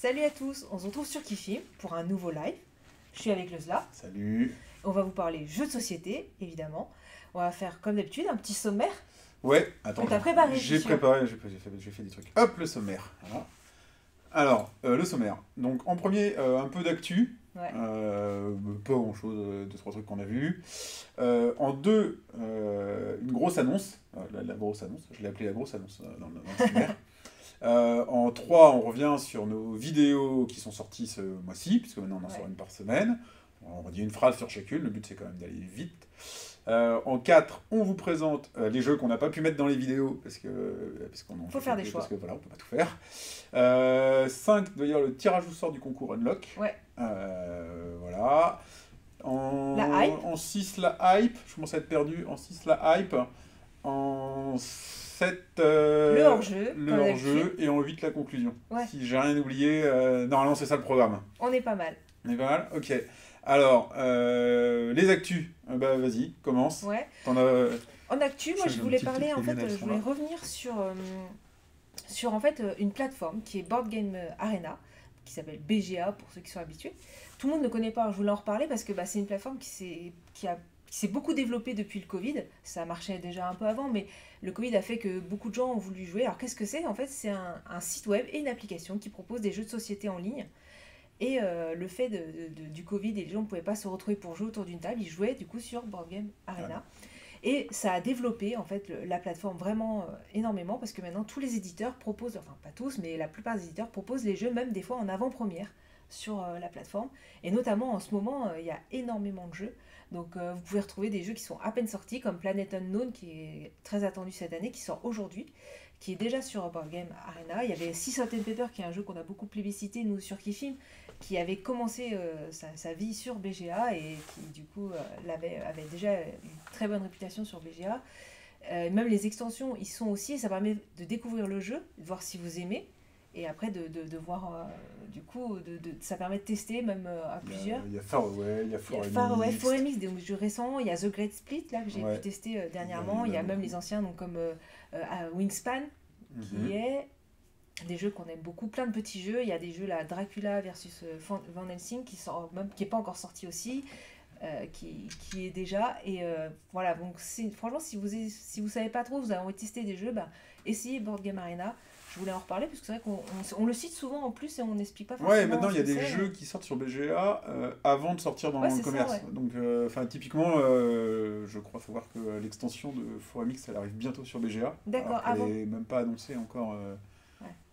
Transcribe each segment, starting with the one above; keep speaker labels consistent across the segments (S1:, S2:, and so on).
S1: Salut à tous, on se retrouve sur Kifim pour un nouveau live. Je suis avec Leusla.
S2: Salut.
S1: On va vous parler jeux de société, évidemment. On va faire comme d'habitude un petit sommaire.
S2: Ouais, attends.
S1: On t'a préparé,
S2: J'ai préparé, j'ai fait des trucs. Hop, le sommaire. Voilà. Alors, le sommaire. Donc, en premier, un peu d'actu.
S1: Ouais.
S2: Pas grand-chose, deux, trois trucs qu'on a vus. En deux, une grosse annonce. La grosse annonce, je l'ai appelée la grosse annonce dans le sommaire. En 3, on revient sur nos vidéos qui sont sorties ce mois-ci, puisque maintenant on en sort une par semaine. On dit une phrase sur chacune, le but c'est quand même d'aller vite. En 4, on vous présente les jeux qu'on n'a pas pu mettre dans les vidéos, parce qu'on en
S1: faut faire des choix.
S2: Parce que voilà, on peut pas tout faire. 5, d'ailleurs, le tirage au sort du concours Unlock.
S1: Ouais.
S2: Voilà.
S1: La hype.
S2: En 6, la hype. Je commence à être perdu. En 6, la hype. En 7,
S1: le hors-jeu.
S2: Le hors-jeu. Et en 8, la conclusion.
S1: Ouais.
S2: Si j'ai rien oublié, normalement c'est ça le programme.
S1: On est pas mal.
S2: On est pas mal. Ok. Alors, les actus. Bah vas-y, commence.
S1: Ouais.
S2: T'en as...
S1: En actu, moi je voulais parler, en fait, je voulais revenir sur en fait, une plateforme qui est Board Game Arena, qui s'appelle BGA pour ceux qui sont habitués. Tout le monde ne connaît pas, je voulais en reparler parce que c'est une plateforme qui s'est beaucoup développée depuis le Covid. Ça marchait déjà un peu avant, mais le Covid a fait que beaucoup de gens ont voulu jouer. Alors qu'est-ce que c'est? En fait, c'est un site web et une application qui propose des jeux de société en ligne. Et le fait du Covid, et les gens ne pouvaient pas se retrouver pour jouer autour d'une table, ils jouaient du coup sur Board Game Arena. Ouais. Et ça a développé en fait la plateforme vraiment énormément, parce que maintenant tous les éditeurs proposent, enfin pas tous, mais la plupart des éditeurs proposent les jeux même des fois en avant-première sur la plateforme. Et notamment en ce moment, il y a énormément de jeux. Donc vous pouvez retrouver des jeux qui sont à peine sortis, comme Planet Unknown, qui est très attendu cette année, qui sort aujourd'hui, qui est déjà sur Board Game Arena. Il y avait Sea Salt and Pepper, qui est un jeu qu'on a beaucoup plébiscité, nous, sur Kifim, qui avait commencé sa vie sur BGA et qui, du coup, avait déjà une très bonne réputation sur BGA. Même les extensions, ils sont aussi, et ça permet de découvrir le jeu, de voir si vous aimez, et après de voir, du coup, ça permet de tester même à plusieurs.
S2: Il y a Faraway, il y a
S1: Foremix, des jeux récents, il y a The Great Split, là, que j'ai pu tester dernièrement, il y a même les anciens, donc comme Wingspan, qui est des jeux qu'on aime beaucoup, plein de petits jeux. Il y a des jeux là, Dracula versus Van Helsing qui est pas encore sorti aussi, qui est déjà, et voilà. Donc franchement, si vous savez pas trop, vous avez envie de tester des jeux, essayez Board Game Arena. Je voulais en reparler parce que c'est vrai qu'on le cite souvent en plus et on n'explique pas forcément.
S2: Ouais, maintenant il y a des jeux qui sortent sur BGA avant de sortir dans le commerce.
S1: Ça, ouais.
S2: Donc, typiquement, je crois savoir que l'extension de Foremix, elle arrive bientôt sur BGA.
S1: D'accord,
S2: avant. Elle n'est même pas annoncée encore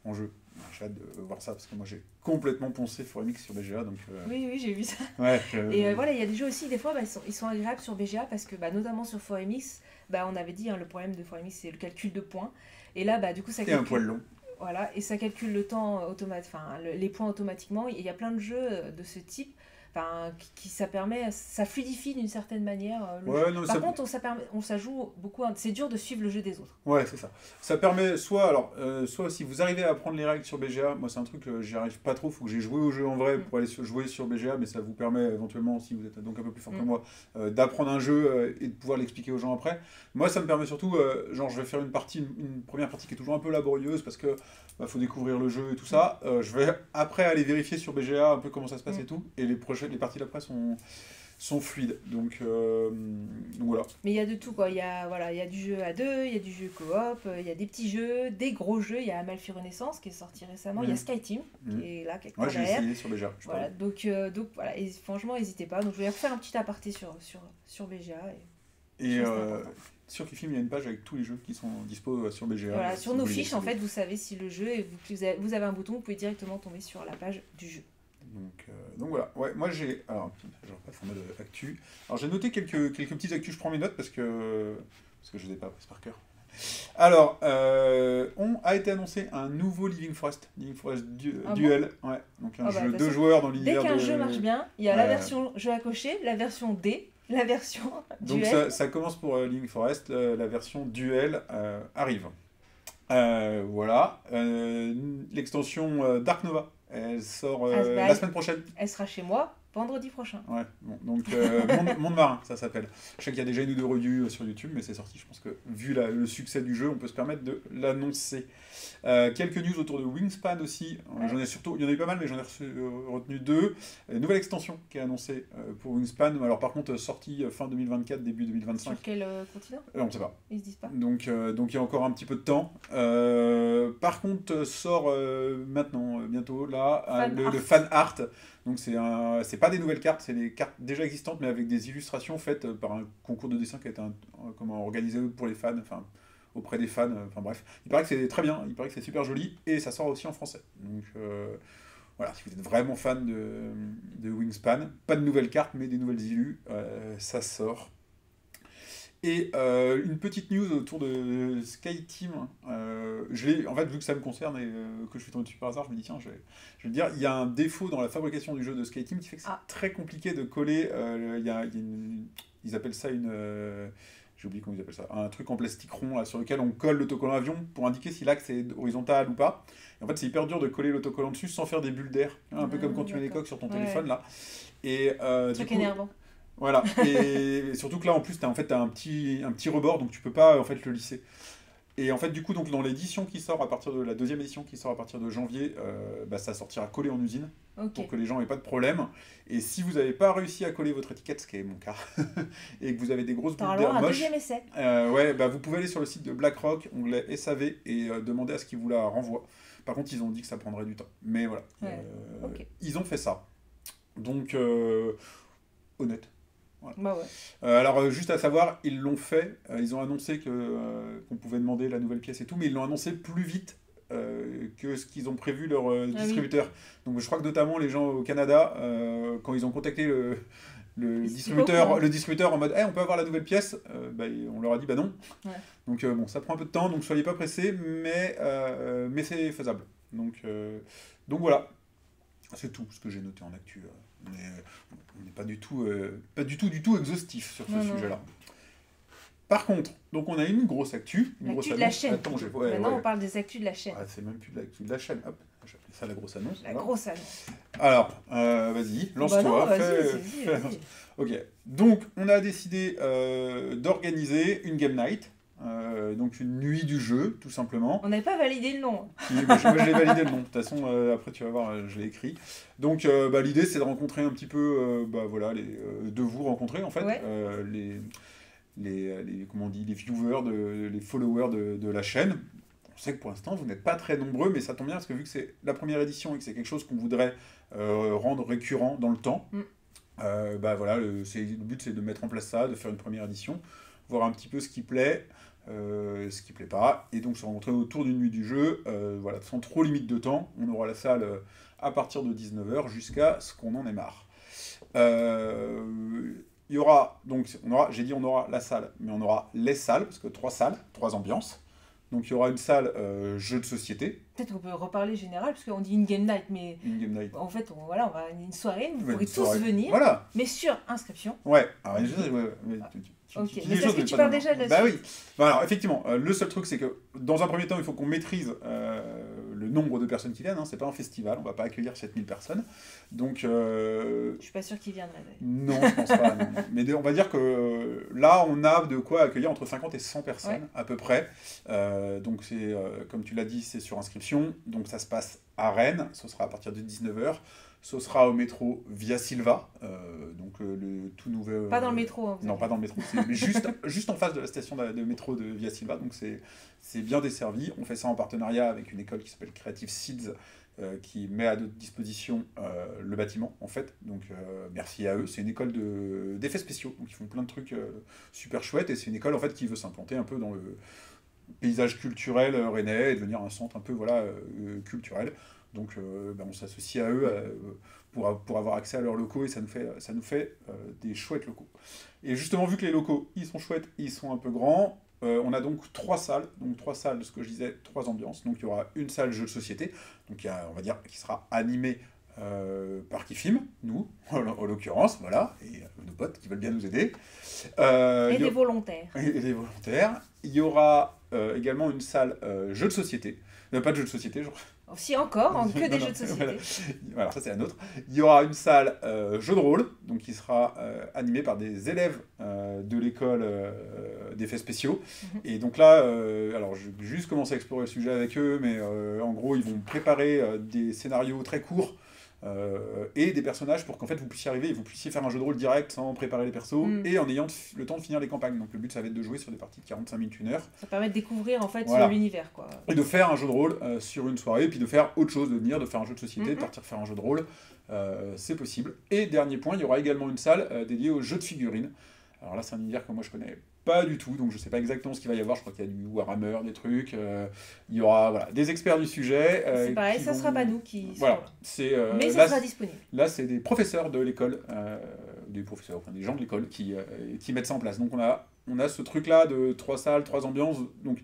S2: en jeu. J'ai hâte de voir ça parce que moi j'ai complètement poncé Foremix sur BGA. Donc,
S1: Oui, j'ai vu ça.
S2: Ouais,
S1: et voilà, il y a des jeux aussi, des fois, ils sont agréables sur BGA parce que, notamment sur Foremix, on avait dit, le problème de Foremix, c'est le calcul de points. Et là, du coup, ça calcule...
S2: un poil long.
S1: Voilà, et ça calcule le temps les points automatiquement. Il y a plein de jeux de ce type, ça fluidifie d'une certaine manière le jeu. Par contre, ça joue beaucoup, c'est dur de suivre le jeu des autres.
S2: Ouais, c'est ça. Ça permet soit si vous arrivez à apprendre les règles sur BGA, moi c'est un truc, j'y arrive pas trop, il faut que j'ai joué au jeu en vrai pour aller jouer sur BGA, mais ça vous permet éventuellement, si vous êtes donc un peu plus fort que moi, d'apprendre un jeu et de pouvoir l'expliquer aux gens après. Moi ça me permet surtout, je vais faire une première partie qui est toujours un peu laborieuse parce que faut découvrir le jeu et tout ça. Je vais après aller vérifier sur BGA un peu comment ça se passe et tout, et les parties d'après sont fluides. Donc voilà.
S1: Mais il y a de tout, quoi. Il y a du jeu à deux, il y a du jeu coop, il y a des petits jeux, des gros jeux. Il y a Amalfi Renaissance qui est sorti récemment. Il y a SkyTeam qui est là quelque part derrière.
S2: J'ai essayé sur BGA.
S1: Voilà. Donc voilà. Et franchement, n'hésitez pas. Donc je vais refaire un petit aparté sur BGA. Et
S2: sur Kifim, il y a une page avec tous les jeux qui sont dispo sur BGA.
S1: Voilà, sur nos fiches, en fait, vous savez si le jeu, et vous avez un bouton, vous pouvez directement tomber sur la page du jeu.
S2: Donc voilà, ouais, moi j'ai... Alors, je repasse en mode actu. Alors j'ai noté quelques petites actus, je prends mes notes parce que je ne les ai pas prises par cœur. Alors, on a été annoncé un nouveau Living Forest Duel.
S1: Bon,
S2: ouais, donc un jeu 2 joueurs dans l'univers.
S1: Dès qu'un jeu marche bien, il y a la version jeu à cocher, la version D, la version
S2: donc
S1: duel.
S2: Ça commence pour Living Forest, la version Duel arrive. Voilà, l'extension Dark Nova. Elle sort la semaine prochaine.
S1: Elle sera chez moi. vendredi prochain.
S2: Ouais, bon, donc Monde Marin, ça s'appelle. Je sais qu'il y a déjà une ou deux reviews sur YouTube, mais c'est sorti. Je pense que vu le succès du jeu, on peut se permettre de l'annoncer. Quelques news autour de Wingspan aussi. J'en ai surtout, il y en a eu pas mal, mais j'en ai retenu deux. Nouvelle extension qui est annoncée pour Wingspan. Alors par contre, sortie fin 2024, début 2025.
S1: Sur quel continent?
S2: On ne sait pas.
S1: Ils se disent pas.
S2: Donc il y a encore un petit peu de temps. Par contre, sort maintenant, bientôt, là, le fan art. Donc c'est pas des nouvelles cartes, c'est des cartes déjà existantes, mais avec des illustrations faites par un concours de dessin qui a été organisé pour les fans, enfin auprès des fans, enfin bref. Il paraît que c'est très bien, il paraît que c'est super joli, et ça sort aussi en français. Donc voilà, si vous êtes vraiment fan de Wingspan, pas de nouvelles cartes, mais des nouvelles illus, ça sort. Et une petite news autour de SkyTeam. En fait, vu que ça me concerne et que je suis tombé dessus par hasard, je me dis tiens, je vais le dire. Il y a un défaut dans la fabrication du jeu de SkyTeam qui fait que c'est très compliqué de coller. Ils appellent ça j'ai oublié comment ils appellent ça. Un truc en plastique rond là, sur lequel on colle l'autocollant avion pour indiquer si l'axe est horizontal ou pas. Et en fait, c'est hyper dur de coller l'autocollant dessus sans faire des bulles d'air. Un peu comme quand tu mets les coques sur ton téléphone là. Et
S1: truc énervant.
S2: Voilà, et surtout que là en plus t'as un petit rebord, donc tu peux pas en fait le lisser. Et en fait du coup donc dans l'édition qui sort à partir de la deuxième édition qui sort à partir de janvier, ça sortira collé en usine pour que les gens aient pas de problème. Et si vous n'avez pas réussi à coller votre étiquette, ce qui est mon cas, et que vous avez des grosses bulles d'air moches,
S1: deuxième essai.
S2: Vous pouvez aller sur le site de BlackRock, onglet SAV, et demander à ce qu'ils vous la renvoient. Par contre ils ont dit que ça prendrait du temps, mais voilà, ils ont fait ça. Donc honnête. Voilà.
S1: Bah ouais.
S2: Alors juste à savoir, ils l'ont fait, ils ont annoncé qu'on pouvait demander la nouvelle pièce et tout, mais ils l'ont annoncé plus vite que ce qu'ils ont prévu leur distributeur. Oui. Donc je crois que notamment les gens au Canada, quand ils ont contacté le distributeur en mode on peut avoir la nouvelle pièce, on leur a dit non. Ouais. Donc bon, ça prend un peu de temps, donc soyez pas pressés, mais c'est faisable. Donc voilà, c'est tout ce que j'ai noté en actu. Mais on n'est pas du tout exhaustif sur ce sujet-là. Par contre, donc on a une grosse actu.
S1: L'actu de la chaîne. Attends, maintenant, on parle des actus de la chaîne.
S2: C'est même plus de l'actu de la chaîne. Hop, j'appelle ça la grosse annonce.
S1: La grosse annonce.
S2: Alors, vas-y, lance-toi.
S1: Vas-y.
S2: Ok, donc on a décidé d'organiser une game night. Donc une nuit du jeu, tout simplement.
S1: On n'avait pas validé le nom.
S2: Moi, je l'ai validé le nom. De toute façon, après, tu vas voir, je l'ai écrit. Donc, l'idée, c'est de rencontrer un petit peu, de vous rencontrer, en fait, comment on dit, les viewers, les followers de la chaîne. On sait que pour l'instant, vous n'êtes pas très nombreux, mais ça tombe bien, parce que vu que c'est la première édition et que c'est quelque chose qu'on voudrait rendre récurrent dans le temps, le but, c'est de mettre en place ça, de faire une première édition, voir un petit peu ce qui plaît, ce qui plaît pas, et donc se rencontrer autour d'une nuit du jeu, sans trop limite de temps. On aura la salle à partir de 19h jusqu'à ce qu'on en ait marre. Il y aura, donc, on aura la salle, mais on aura les salles, parce que 3 salles, 3 ambiances. Donc il y aura une salle jeu de société.
S1: Peut-être qu'on peut reparler général, parce qu'on dit une game night, mais en fait, on va une soirée, vous pourrez tous venir, mais sur inscription.
S2: Ouais, alors,
S1: mais est-ce que tu parles déjà de la suite ?
S2: Bah oui. Alors effectivement, le seul truc c'est que dans un premier temps, il faut qu'on maîtrise le nombre de personnes qui viennent. C'est pas un festival, on va pas accueillir 7000 personnes. Donc
S1: je suis pas sûr qu'ils viendraient.
S2: Non, je pense pas. Non. Mais on va dire que là, on a de quoi accueillir entre 50 et 100 personnes à peu près. Donc c'est comme tu l'as dit, c'est sur inscription. Donc ça se passe à Rennes, ce sera à partir de 19h. Ce sera au métro Via Silva, donc le tout nouveau...
S1: Pas dans le métro.
S2: Non, pas dans le métro, c'est juste en face de la station de métro de Via Silva, donc c'est bien desservi. On fait ça en partenariat avec une école qui s'appelle Creative Seeds, qui met à notre disposition le bâtiment, en fait. Donc merci à eux. C'est une école d'effets spéciaux, donc ils font plein de trucs super chouettes, et c'est une école en fait qui veut s'implanter un peu dans le paysage culturel rennais et devenir un centre un peu culturel. Donc on s'associe à eux pour avoir accès à leurs locaux, et ça nous fait des chouettes locaux. Et justement, vu que les locaux, ils sont chouettes, ils sont un peu grands, on a donc 3 salles. Donc 3 salles, ce que je disais, 3 ambiances. Donc il y aura une salle jeu de société, donc on va dire qui sera animée par Kifim, nous, en l'occurrence, voilà, et nos potes qui veulent bien nous aider.
S1: Et des volontaires.
S2: Et des volontaires. Il y aura également une salle jeux de société. Pas de jeux de société, genre.
S1: Aussi encore, que des jeux de société.
S2: Voilà, ça c'est un autre. Il y aura une salle jeux de rôle, donc qui sera animée par des élèves de l'école d'effets spéciaux. Et donc là, alors je vais juste commencer à explorer le sujet avec eux, mais en gros, ils vont préparer des scénarios très courts et des personnages pour qu'en fait vous puissiez arriver et vous puissiez faire un jeu de rôle direct sans préparer les persos et en ayant le temps de finir les campagnes. Donc le but ça va être de jouer sur des parties de 45 minutes, 1 heure.
S1: Ça permet de découvrir en fait l'univers quoi.
S2: Et de faire un jeu de rôle sur une soirée, et puis de faire autre chose, de venir, de faire un jeu de société, de partir faire un jeu de rôle, c'est possible. Et dernier point, il y aura également une salle dédiée aux jeux de figurines. Alors là c'est un univers que moi je connais pas du tout, donc je sais pas exactement ce qu'il va y avoir, je crois qu'il y a du Warhammer, des trucs, il y aura des experts du sujet.
S1: C'est pareil, ça sera pas nous qui
S2: voilà,
S1: mais ça sera disponible.
S2: Là c'est des professeurs de l'école, des gens de l'école qui mettent ça en place. Donc on a ce truc là de 3 salles, 3 ambiances, donc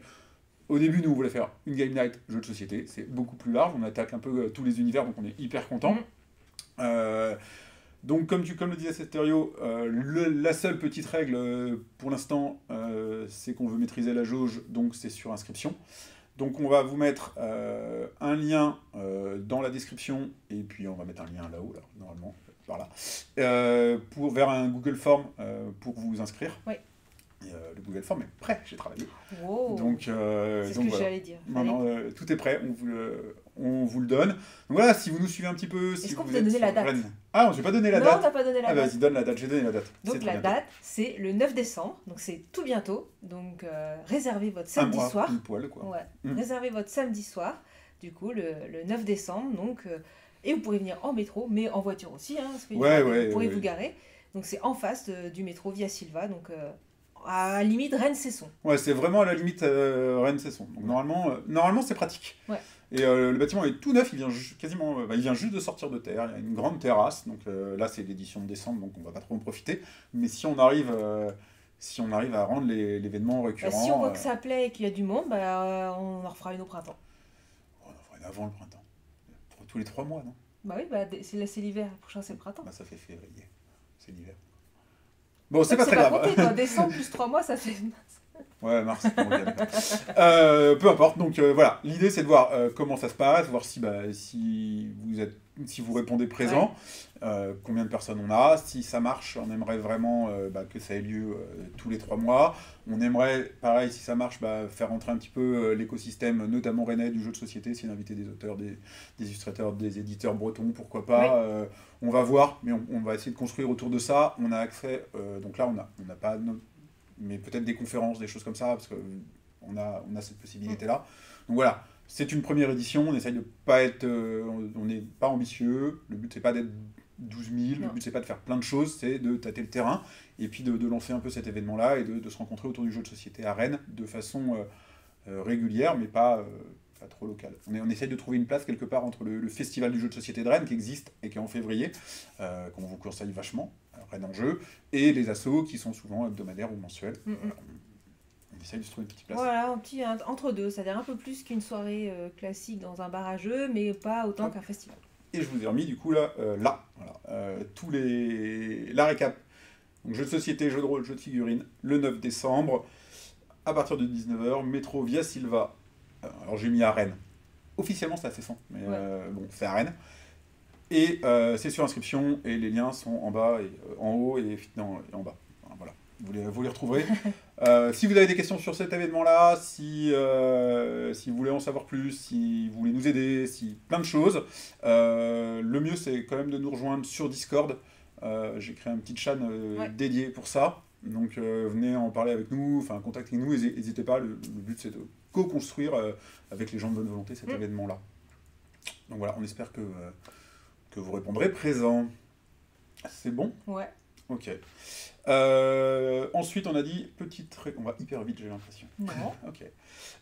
S2: au début nous on voulait faire une game night, jeu de société, c'est beaucoup plus large, on attaque un peu tous les univers, donc on est hyper content. Donc, comme le disait Cesterio, la seule petite règle pour l'instant, c'est qu'on veut maîtriser la jauge, donc c'est sur inscription. Donc, on va vous mettre un lien dans la description, et puis on va mettre un lien là-haut, là, normalement, par là, vers un Google Form pour vous inscrire.
S1: Oui.
S2: Et, le Google Form est prêt, j'ai travaillé.
S1: Wow.
S2: Donc,
S1: c'est ce que j'allais dire.
S2: Non, tout est prêt, on vous le donne. Donc voilà, si vous nous suivez un petit peu...
S1: Est-ce qu'on peut donner la date ?
S2: Ah, je vais pas donner la date.
S1: Non, t'as pas donné la date.
S2: Vas-y, donne la date, j'ai donné la date.
S1: Donc la date, c'est le 9 décembre, donc c'est tout bientôt. Donc réservez votre samedi soir.
S2: Une poil, quoi.
S1: Ouais. Réservez votre samedi soir, du coup, le 9 décembre. Donc, et vous pourrez venir en métro, mais en voiture aussi, hein, parce que vous pourrez vous garer. Donc c'est en face du métro Via Silva, donc à la limite Rennes-Cesson.
S2: Ouais, c'est vraiment à la limite Rennes-Cesson. Donc normalement c'est pratique.
S1: Ouais.
S2: Et le bâtiment est tout neuf, il vient juste de sortir de terre, il y a une grande terrasse, donc là c'est l'édition de décembre, donc on va pas trop en profiter. Mais si on arrive à rendre l'événement récurrent...
S1: si on voit que ça plaît et qu'il y a du monde, on en refera une au printemps.
S2: On en fera une avant le printemps. Tous les 3 mois, non ?
S1: Bah oui, c'est l'hiver, le prochain c'est le printemps.
S2: Bah ça fait février, c'est l'hiver. Bon, c'est pas très grave.
S1: Compté, toi. Décembre plus 3 mois, ça fait...
S2: Ouais, mars. Peu importe. Donc voilà, l'idée c'est de voir comment ça se passe, voir si vous répondez présent, combien de personnes on a, si ça marche. On aimerait vraiment que ça ait lieu tous les 3 mois. On aimerait, pareil, si ça marche, faire rentrer un petit peu l'écosystème, notamment rennais du jeu de société, c'est d'inviter des auteurs, des illustrateurs, des éditeurs bretons, pourquoi pas. Oui. On va voir, mais on va essayer de construire autour de ça. On a accès, donc là on n'a pas... mais peut-être des conférences, des choses comme ça, parce qu'on a cette possibilité-là. Donc voilà, c'est une première édition, on essaye de pas être... on n'est pas ambitieux, le but c'est pas d'être 12 000, le but c'est pas de faire plein de choses, c'est de tâter le terrain, et puis de lancer un peu cet événement-là, et de se rencontrer autour du jeu de société à Rennes, de façon régulière, mais pas trop locale. On essaye de trouver une place quelque part entre le festival du jeu de société de Rennes, qui existe, et qui est en février, qu'on vous conseille vachement, Rennes en jeu, et les assos qui sont souvent hebdomadaires ou mensuels. Voilà, on essaye de se trouver une petite place.
S1: Voilà, un petit entre deux, c'est-à-dire un peu plus qu'une soirée classique dans un bar à jeux, mais pas autant qu'un festival.
S2: Et je vous ai remis du coup là, la récap. Donc jeux de société, jeux de rôle, jeux de figurines, le 9 décembre, à partir de 19h, métro Via Silva. Alors j'ai mis à Rennes. Officiellement c'est à Cesson, mais bon, c'est à Rennes. Et c'est sur inscription, et les liens sont en bas, et en haut et en bas. Voilà, vous les retrouverez. Si vous avez des questions sur cet événement-là, si vous voulez en savoir plus, si vous voulez nous aider, plein de choses, le mieux c'est quand même de nous rejoindre sur Discord. J'ai créé un petit chaîne dédié pour ça. Donc venez en parler avec nous, contactez-nous, n'hésitez pas. Le but c'est de co-construire avec les gens de bonne volonté cet événement-là. Donc voilà, on espère que vous répondrez présent. C'est bon ?
S1: Ouais.
S2: Ok. Ensuite, on a dit on va hyper vite, j'ai l'impression.
S1: Non.
S2: Ok.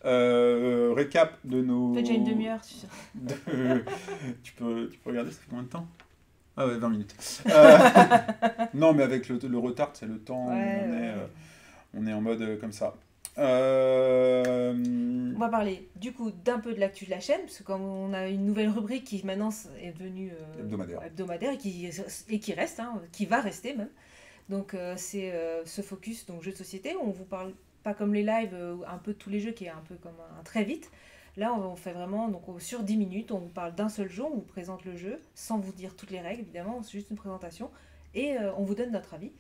S2: Récap de nos...
S1: Ça fait déjà une demi-heure, tu sais.
S2: Tu peux regarder, ça fait combien de temps ? Ah ouais, 20 minutes. Non, mais avec le retard, c'est le temps, on est en mode comme ça.
S1: On va parler du coup d'un peu de l'actu de la chaîne, parce que comme on a une nouvelle rubrique qui maintenant est devenue hebdomadaire et qui reste, qui va rester même. Donc c'est ce focus, donc jeux de société, où on vous parle pas comme les lives, un peu tous les jeux qui est un peu comme un très vite. Là, on fait vraiment, donc sur 10 minutes, on vous parle d'un seul jeu, on vous présente le jeu, sans vous dire toutes les règles, évidemment, c'est juste une présentation, et on vous donne notre avis.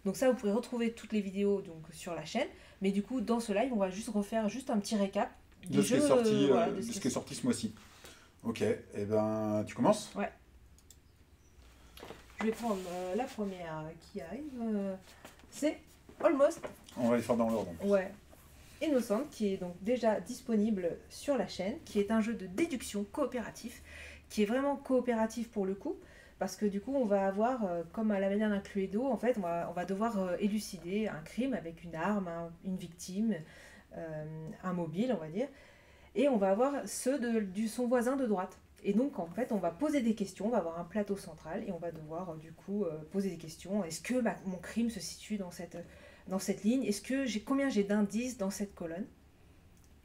S1: Donc ça, vous pouvez retrouver toutes les vidéos donc, sur la chaîne, mais du coup, dans ce live, on va juste refaire juste un petit récap
S2: de ce qui est sorti, de ce qui est sorti ce mois-ci. Ok, et ben tu commences?
S1: Ouais. Je vais prendre la première qui arrive, c'est Almost.
S2: On va les faire dans l'ordre.
S1: Ouais. Innocent, qui est donc déjà disponible sur la chaîne, qui est un jeu de déduction coopératif, qui est vraiment coopératif pour le coup, parce que du coup on va avoir, comme à la manière d'un Cluedo, en fait on va devoir élucider un crime avec une arme, une victime, un mobile on va dire, et on va avoir ceux de son voisin de droite. Et donc en fait on va poser des questions, on va avoir un plateau central et on va devoir du coup poser des questions. Est-ce que mon crime se situe dans cette ligne? Est-ce que combien j'ai d'indices dans cette colonne?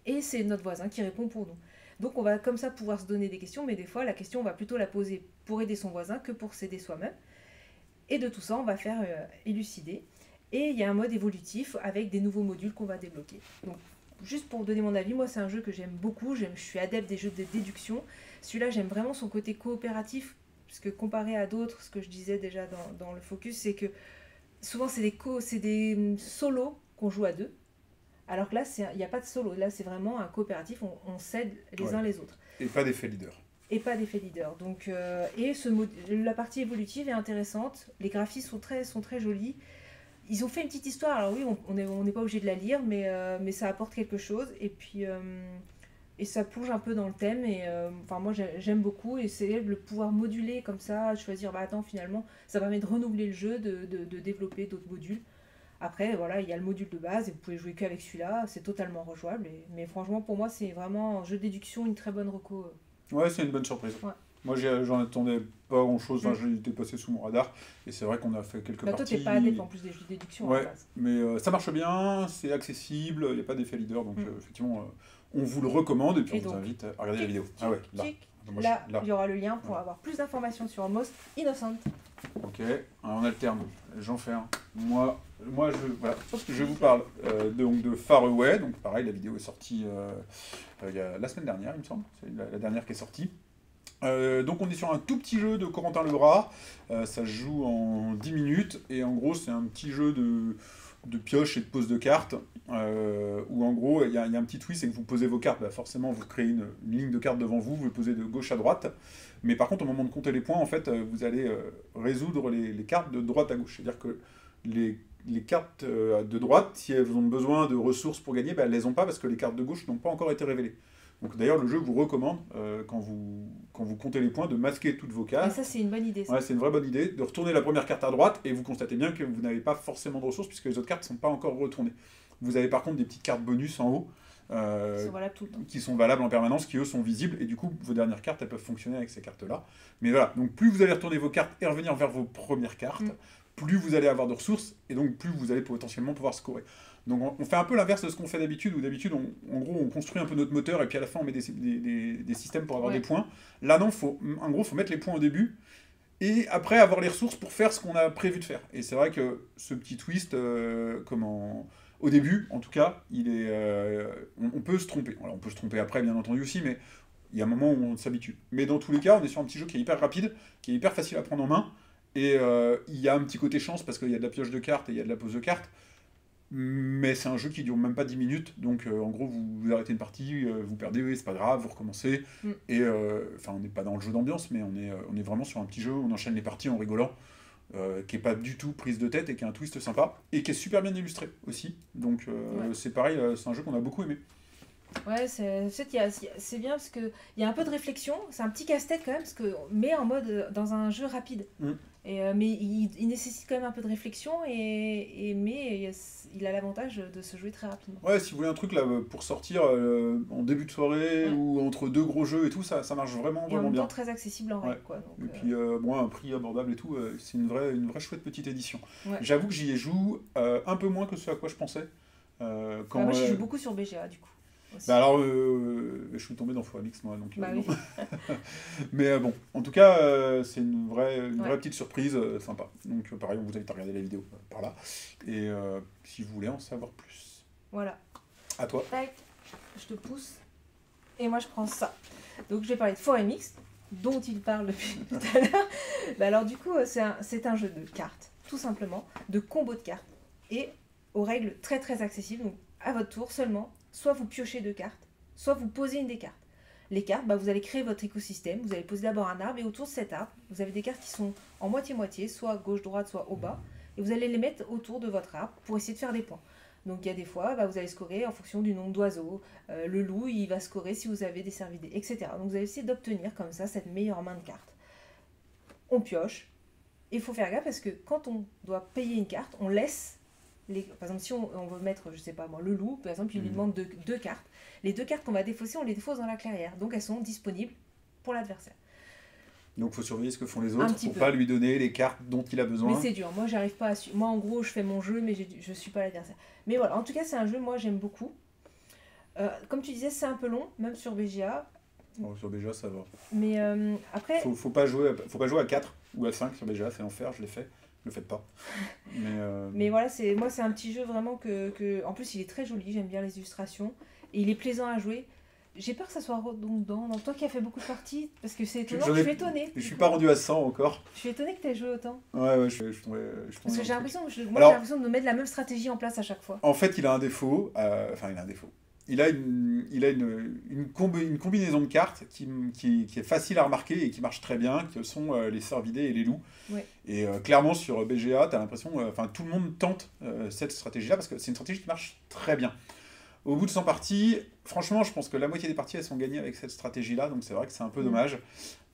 S1: Et c'est notre voisin qui répond pour nous. Donc on va comme ça pouvoir se donner des questions, mais des fois la question on va plutôt la poser pour aider son voisin que pour s'aider soi-même. Et de tout ça on va faire élucider. Et il y a un mode évolutif avec des nouveaux modules qu'on va débloquer. Donc juste pour donner mon avis, moi c'est un jeu que j'aime beaucoup, je suis adepte des jeux de déduction. Celui-là j'aime vraiment son côté coopératif, parce que comparé à d'autres, ce que je disais déjà dans le focus, c'est que souvent c'est des solos qu'on joue à deux. Alors que là, il n'y a pas de solo. Là, c'est vraiment un coopératif. On s'aide les uns les autres.
S2: Et pas d'effet leader.
S1: Et pas d'effet leader. Donc, la partie évolutive est intéressante. Les graphismes sont très jolis. Ils ont fait une petite histoire. Alors oui, on n'est pas obligé de la lire, mais ça apporte quelque chose. Et puis, et ça plonge un peu dans le thème. Et moi, j'aime beaucoup. Et c'est le pouvoir moduler comme ça, choisir, attends, finalement, ça permet de renouveler le jeu, de développer d'autres modules. Après, voilà, il y a le module de base et vous pouvez jouer qu'avec celui-là, c'est totalement rejouable. Mais franchement, pour moi, c'est vraiment un jeu de déduction, une très bonne reco.
S2: Ouais, c'est une bonne surprise.
S1: Ouais.
S2: Moi, j'en attendais pas grand-chose, j'étais passé sous mon radar, et c'est vrai qu'on a fait quelques parties.
S1: Toi, t'es pas adepte en plus des jeux de déduction
S2: ouais,
S1: à la base.
S2: Mais ça marche bien, c'est accessible, il n'y a pas d'effet leader, donc effectivement, on vous le recommande, et puis on vous invite à regarder la vidéo.
S1: Là, il y aura le lien pour avoir plus d'informations sur Almost Innocent.
S2: Ok, on alterne. J'en fais un. Moi je vous parle de Far Away. Donc pareil, la vidéo est sortie il y a la semaine dernière, il me semble. C'est la dernière qui est sortie. Donc on est sur un tout petit jeu de Corentin Legras. Ça se joue en 10 minutes. Et en gros, c'est un petit jeu de pioche et de pose de cartes. Où en gros, il y a un petit twist, c'est que vous posez vos cartes. Forcément, vous créez une ligne de cartes devant vous. Vous les posez de gauche à droite. Mais par contre, au moment de compter les points, en fait, vous allez résoudre les cartes de droite à gauche. C'est-à-dire que les cartes de droite, si elles ont besoin de ressources pour gagner, elles ne les ont pas parce que les cartes de gauche n'ont pas encore été révélées. Donc d'ailleurs, le jeu vous recommande, quand vous comptez les points, de masquer toutes vos cartes.
S1: Et ça, c'est une bonne idée.
S2: Ouais, c'est une vraie bonne idée. De retourner la première carte à droite, et vous constatez bien que vous n'avez pas forcément de ressources puisque les autres cartes ne sont pas encore retournées. Vous avez par contre des petites cartes bonus en haut. Qui sont valables en permanence, qui eux sont visibles, et du coup vos dernières cartes elles peuvent fonctionner avec ces cartes là. Mais voilà, donc plus vous allez retourner vos cartes et revenir vers vos premières cartes, plus vous allez avoir de ressources, et donc plus vous allez potentiellement pouvoir scorer. Donc on fait un peu l'inverse de ce qu'on fait d'habitude, où d'habitude en gros on construit un peu notre moteur et puis à la fin on met des systèmes pour avoir des points. Là non, en gros faut mettre les points au début et après avoir les ressources pour faire ce qu'on a prévu de faire. Et c'est vrai que ce petit twist, au début, en tout cas, on peut se tromper. Alors, on peut se tromper après, bien entendu aussi, mais il y a un moment où on s'habitue. Mais dans tous les cas, on est sur un petit jeu qui est hyper rapide, qui est hyper facile à prendre en main, et il y a un petit côté chance, parce qu'il y a de la pioche de cartes et il y a de la pose de cartes, mais c'est un jeu qui dure même pas 10 minutes, donc en gros, vous arrêtez une partie, vous perdez, c'est pas grave, vous recommencez, et on n'est pas dans le jeu d'ambiance, mais on est vraiment sur un petit jeu, on enchaîne les parties en rigolant, qui est pas du tout prise de tête et qui a un twist sympa et qui est super bien illustré aussi. Donc c'est pareil, c'est un jeu qu'on a beaucoup aimé.
S1: Ouais, c'est bien parce qu'il y a un peu de réflexion, c'est un petit casse-tête quand même, mais en mode dans un jeu rapide. Mais il nécessite quand même un peu de réflexion, mais il a l'avantage de se jouer très rapidement.
S2: Ouais, si vous voulez un truc là pour sortir en début de soirée ou entre deux gros jeux et tout, ça marche vraiment bien.
S1: Et en même temps très accessible en règle, quoi. Donc,
S2: et puis un prix abordable et tout, c'est une vraie chouette petite édition.
S1: Ouais.
S2: J'avoue que j'y ai joué un peu moins que ce à quoi je pensais.
S1: Moi j'y joue beaucoup sur BGA du coup.
S2: Alors, je suis tombé dans FoaMix, moi, donc
S1: oui.
S2: Mais bon, en tout cas, c'est une vraie petite surprise sympa. Donc pareil, on vous invite à regarder la vidéo par là. Et si vous voulez en savoir plus.
S1: Voilà.
S2: À toi.
S1: Tac, je te pousse. Et moi, je prends ça. Donc, je vais parler de Forêt Mixte, dont il parle depuis tout à l'heure. Alors, du coup, c'est un jeu de cartes, tout simplement, de combos de cartes. Et aux règles très très accessibles. Donc, à votre tour seulement, soit vous piochez 2 cartes, soit vous posez une des cartes. Les cartes, vous allez créer votre écosystème. Vous allez poser d'abord un arbre, et autour de cet arbre, vous avez des cartes qui sont en moitié-moitié, soit gauche-droite, soit au bas. Et vous allez les mettre autour de votre arbre pour essayer de faire des points. Donc il y a des fois, vous allez scorer en fonction du nombre d'oiseaux. Le loup, il va scorer si vous avez des cervidés, etc. Donc vous allez essayer d'obtenir comme ça cette meilleure main de cartes. On pioche. Il faut faire gaffe parce que quand on doit payer une carte, on laisse... Par exemple, si on veut mettre, je sais pas moi, le loup, par exemple, il lui demande 2 cartes. Les 2 cartes qu'on va défausser, on les défausse dans la clairière. Donc elles sont disponibles pour l'adversaire.
S2: Donc il faut surveiller ce que font les autres pour pas lui donner les cartes dont il a besoin.
S1: Mais c'est dur, moi j'arrive pas à moi en gros je fais mon jeu mais je suis pas l'adversaire. Mais voilà, en tout cas c'est un jeu, moi j'aime beaucoup. Comme tu disais c'est un peu long, même sur BGA.
S2: Oh, sur BGA ça va.
S1: Mais après...
S2: Faut pas jouer à 4 ou à 5 sur BGA, c'est l'enfer, je l'ai fait. Ne le faites pas.
S1: Mais voilà, moi c'est un petit jeu vraiment que... En plus il est très joli, j'aime bien les illustrations. Et il est plaisant à jouer. J'ai peur que ça soit redondant. Donc toi qui as fait beaucoup de parties, parce que c'est étonnant, je suis étonnée.
S2: Je suis pas rendu à 100 encore.
S1: Je suis étonnée que tu aies joué autant.
S2: Ouais, je tombais.
S1: Parce que j'ai l'impression de mettre la même stratégie en place à chaque fois.
S2: En fait, il a un défaut. Enfin, il a un défaut. Il a une combinaison de cartes qui est facile à remarquer et qui marche très bien, que sont les cervidés et les loups.
S1: Ouais.
S2: Et clairement, sur BGA, tu as l'impression... tout le monde tente cette stratégie-là, parce que c'est une stratégie qui marche très bien. Au bout de 100 parties, franchement, je pense que la moitié des parties, elles sont gagnées avec cette stratégie-là, donc c'est vrai que c'est un peu dommage.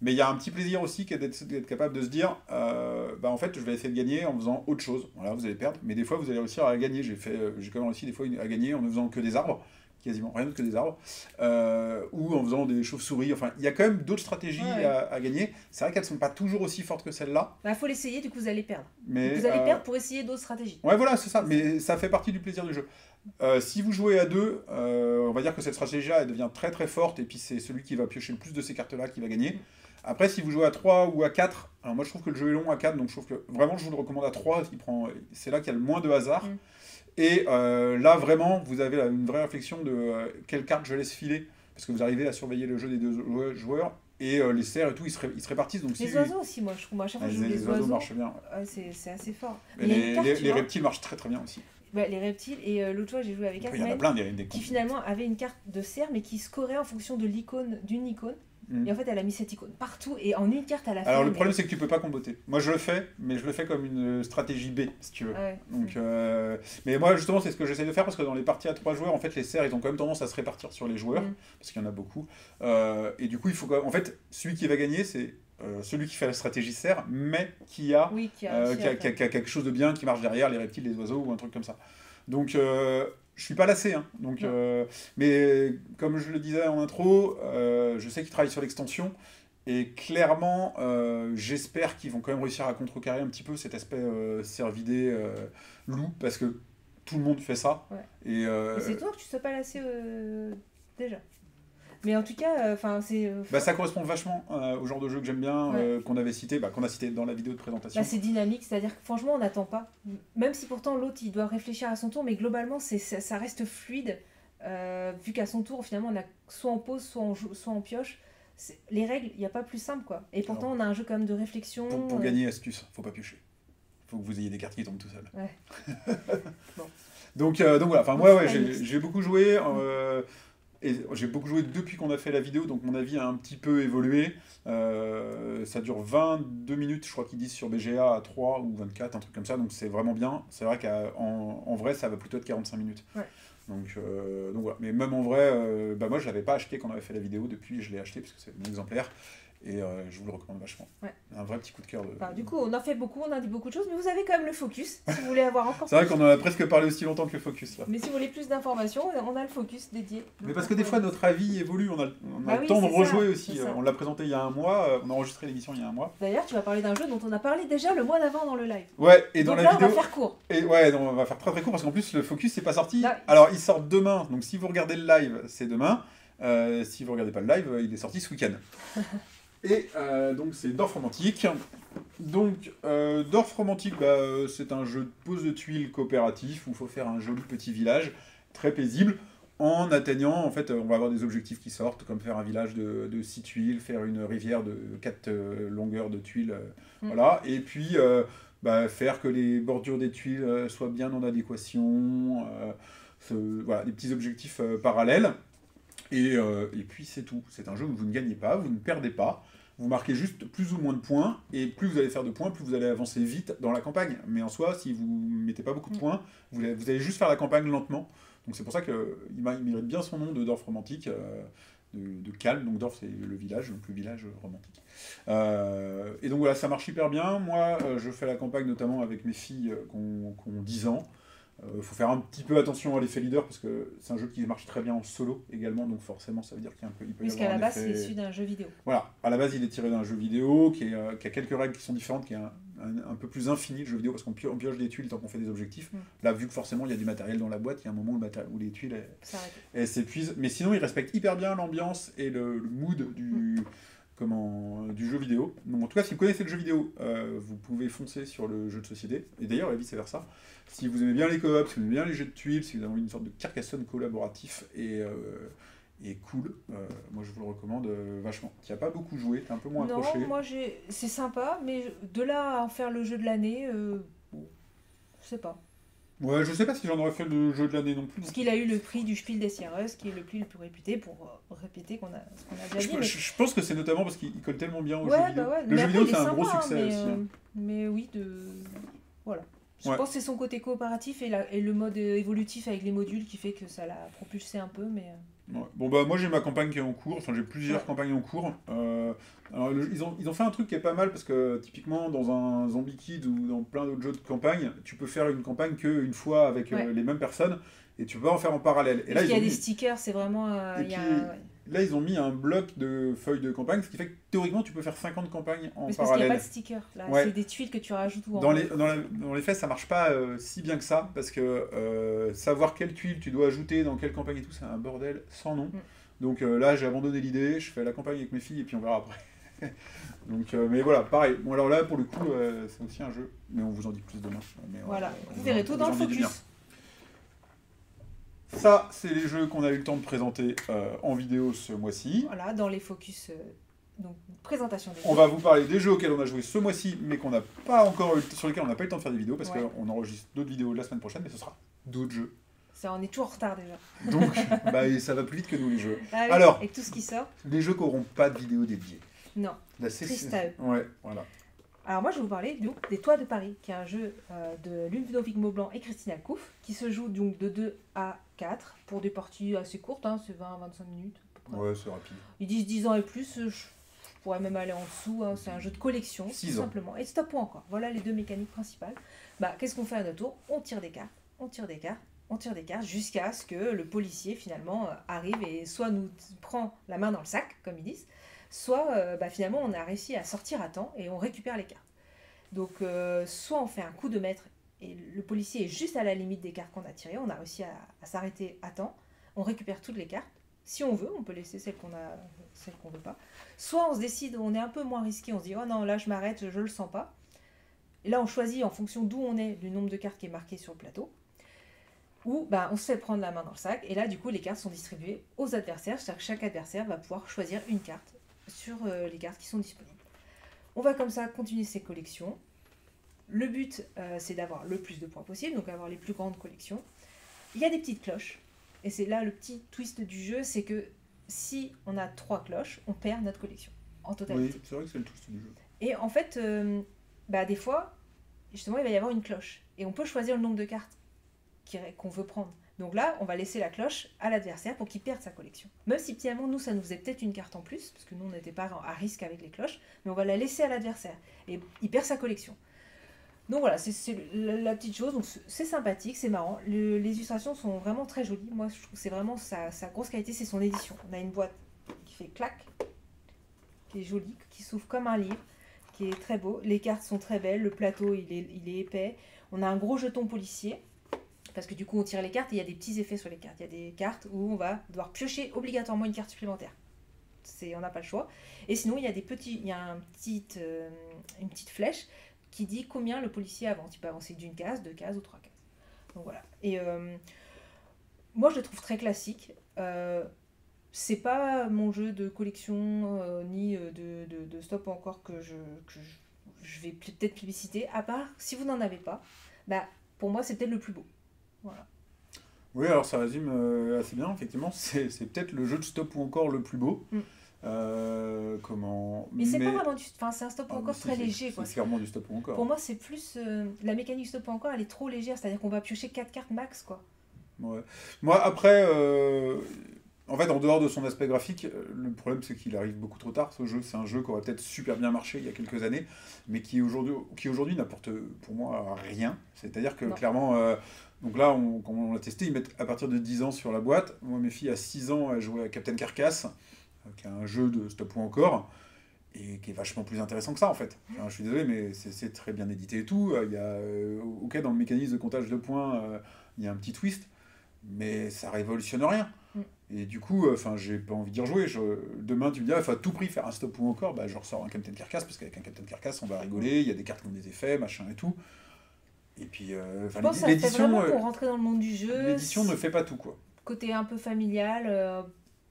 S2: Mais il y a un petit plaisir aussi d'être capable de se dire, en fait, je vais essayer de gagner en faisant autre chose. Voilà, vous allez perdre, mais des fois, vous allez réussir à gagner. J'ai quand même réussi des fois à gagner en ne faisant que des arbres, quasiment rien d'autre que des arbres, ou en faisant des chauves-souris. Enfin, il y a quand même d'autres stratégies à gagner. C'est vrai qu'elles ne sont pas toujours aussi fortes que celle-là.
S1: Faut l'essayer, du coup, vous allez perdre.
S2: Mais,
S1: vous allez perdre pour essayer d'autres stratégies.
S2: Ouais, voilà, c'est ça. Mais ça fait partie du plaisir du jeu. Si vous jouez à 2, on va dire que cette stratégie-là, elle devient très très forte, et puis c'est celui qui va piocher le plus de ces cartes-là qui va gagner. Après, si vous jouez à 3 ou à 4, alors moi je trouve que le jeu est long à 4, donc je trouve que vraiment je vous le recommande à 3, c'est là qu'il y a le moins de hasard. Et là vraiment, vous avez une vraie réflexion de quelle carte je laisse filer, parce que vous arrivez à surveiller le jeu des 2 joueurs, et les cerfs et tout, ils se répartissent. Donc
S1: les oiseaux aussi, moi je trouve, à chaque fois que je joue les oiseaux
S2: marchent bien.
S1: C'est assez fort.
S2: Les reptiles marchent très très bien aussi.
S1: Les reptiles, et l'autre fois j'ai joué avec Akmen, qui finalement avait une carte de cerf mais qui scorait en fonction de d'une icône. Et en fait elle a mis cette icône partout et en une carte elle a fait.
S2: Alors le problème c'est que tu peux pas comboter. Moi je le fais, mais je le fais comme une stratégie B si tu veux. Donc, mais moi justement c'est ce que j'essaie de faire, parce que dans les parties à 3 joueurs en fait les cerfs ils ont quand même tendance à se répartir sur les joueurs, parce qu'il y en a beaucoup. Et du coup il faut en fait celui qui va gagner c'est celui qui fait la stratégie cerf, mais qui a quelque chose de bien qui marche derrière, les reptiles, les oiseaux ou un truc comme ça. Donc je suis pas lassé, hein. Donc, mais comme je le disais en intro, je sais qu'ils travaillent sur l'extension, et clairement j'espère qu'ils vont quand même réussir à contrecarrer un petit peu cet aspect cervidé loup, parce que tout le monde fait ça.
S1: Et c'est toi que tu sois pas lassé déjà. Mais en tout cas,
S2: ça correspond vachement au genre de jeu que j'aime bien, qu'on avait cité, qu'on a cité dans la vidéo de présentation.
S1: C'est dynamique, c'est-à-dire que franchement, on n'attend pas. Même si pourtant l'autre, il doit réfléchir à son tour, mais globalement, ça reste fluide, vu qu'à son tour, finalement, on a soit en pause, soit en pioche. Les règles, il n'y a pas plus simple, quoi. Et pourtant, on a un jeu quand même de réflexion.
S2: Pour gagner, astuce, faut pas piocher. Faut que vous ayez des cartes qui tombent tout seuls.
S1: Bon.
S2: Donc voilà, enfin moi, j'ai beaucoup joué. Et j'ai beaucoup joué depuis qu'on a fait la vidéo, donc mon avis a un petit peu évolué. Ça dure 22 minutes, je crois qu'ils disent sur BGA à 3 ou 24, un truc comme ça, donc c'est vraiment bien. C'est vrai qu'en vrai, ça va plutôt être 45 minutes. Donc voilà. Mais même en vrai, moi je l'avais pas acheté quand on avait fait la vidéo, depuis je l'ai acheté parce que c'est mon exemplaire. Et je vous le recommande vachement. Un vrai petit coup de cœur.
S1: Du coup, on a fait beaucoup, on a dit beaucoup de choses, mais vous avez quand même le focus, si vous voulez avoir encore
S2: C'est vrai qu'on en a presque parlé aussi longtemps que le focus. Là.
S1: Mais si vous voulez plus d'informations, on a le focus dédié.
S2: Mais parce que des fois, notre avis évolue, on a le temps de rejouer aussi. On l'a présenté il y a un mois, on a enregistré l'émission il y a un mois.
S1: D'ailleurs, tu vas parler d'un jeu dont on a parlé déjà le mois d'avant dans le live.
S2: Ouais, et dans
S1: donc
S2: la
S1: là,
S2: vidéo...
S1: on va faire court.
S2: Et on va faire très très court, parce qu'en plus, le focus, c'est pas sorti. Là, alors, il sort demain, donc si vous regardez le live, c'est demain. Si vous regardez pas le live, il est sorti ce week-end. Et donc c'est Dorf Romantique. Donc Dorf Romantique, c'est un jeu de pose de tuiles coopératif où il faut faire un joli petit village, très paisible, en atteignant, en fait, on va avoir des objectifs qui sortent, comme faire un village de 6 tuiles, faire une rivière de 4 longueurs de tuiles, voilà, et puis faire que les bordures des tuiles soient bien en adéquation, voilà, des petits objectifs parallèles, et puis c'est tout. C'est un jeu où vous ne gagnez pas, vous ne perdez pas, vous marquez juste plus ou moins de points, et plus vous allez faire de points, plus vous allez avancer vite dans la campagne. Mais en soi, si vous ne mettez pas beaucoup de points, vous allez juste faire la campagne lentement. Donc c'est pour ça qu'il mérite bien son nom de Dorf romantique, de calme. Donc Dorf, c'est le village, donc le village romantique. Et donc voilà, ça marche hyper bien. Moi, je fais la campagne notamment avec mes filles qui ont 10 ans. Faut faire un petit peu attention à l'effet leader parce que c'est un jeu qui marche très bien en solo également, donc forcément ça veut dire qu'il y a un peu, il peut y avoir un effet...
S1: Parce qu'à la base c'est issu d'un jeu vidéo.
S2: Voilà, à la base il est tiré d'un jeu vidéo qui a quelques règles qui sont différentes, qui est un peu plus infini le jeu vidéo parce qu'on pioche des tuiles tant qu'on fait des objectifs. Là, vu que forcément il y a du matériel dans la boîte, il y a un moment où les tuiles elles s'épuisent, mais sinon il respecte hyper bien l'ambiance et le mood du jeu vidéo. Donc, en tout cas, si vous connaissez le jeu vidéo, vous pouvez foncer sur le jeu de société, et d'ailleurs, vice versa. Si vous aimez bien les coops, si vous aimez bien les jeux de tuiles, si vous avez une sorte de Carcassonne collaboratif et cool, moi je vous le recommande vachement. Tu n'y as pas beaucoup joué, tu es un peu moins accroché.
S1: Non, moi c'est sympa, mais de là à en faire le jeu de l'année, je sais pas.
S2: Ouais, je sais pas si j'en aurais fait le jeu de l'année non plus.
S1: Parce qu'il a eu le prix du Spiel des Jahres, qui est le prix le plus réputé pour répéter ce qu'on a déjà dit.
S2: Je pense que c'est notamment parce qu'il colle tellement bien au jeu vidéo.
S1: Ouais.
S2: Le jeu vidéo, c'est un
S1: sympa,
S2: gros succès aussi.
S1: Mais oui, voilà. Je pense que c'est son côté coopératif et le mode évolutif avec les modules qui fait que ça l'a propulsé un peu, mais...
S2: Ouais. Bon bah moi j'ai ma campagne qui est en cours, enfin j'ai plusieurs campagnes en cours. Alors ils ont fait un truc qui est pas mal parce que typiquement dans un Zombie Kid ou dans plein d'autres jeux de campagne, tu peux faire une campagne qu'une fois avec les mêmes personnes et tu peux pas en faire en parallèle. Et là
S1: il y a des stickers, c'est vraiment...
S2: Là ils ont mis un bloc de feuilles de campagne, ce qui fait que théoriquement tu peux faire 50 campagnes en parallèle.
S1: Parce qu'il n'y a pas de stickers, là c'est des tuiles que tu rajoutes.
S2: Dans les faits ça marche pas si bien que ça, parce que savoir quelle tuile tu dois ajouter dans quelle campagne et tout, c'est un bordel sans nom. Donc là j'ai abandonné l'idée, je fais la campagne avec mes filles et puis on verra après. Donc, mais voilà, pareil. Bon alors là pour le coup c'est aussi un jeu, mais on vous en dit plus demain. Mais,
S1: voilà, vous verrez tout dans le focus.
S2: Ça, c'est les jeux qu'on a eu le temps de présenter en vidéo ce mois-ci.
S1: Voilà, dans les focus, donc présentation des jeux.
S2: On va vous parler des jeux auxquels on a joué ce mois-ci, mais qu'on n'a pas encore sur lesquels on n'a pas eu le temps de faire des vidéos, parce qu'on enregistre d'autres vidéos la semaine prochaine, mais ce sera d'autres jeux.
S1: Ça, on est toujours en retard déjà.
S2: Donc, ça va plus vite que nous les jeux.
S1: Ah oui,
S2: alors,
S1: avec tout ce qui sort.
S2: Les jeux qui n'auront pas de vidéo dédiée.
S1: Non. Triste à eux.
S2: Ouais, voilà.
S1: Alors moi je vais vous parler des Toits de Paris, qui est un jeu de Ludovic Maublanc et Christine Alcouf, qui se joue donc de 2 à 4 pour des parties assez courtes, c'est 20-25 minutes à peu près.
S2: Ouais, c'est rapide.
S1: Ils disent 10 ans et plus, je pourrais même aller en dessous, c'est un jeu de collection, tout simplement. Et stop ou encore, voilà les deux mécaniques principales. Qu'est-ce qu'on fait à notre tour? On tire des cartes, on tire des cartes, on tire des cartes, jusqu'à ce que le policier finalement arrive et soit nous prend la main dans le sac, comme ils disent, soit finalement on a réussi à sortir à temps et on récupère les cartes. Donc soit on fait un coup de maître et le policier est juste à la limite des cartes qu'on a tirées, on a réussi à s'arrêter à temps, on récupère toutes les cartes. Si on veut, on peut laisser celles qu'on veut pas. Soit on se décide, on est un peu moins risqué, on se dit oh non là je m'arrête, je le sens pas. Et là on choisit en fonction d'où on est, du nombre de cartes qui est marqué sur le plateau. Ou on se fait prendre la main dans le sac et là du coup les cartes sont distribuées aux adversaires, c'est-à-dire que chaque adversaire va pouvoir choisir une carte sur les cartes qui sont disponibles. On va comme ça continuer ses collections. Le but, c'est d'avoir le plus de points possible, donc avoir les plus grandes collections. Il y a des petites cloches. Et c'est là le petit twist du jeu, c'est que si on a 3 cloches, on perd notre collection en totalité.
S2: Oui, c'est vrai que c'est le twist du jeu.
S1: Et en fait, des fois, justement, il va y avoir une cloche. Et on peut choisir le nombre de cartes qu'on veut prendre. Donc là, on va laisser la cloche à l'adversaire pour qu'il perde sa collection. Même si finalement, nous, ça nous faisait peut-être une carte en plus, parce que nous, on n'était pas à risque avec les cloches, mais on va la laisser à l'adversaire. Et il perd sa collection. Donc voilà, c'est la petite chose. Donc c'est sympathique, c'est marrant. Les illustrations sont vraiment très jolies. Moi, je trouve que c'est vraiment sa grosse qualité, c'est son édition. On a une boîte qui fait clac, qui est jolie, qui s'ouvre comme un livre, qui est très beau. Les cartes sont très belles, le plateau, il est épais. On a un gros jeton policier. Parce que du coup, on tire les cartes et il y a des petits effets sur les cartes. Il y a des cartes où on va devoir piocher obligatoirement une carte supplémentaire. On n'a pas le choix. Et sinon, il y a une petite flèche qui dit combien le policier avance. Il peut avancer d'une case, 2 cases ou 3 cases. Donc voilà. Et moi, je le trouve très classique. C'est pas mon jeu de collection ni de stop encore que je vais peut-être plébisciter. À part, si vous n'en avez pas, bah, pour moi, c'est peut-être le plus beau. Voilà.
S2: Oui, alors ça résume assez bien, effectivement. C'est peut-être le jeu de stop ou encore le plus beau. Comment...
S1: Mais c'est pas vraiment du... Enfin, c'est un stop ou encore très léger.
S2: C'est clairement du stop ou encore.
S1: Pour moi, c'est plus... la mécanique stop ou encore, elle est trop légère. C'est-à-dire qu'on va piocher 4 cartes max, quoi.
S2: Ouais. Moi, après... En fait, en dehors de son aspect graphique, le problème c'est qu'il arrive beaucoup trop tard. Ce jeu, c'est un jeu qui aurait peut-être super bien marché il y a quelques années, mais qui aujourd'hui n'apporte pour moi rien. C'est-à-dire que clairement, donc là, quand on l'a testé, ils mettent à partir de 10 ans sur la boîte. Moi, mes filles à 6 ans, elles jouaient à Captain Carcass, qui est un jeu de stop ou encore, et qui est vachement plus intéressant que ça en fait. Enfin, je suis désolé, mais c'est très bien édité et tout. Il y a, ok, dans le mécanisme de comptage de points, il y a un petit twist, mais ça révolutionne rien. Et du coup, j'ai pas envie d'y rejouer. Demain, tu me dis, il faut à tout prix faire un stop ou encore, je ressors un Captain Carcass, parce qu'avec un Captain Carcass, on va rigoler, il y a des cartes qui ont des effets, machin et tout. Et puis,
S1: je pense que ça fait vraiment pour rentrer dans le monde du jeu.
S2: L'édition ne fait pas tout, quoi.
S1: Côté un peu familial,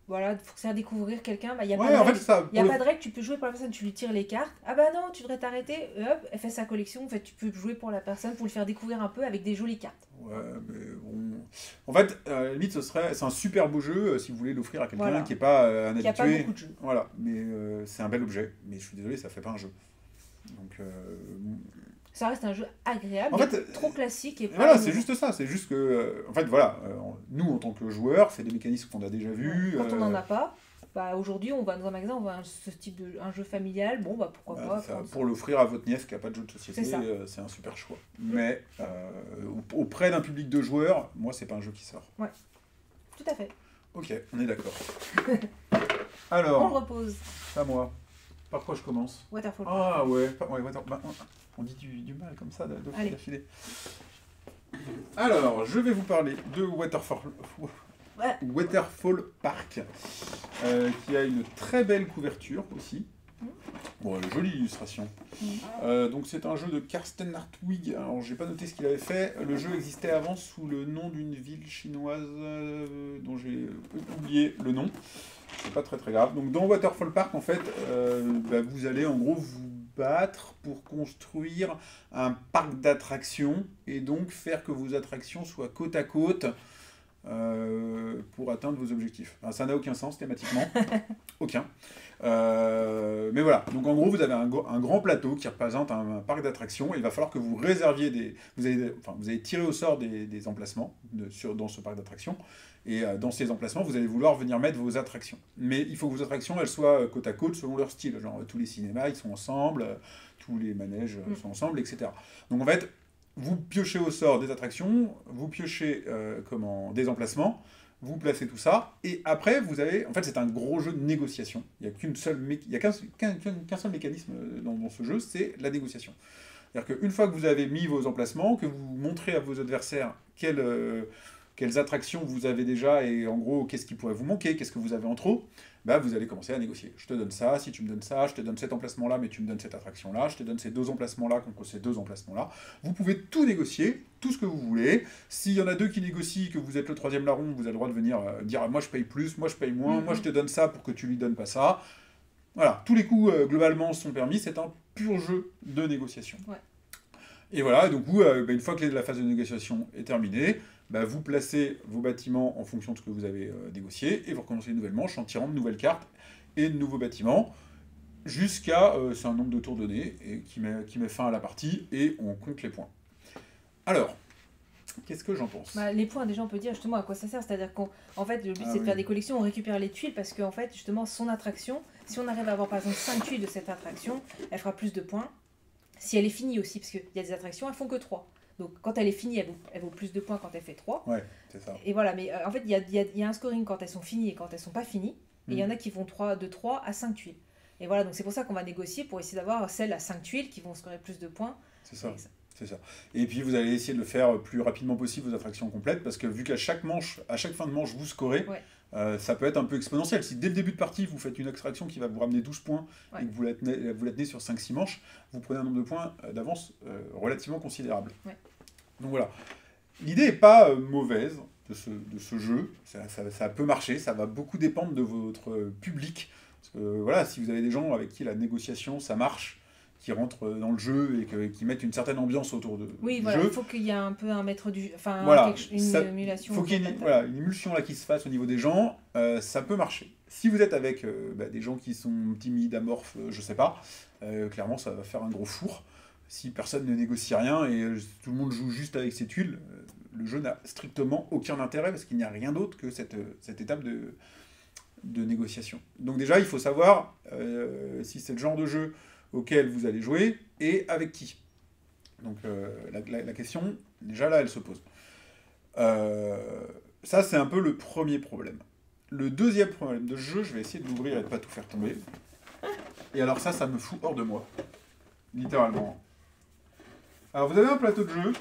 S1: voilà, pour faire découvrir quelqu'un, il n'y a,
S2: pas de
S1: règle, tu peux jouer pour la personne, tu lui tires les cartes. Ah bah non, tu devrais t'arrêter, hop, elle fait sa collection, en fait, tu peux jouer pour la personne, pour lui faire découvrir un peu avec des jolies cartes.
S2: Ouais, mais bon... En fait, à la limite, c'est un super beau jeu si vous voulez l'offrir à quelqu'un qui n'est pas un habitué.
S1: Qui n'a pas beaucoup de jeux.
S2: Voilà, mais c'est un bel objet, mais je suis désolé, ça fait pas un jeu. Donc...
S1: Ça reste un jeu agréable,
S2: en fait,
S1: trop classique. Et
S2: voilà, c'est juste ça. C'est juste que, en fait, voilà, nous, en tant que joueurs, c'est des mécanismes qu'on a déjà vus.
S1: Quand on n'en a pas, aujourd'hui, on va dans un magasin, on voit ce type de jeu familial, pourquoi pas.
S2: Pour l'offrir à votre nièce qui n'a pas de jeu de société, c'est un super choix. Mais auprès d'un public de joueurs, moi, c'est pas un jeu qui sort.
S1: Ouais, tout à fait.
S2: Ok, on est d'accord. Alors,
S1: on le repose.
S2: À moi. Par quoi je commence?
S1: Waterfall.
S2: Ah ouais, on dit du mal comme ça d'affilée. Alors, je vais vous parler de Waterfall Park, qui a une très belle couverture aussi. Bon, jolie illustration. Donc c'est un jeu de Karsten Hartwig. Alors j'ai pas noté ce qu'il avait fait. Le jeu existait avant sous le nom d'une ville chinoise dont j'ai oublié le nom. C'est pas très grave. Donc dans Waterfall Park, en fait, vous allez en gros vous battre pour construire un parc d'attractions et donc faire que vos attractions soient côte à côte pour atteindre vos objectifs. Alors, ça n'a aucun sens thématiquement. Aucun. Mais voilà. Donc en gros, vous avez un grand plateau qui représente un parc d'attractions. Il va falloir que vous réserviez vous allez tirer au sort des emplacements dans ce parc d'attractions. Et dans ces emplacements, vous allez vouloir venir mettre vos attractions. Mais il faut que vos attractions, elles soient côte à côte selon leur style. Genre, tous les cinémas, ils sont ensemble, tous les manèges sont ensemble, etc. Donc en fait, vous piochez au sort des attractions, vous piochez des emplacements, vous placez tout ça, et après, vous avez... En fait, c'est un gros jeu de négociation. Il n'y a qu'un seul mécanisme dans ce jeu, c'est la négociation. C'est-à-dire qu'une fois que vous avez mis vos emplacements, que vous montrez à vos adversaires quelles attractions vous avez déjà et en gros qu'est-ce qui pourrait vous manquer, qu'est-ce que vous avez en trop, vous allez commencer à négocier. Je te donne ça, si tu me donnes ça, je te donne cet emplacement-là, mais tu me donnes cette attraction-là, je te donne ces 2 emplacements-là contre ces 2 emplacements-là. Vous pouvez tout négocier, tout ce que vous voulez. S'il y en a 2 qui négocient, que vous êtes le 3e larron, vous avez le droit de venir dire moi je paye plus, moi je paye moins, moi je te donne ça pour que tu lui donnes pas ça. Voilà, tous les coups globalement sont permis, c'est un pur jeu de négociation.
S1: Ouais.
S2: Et voilà, donc une fois que la phase de négociation est terminée, vous placez vos bâtiments en fonction de ce que vous avez négocié, et vous recommencez une nouvelle manche en tirant de nouvelles cartes et de nouveaux bâtiments, jusqu'à, c'est un nombre de tours donné, et qui met fin à la partie, et on compte les points. Alors, qu'est-ce que j'en pense?
S1: Les points, déjà, on peut dire justement à quoi ça sert, c'est-à-dire qu'en fait, le but c'est de faire des collections, on récupère les tuiles, parce qu'en fait, justement, son attraction, si on arrive à avoir par exemple 5 tuiles de cette attraction, elle fera plus de points. Si elle est finie aussi, parce qu'il y a des attractions, elles font que 3. Donc quand elle est finie, elle vaut plus de points quand elle fait 3.
S2: Ouais, c'est ça.
S1: Et voilà, mais en fait, il y a un scoring quand elles sont finies et quand elles sont pas finies. Et il y en a qui vont de 3 à 5 tuiles. Et voilà, donc c'est pour ça qu'on va négocier pour essayer d'avoir celles à 5 tuiles qui vont scorer plus de points.
S2: C'est ça. C'est ça. Et puis vous allez essayer de le faire le plus rapidement possible, vos attractions complètes, parce que vu qu'à chaque fin de manche, vous scorez, ça peut être un peu exponentiel. Si dès le début de partie, vous faites une attraction qui va vous ramener 12 points et que vous la tenez sur 5-6 manches, vous prenez un nombre de points d'avance relativement considérable.
S1: Ouais.
S2: Donc voilà. L'idée n'est pas mauvaise. de ce jeu. Ça peut marcher, ça va beaucoup dépendre de votre public. Parce que voilà, si vous avez des gens avec qui la négociation, ça marche, qui rentrent dans le jeu et qui mettent une certaine ambiance autour du
S1: voilà,
S2: jeu.
S1: Il faut qu'il y ait un peu un maître du... Enfin,
S2: voilà,
S1: une émulation.
S2: Il faut qu'il y ait une émulsion là qui se fasse au niveau des gens, ça peut marcher. Si vous êtes avec des gens qui sont timides, amorphes, je sais pas, clairement ça va faire un gros four. Si personne ne négocie rien et tout le monde joue juste avec ses tuiles, le jeu n'a strictement aucun intérêt parce qu'il n'y a rien d'autre que cette étape de négociation. Donc déjà, il faut savoir si c'est le genre de jeu auquel vous allez jouer et avec qui. Donc la question, déjà là, elle se pose. Ça, c'est un peu le premier problème. Le deuxième problème de jeu, je vais essayer de l'ouvrir et de ne pas tout faire tomber. Et alors ça me fout hors de moi. Littéralement. Alors vous avez un plateau de jeu.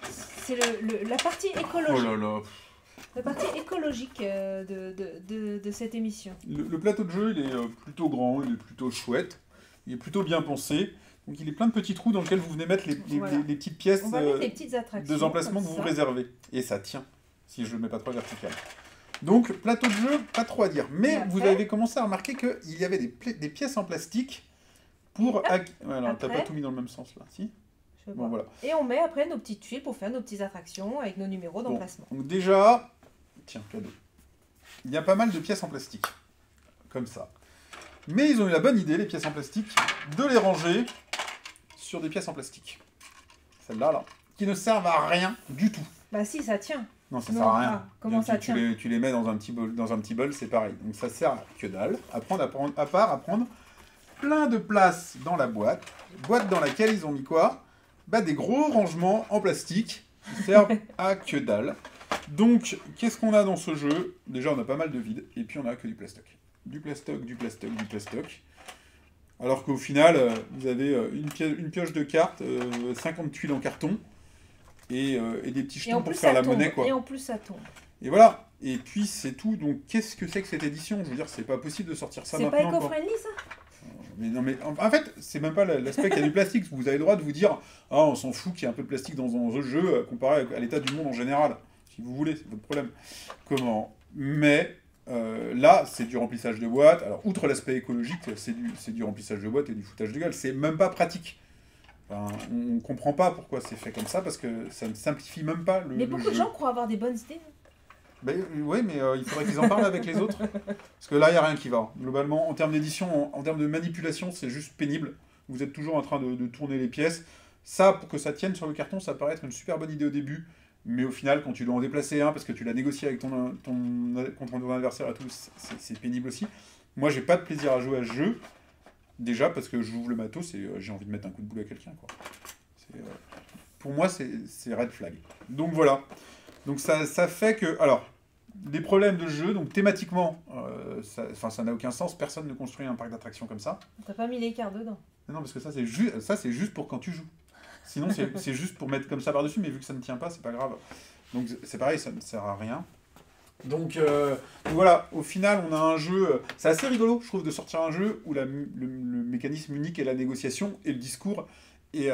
S1: C'est la partie écologique.
S2: Oh là là.
S1: La partie écologique de cette émission.
S2: Le plateau de jeu, il est plutôt grand, il est plutôt chouette, il est plutôt bien pensé. Donc il est plein de petits trous dans lesquels vous venez mettre les petites pièces
S1: de
S2: emplacements que vous réservez. Et ça tient, si je ne le mets pas trop vertical. Donc plateau de jeu, pas trop à dire. Mais vous avez commencé à remarquer qu'il y avait des pièces en plastique pour... Voilà, t'as pas tout mis dans le même sens là, si ? Bon, voilà.
S1: Et on met après nos petites tuiles pour faire nos petites attractions avec nos numéros d'emplacement.
S2: Donc déjà, tiens, cadeau. Il y a pas mal de pièces en plastique, comme ça. Mais ils ont eu la bonne idée, les pièces en plastique, de les ranger sur des pièces en plastique. Celles-là, là, qui ne servent à rien du tout.
S1: Bah si, ça tient.
S2: Non, ça sert à rien.
S1: Comment ça tient ?
S2: Tu les mets dans un petit bol, c'est pareil. Donc ça sert à que dalle. À prendre plein de place dans la boîte. Boîte dans laquelle ils ont mis quoi ? Des gros rangements en plastique qui servent à que dalle. Donc, qu'est-ce qu'on a dans ce jeu ? Déjà, on a pas mal de vide, et puis on a que du plastoc. Du plastoc. Alors qu'au final, vous avez une pioche de cartes, 50 tuiles en carton, et des petits jetons pour faire la monnaie, quoi.
S1: Et en plus, ça tombe.
S2: Et voilà. Et puis, c'est tout. Donc, qu'est-ce que c'est que cette édition ? Je veux dire, c'est pas possible de sortir ça maintenant.
S1: C'est pas éco-friendly, ça ?
S2: Mais non, mais en fait, c'est même pas l'aspect qu'il y a du plastique. Vous avez le droit de vous dire « Ah, on s'en fout qu'il y ait un peu de plastique dans un jeu comparé à l'état du monde en général. » Si vous voulez, c'est votre problème. Comment ? Mais là, c'est du remplissage de boîtes. Alors, outre l'aspect écologique, c'est du remplissage de boîtes et du foutage de gueule. C'est même pas pratique. Enfin, on comprend pas pourquoi c'est fait comme ça, parce que ça ne simplifie même pas le jeu.
S1: Mais beaucoup de gens croient avoir des bonnes idées.
S2: Oui, mais il faudrait qu'ils en parlent avec les autres. Parce que là, il n'y a rien qui va. Globalement, en termes d'édition, en termes de manipulation, c'est juste pénible. Vous êtes toujours en train de tourner les pièces. Ça, pour que ça tienne sur le carton, ça paraît être une super bonne idée au début. Mais au final, quand tu dois en déplacer un, parce que tu l'as négocié avec contre ton adversaire et tout, c'est pénible aussi. Moi, j'ai pas de plaisir à jouer à ce jeu. Déjà, parce que j'ouvre le matos et j'ai envie de mettre un coup de boule à quelqu'un, quoi. Pour moi, c'est red flag. Donc voilà. Donc ça fait que... Alors, des problèmes de jeu, donc thématiquement, ça n'a aucun sens. Personne ne construit un parc d'attractions comme ça.
S1: T'as pas mis les cartes dedans.
S2: Non, parce que ça, c'est juste pour quand tu joues. Sinon, c'est juste pour mettre comme ça par-dessus, mais vu que ça ne tient pas, c'est pas grave. Donc c'est pareil, ça ne sert à rien. Donc voilà, au final, on a un jeu... C'est assez rigolo, je trouve, de sortir un jeu où le mécanisme unique est la négociation et le discours, et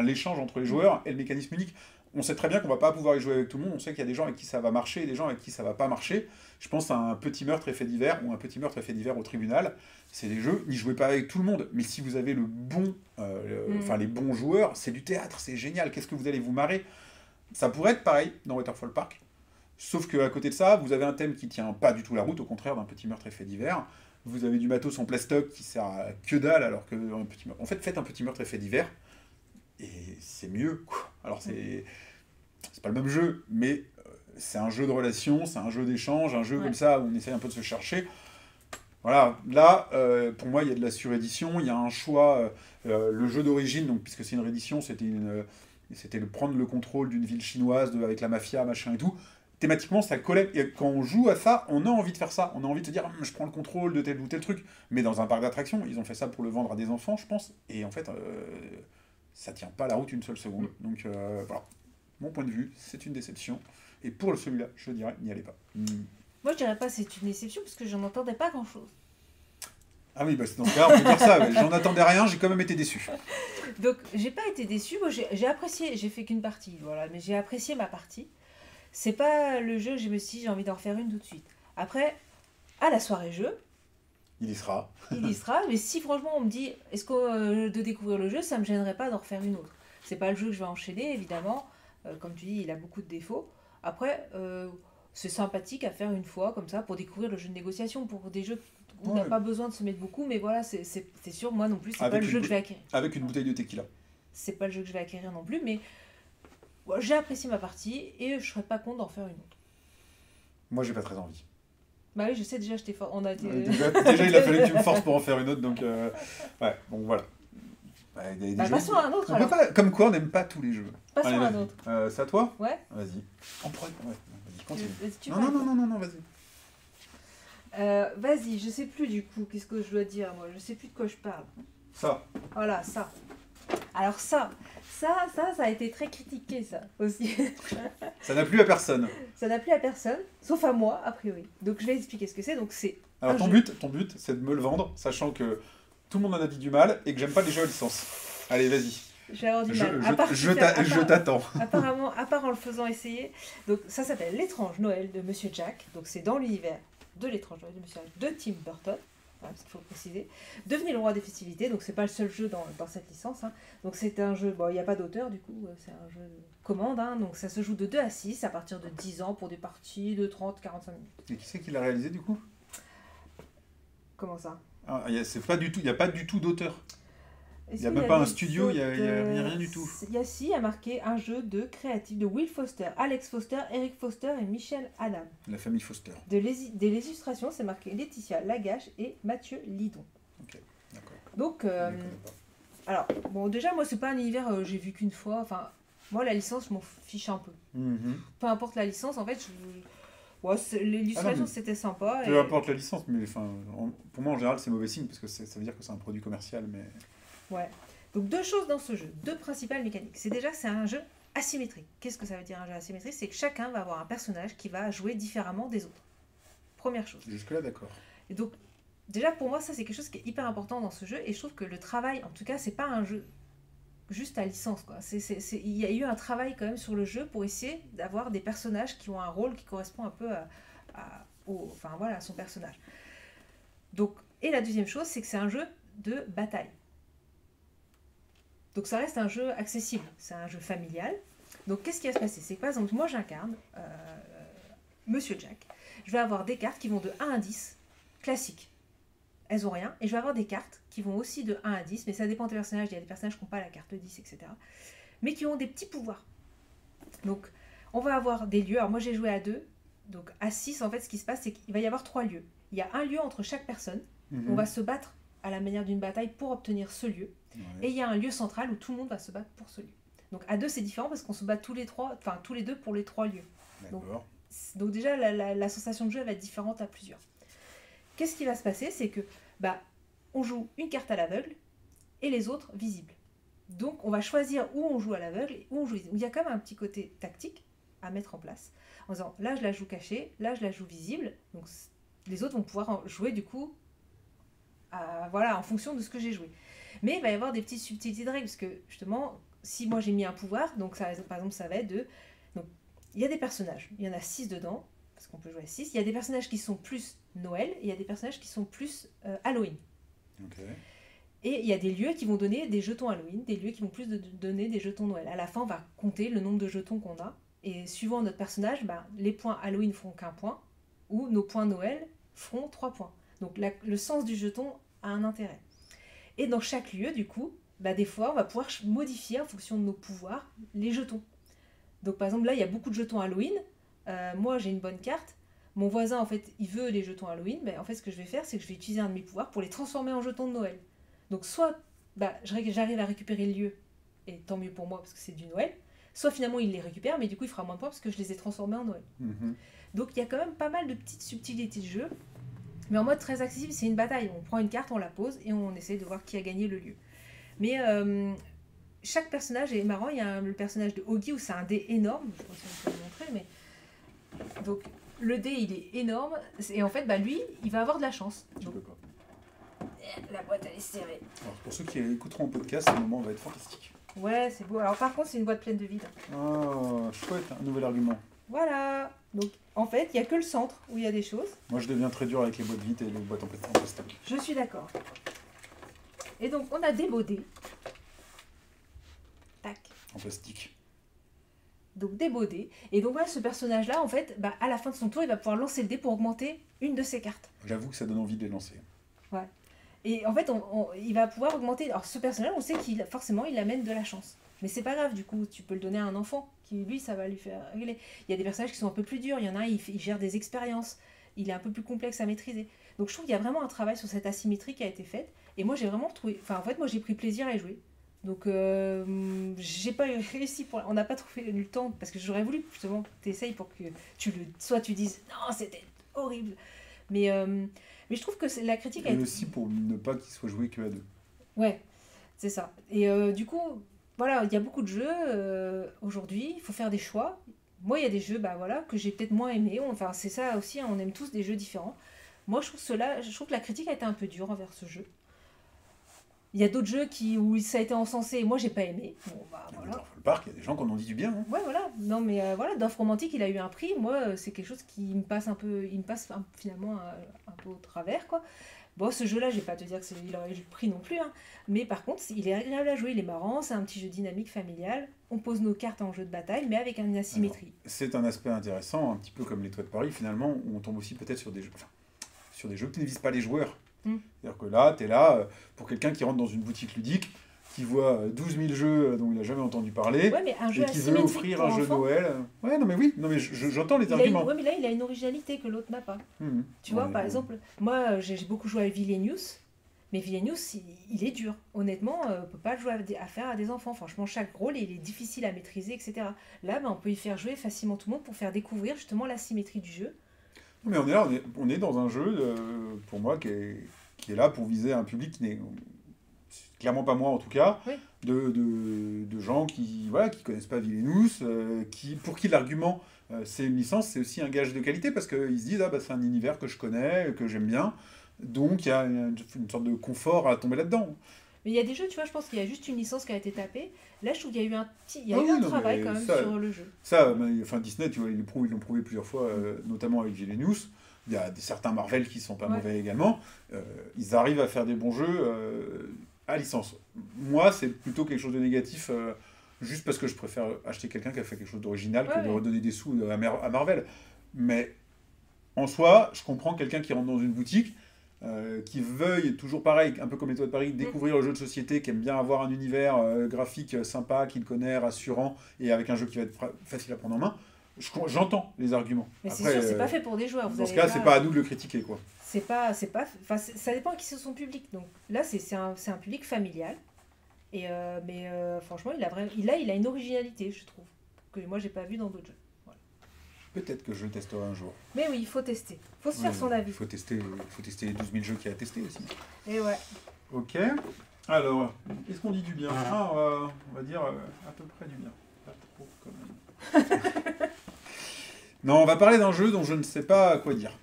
S2: l'échange entre les joueurs et le mécanisme unique. On sait très bien qu'on va pas pouvoir y jouer avec tout le monde, on sait qu'il y a des gens avec qui ça va marcher et des gens avec qui ça va pas marcher. Je pense à un petit meurtre et fait divers ou un petit meurtre et fait divers au tribunal. C'est des jeux, n'y jouez pas avec tout le monde, mais si vous avez les bons joueurs, c'est du théâtre, c'est génial, qu'est-ce que vous allez vous marrer. Ça pourrait être pareil dans Waterfall Park, sauf qu'à côté de ça, vous avez un thème qui tient pas du tout la route, au contraire d'un petit meurtre et fait divers. Vous avez du matos en plastoc qui sert à que dalle, alors que en fait, faites un petit meurtre et fait divers, et c'est mieux, quoi. Alors c'est pas le même jeu, mais c'est un jeu de relation, c'est un jeu d'échange, un jeu comme ça où on essaie un peu de se chercher. Voilà, là, pour moi, il y a de la surédition, il y a un choix. Le jeu d'origine, donc puisque c'est une réédition, c'était prendre le contrôle d'une ville chinoise avec la mafia, machin et tout. Thématiquement, ça collait. Et quand on joue à ça, on a envie de faire ça. On a envie de se dire, je prends le contrôle de tel ou tel truc. Mais dans un parc d'attractions, ils ont fait ça pour le vendre à des enfants, je pense. Et en fait, ça tient pas la route une seule seconde. Donc voilà, mon point de vue, c'est une déception. Et pour celui-là, je dirais, n'y allez pas.
S1: Moi, je dirais pas c'est une déception, parce que j'en entendais pas grand-chose.
S2: Ah oui, dans ce cas, on peut dire ça. Mais j'en attendais rien, j'ai quand même été déçu.
S1: Donc, j'ai pas été déçu. Moi, j'ai apprécié. J'ai fait qu'une partie, voilà. Mais j'ai apprécié ma partie. c'est pas le jeu que je me suis dit j'ai envie d'en refaire une tout de suite. Après, à la soirée jeu,
S2: il y sera.
S1: Mais si franchement on me dit est-ce que de découvrir le jeu, ça me gênerait pas d'en refaire une autre. C'est pas le jeu que je vais enchaîner, évidemment. Comme tu dis, il a beaucoup de défauts. Après, c'est sympathique à faire une fois comme ça pour découvrir le jeu de négociation, pour des jeux où on n'a pas besoin de se mettre beaucoup, mais voilà, c'est sûr, moi non plus, c'est pas le jeu que je vais acquérir.
S2: Avec une bouteille de tequila.
S1: C'est pas le jeu que je vais acquérir non plus, mais j'ai apprécié ma partie et je serais pas contre d'en faire une autre.
S2: Moi, j'ai pas très envie.
S1: Bah oui, je sais, déjà, on a été...
S2: déjà, il a fallu que tu me forces pour en faire une autre, donc... Ouais, bon, voilà.
S1: Passons à un autre, alors.
S2: Comme quoi, on n'aime pas tous les jeux.
S1: Passons à un autre.
S2: C'est à toi ?
S1: Ouais.
S2: Vas-y. Vas-y, continue.
S1: Non,
S2: vas-y.
S1: Vas-y, je sais plus du coup, qu'est-ce que je dois dire, moi. Je sais plus de quoi je parle.
S2: Ça.
S1: Voilà, ça. Alors ça a été très critiqué, ça, aussi.
S2: Ça n'a plu à personne.
S1: Ça n'a plu à personne, sauf à moi, a priori. Donc je vais expliquer ce que c'est. Donc c'est...
S2: Alors ton but, c'est de me le vendre, sachant que tout le monde en a dit du mal et que j'aime pas les jeux à licence. Allez, vas-y.
S1: Je vais avoir du mal.
S2: Je t'attends.
S1: Apparemment, à part en le faisant essayer. Donc ça s'appelle L'étrange Noël de Monsieur Jack. Donc c'est dans l'univers de L'étrange Noël de Monsieur Jack de Tim Burton. Voilà, ce qu'il faut préciser. Devenez le roi des festivités, donc c'est pas le seul jeu dans cette licence. Hein. Donc c'est un jeu, bon, il n'y a pas d'auteur du coup, c'est un jeu de commande, hein, donc ça se joue de 2 à 6 à partir de 10 ans pour des parties de 30-45 minutes.
S2: Et qui c'est qui l'a réalisé du coup ?
S1: Comment ça ?
S2: Il n'y a pas du tout d'auteur. Il n'y a même pas un studio, il n'y a rien du tout.
S1: Il y a marqué un jeu de créatif de Will Foster, Alex Foster, Eric Foster et Michel Adam.
S2: La famille Foster.
S1: Des illustrations, c'est marqué Laetitia Lagache et Mathieu Lidon.
S2: Ok, d'accord.
S1: Donc, alors, bon, déjà, moi, c'est pas un univers j'ai vu qu'une fois. Enfin, moi, la licence, je m'en fiche un peu. Peu importe la licence, en fait, l'illustration, c'était sympa.
S2: Peu importe la licence, mais pour moi, en général, c'est mauvais signe, parce que ça veut dire que c'est un produit commercial, mais...
S1: Ouais. Donc 2 choses dans ce jeu, 2 principales mécaniques. C'est déjà, c'est un jeu asymétrique. Qu'est-ce que ça veut dire un jeu asymétrique ? C'est que chacun va avoir un personnage qui va jouer différemment des autres. Première chose.
S2: Jusque-là, d'accord.
S1: Et donc, déjà pour moi, ça c'est quelque chose qui est hyper important dans ce jeu. Et je trouve que le travail, en tout cas, c'est pas un jeu juste à licence, quoi. Il y a eu un travail quand même sur le jeu pour essayer d'avoir des personnages qui ont un rôle qui correspond un peu à son personnage. Donc, et la deuxième chose, c'est que c'est un jeu de bataille. Donc ça reste un jeu accessible, c'est un jeu familial. Donc qu'est-ce qui va se passer ? C'est que par exemple, moi j'incarne Monsieur Jack. Je vais avoir des cartes qui vont de 1 à 10, classiques. Elles ont rien. Et je vais avoir des cartes qui vont aussi de 1 à 10, mais ça dépend des personnages. Il y a des personnages qui n'ont pas la carte 10, etc. Mais qui ont des petits pouvoirs. Donc on va avoir des lieux. Alors moi j'ai joué à 2. Donc à 6, en fait, ce qui se passe, c'est qu'il va y avoir 3 lieux. Il y a un lieu entre chaque personne. On va se battre à la manière d'une bataille pour obtenir ce lieu. Ouais. Et il y a un lieu central où tout le monde va se battre pour ce lieu. Donc à 2 c'est différent parce qu'on se bat tous les 2 pour les 3 lieux. Donc déjà la sensation de jeu elle va être différente à plusieurs. Qu'est-ce qui va se passer ? C'est que on joue une carte à l'aveugle et les autres visibles. Donc on va choisir où on joue à l'aveugle et où on joue visible. Il y a quand même un petit côté tactique à mettre en place. En disant là je la joue cachée, là je la joue visible. Donc les autres vont pouvoir jouer du coup en fonction de ce que j'ai joué. Mais il va y avoir des petites subtilités de règles, parce que justement, si moi j'ai mis un pouvoir, donc ça, par exemple ça va être de... Donc, il y a des personnages, il y en a 6 dedans, parce qu'on peut jouer à 6. Il y a des personnages qui sont plus Noël, et il y a des personnages qui sont plus Halloween.
S2: Okay.
S1: Et il y a des lieux qui vont donner des jetons Halloween, des lieux qui vont plus donner des jetons Noël. À la fin, on va compter le nombre de jetons qu'on a, et suivant notre personnage, les points Halloween feront qu'un point, ou nos points Noël feront 3 points. Donc le sens du jeton a un intérêt. Et dans chaque lieu, du coup, des fois, on va pouvoir modifier en fonction de nos pouvoirs les jetons. Donc par exemple, là, il y a beaucoup de jetons Halloween. Moi, j'ai une bonne carte. Mon voisin, en fait, il veut les jetons Halloween. En fait, ce que je vais faire, c'est que je vais utiliser un de mes pouvoirs pour les transformer en jetons de Noël. Donc soit j'arrive à récupérer le lieu, et tant mieux pour moi, parce que c'est du Noël. Soit finalement, il les récupère, mais du coup, il fera moins de points parce que je les ai transformés en Noël. Donc il y a quand même pas mal de petites subtilités de jeu. Mais en mode très accessible, c'est une bataille. On prend une carte, on la pose et on essaie de voir qui a gagné le lieu. Mais chaque personnage est marrant. Il y a le personnage de Oggy où c'est un dé énorme. Je ne sais pas si on peut le montrer, mais... Donc le dé, il est énorme. Et en fait, lui, il va avoir de la chance. Donc... La boîte, elle est serrée.
S2: Alors, pour ceux qui écouteront le podcast, ce moment va être fantastique.
S1: Ouais, c'est beau. Alors par contre, c'est une boîte pleine de vide.
S2: Oh, chouette, un nouvel argument.
S1: Voilà. Donc, en fait, il n'y a que le centre où il y a des choses.
S2: Moi, je deviens très dur avec les boîtes vides et les boîtes en plastique.
S1: Je suis d'accord. Et donc, on a des beaux dés. Tac.
S2: En plastique.
S1: Donc, des beaux dés. Et donc, voilà, ce personnage-là, en fait, bah, à la fin de son tour, il va pouvoir lancer le dé pour augmenter une de ses cartes.
S2: J'avoue que ça donne envie de les lancer.
S1: Ouais. Et en fait, il va pouvoir augmenter... Alors, ce personnage, on sait qu'il forcément, il amène de la chance. Mais c'est pas grave, du coup, tu peux le donner à un enfant, qui, lui, ça va lui faire régler. Il y a des personnages qui sont un peu plus durs. Il y en a un, il gère des expériences. Il est un peu plus complexe à maîtriser. Donc, je trouve qu'il y a vraiment un travail sur cette asymétrie qui a été faite. Et moi, j'ai vraiment trouvé... Enfin, en fait, moi, j'ai pris plaisir à y jouer. Donc, j'ai pas réussi pour... On n'a pas trouvé le temps, parce que j'aurais voulu, justement, que tu essayes pour que soit tu dises, non, c'était horrible. Mais je trouve que la critique a
S2: Et
S1: été...
S2: aussi pour ne pas qu'il soit joué que à deux.
S1: Ouais, c'est ça. Et du coup, voilà, il y a beaucoup de jeux aujourd'hui, il faut faire des choix. Moi, il y a des jeux bah, voilà, que j'ai peut-être moins aimés. Enfin, c'est ça aussi, hein, on aime tous des jeux différents. Moi, je trouve que la critique a été un peu dure envers ce jeu. Il y a d'autres jeux où ça a été encensé et moi, j'ai pas aimé. Bon, bah voilà.
S2: Dans le parc, il y a des gens qui en ont dit du bien. Hein.
S1: Ouais, voilà. Non, mais voilà, Dorf Romantique, il a eu un prix. Moi, c'est quelque chose qui me passe un peu, finalement un peu au travers, quoi. Bon, ce jeu-là, je vais pas te dire qu'il aurait eu le prix non plus, hein. Mais par contre, il est agréable à jouer, il est marrant, c'est un petit jeu dynamique familial. On pose nos cartes en jeu de bataille, mais avec une asymétrie.
S2: C'est un aspect intéressant, un petit peu comme les Toits de Paris, finalement, où on tombe aussi peut-être sur des jeux, sur des jeux qui ne visent pas les joueurs. C'est-à-dire que là, tu es là pour quelqu'un qui rentre dans une boutique ludique, qui voit 12 000 jeux dont il n'a jamais entendu parler,
S1: ouais, mais un jeu
S2: et qui veut offrir un jeu de Noël. Ouais, non mais oui, non, mais j'entends les arguments.
S1: Ouais, mais là, il a une originalité que l'autre n'a pas. Tu vois, par exemple, moi, j'ai beaucoup joué à Villainous, mais Villainous, il est dur. Honnêtement, on ne peut pas le jouer à faire à des enfants. Franchement, chaque rôle, il est difficile à maîtriser, etc. Là, on peut y faire jouer facilement tout le monde pour faire découvrir justement l'asymétrie du jeu.
S2: Mais on est là, on est dans un jeu, pour moi, qui est là pour viser un public qui n'est clairement pas moi en tout cas,
S1: oui.
S2: de gens qui connaissent pas Villainous, pour qui l'argument c'est une licence, c'est aussi un gage de qualité parce qu'ils se disent ah bah c'est un univers que je connais, que j'aime bien, donc il y a une sorte de confort à tomber là-dedans.
S1: Mais il y a des jeux, tu vois, je pense qu'il y a juste une licence qui a été tapée. Là, je trouve qu'il y a eu un travail quand même sur le jeu.
S2: Ça, enfin Disney, tu vois, ils l'ont prouvé plusieurs fois, notamment avec Villainous. Il y a certains Marvel qui sont pas mauvais également. Ils arrivent à faire des bons jeux à licence. Moi, c'est plutôt quelque chose de négatif, juste parce que je préfère acheter quelqu'un qui a fait quelque chose d'original que de redonner des sous à Marvel. Mais en soi, je comprends quelqu'un qui rentre dans une boutique, qui veuille, toujours pareil, un peu comme les Toits de Paris, découvrir le jeu de société, qui aime bien avoir un univers graphique sympa, qu'il connaît, rassurant, et avec un jeu qui va être facile à prendre en main. J'entends les arguments.
S1: Mais c'est sûr, c'est pas fait pour des joueurs.
S2: Dans ce cas, c'est pas à nous de le critiquer, quoi.
S1: Ça dépend à qui c'est son public. Donc là, c'est un public familial. Mais franchement, il a une originalité, je trouve, que moi, j'ai pas vu dans d'autres jeux. Voilà.
S2: Peut-être que je le testerai un jour.
S1: Mais oui, il faut tester. Il faut se faire son avis.
S2: Il faut tester les 12 000 jeux qu'il y a à tester aussi.
S1: Et ouais.
S2: Ok. Alors, est-ce qu'on dit du bien? On va dire à peu près du bien. Pas trop, quand même. Non, on va parler d'un jeu dont je ne sais pas quoi dire.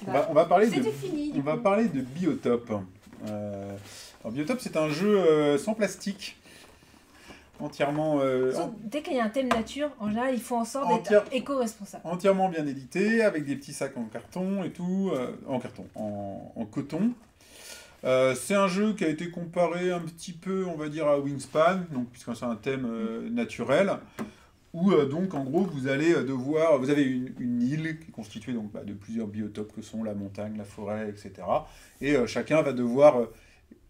S2: On va parler de Biotop. Alors Biotop, c'est un jeu sans plastique, entièrement...
S1: Dès qu'il y a un thème nature, en général, il faut en sorte d'être éco-responsable.
S2: Entièrement bien édité, avec des petits sacs en carton et tout, en coton. C'est un jeu qui a été comparé un petit peu, on va dire, à Wingspan, donc, puisque c'est un thème naturel, où donc en gros vous allez vous avez une île qui est constituée donc, de plusieurs biotopes que sont la montagne, la forêt, etc. Et chacun va devoir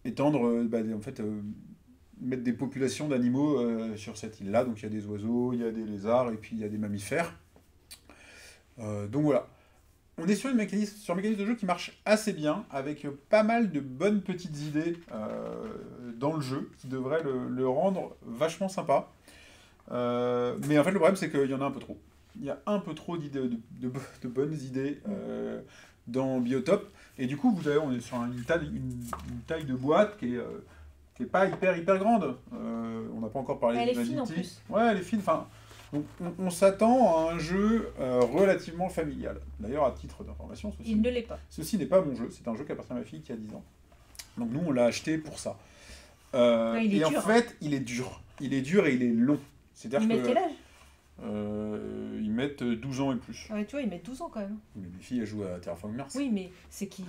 S2: étendre, mettre des populations d'animaux sur cette île-là. Donc il y a des oiseaux, il y a des lézards et puis il y a des mammifères. Donc voilà. On est sur un mécanisme de jeu qui marche assez bien, avec pas mal de bonnes petites idées dans le jeu, qui devraient le rendre vachement sympa. Mais en fait, le problème, c'est qu'il y en a un peu trop. Il y a un peu trop d'idées, de bonnes idées dans Biotop. Et du coup, on est sur une taille de boîte qui est pas hyper grande. On n'a pas encore parlé
S1: de l'unité. Elle est fine en plus.
S2: Ouais, elle est fine. Enfin, on s'attend à un jeu relativement familial. D'ailleurs, à titre d'information,
S1: il ne l'est pas.
S2: Ceci n'est pas mon jeu. C'est un jeu qui appartient à ma fille qui a 10 ans. Donc nous, on l'a acheté pour ça. Et en fait, il est dur. Il est dur et il est long.
S1: Il met quel âge
S2: Il Ils mettent 12 ans et plus.
S1: Ouais, tu vois, ils mettent 12 ans quand même.
S2: Mais les filles, elles jouent à Terraforming Mars.
S1: Oui, mais c'est qui.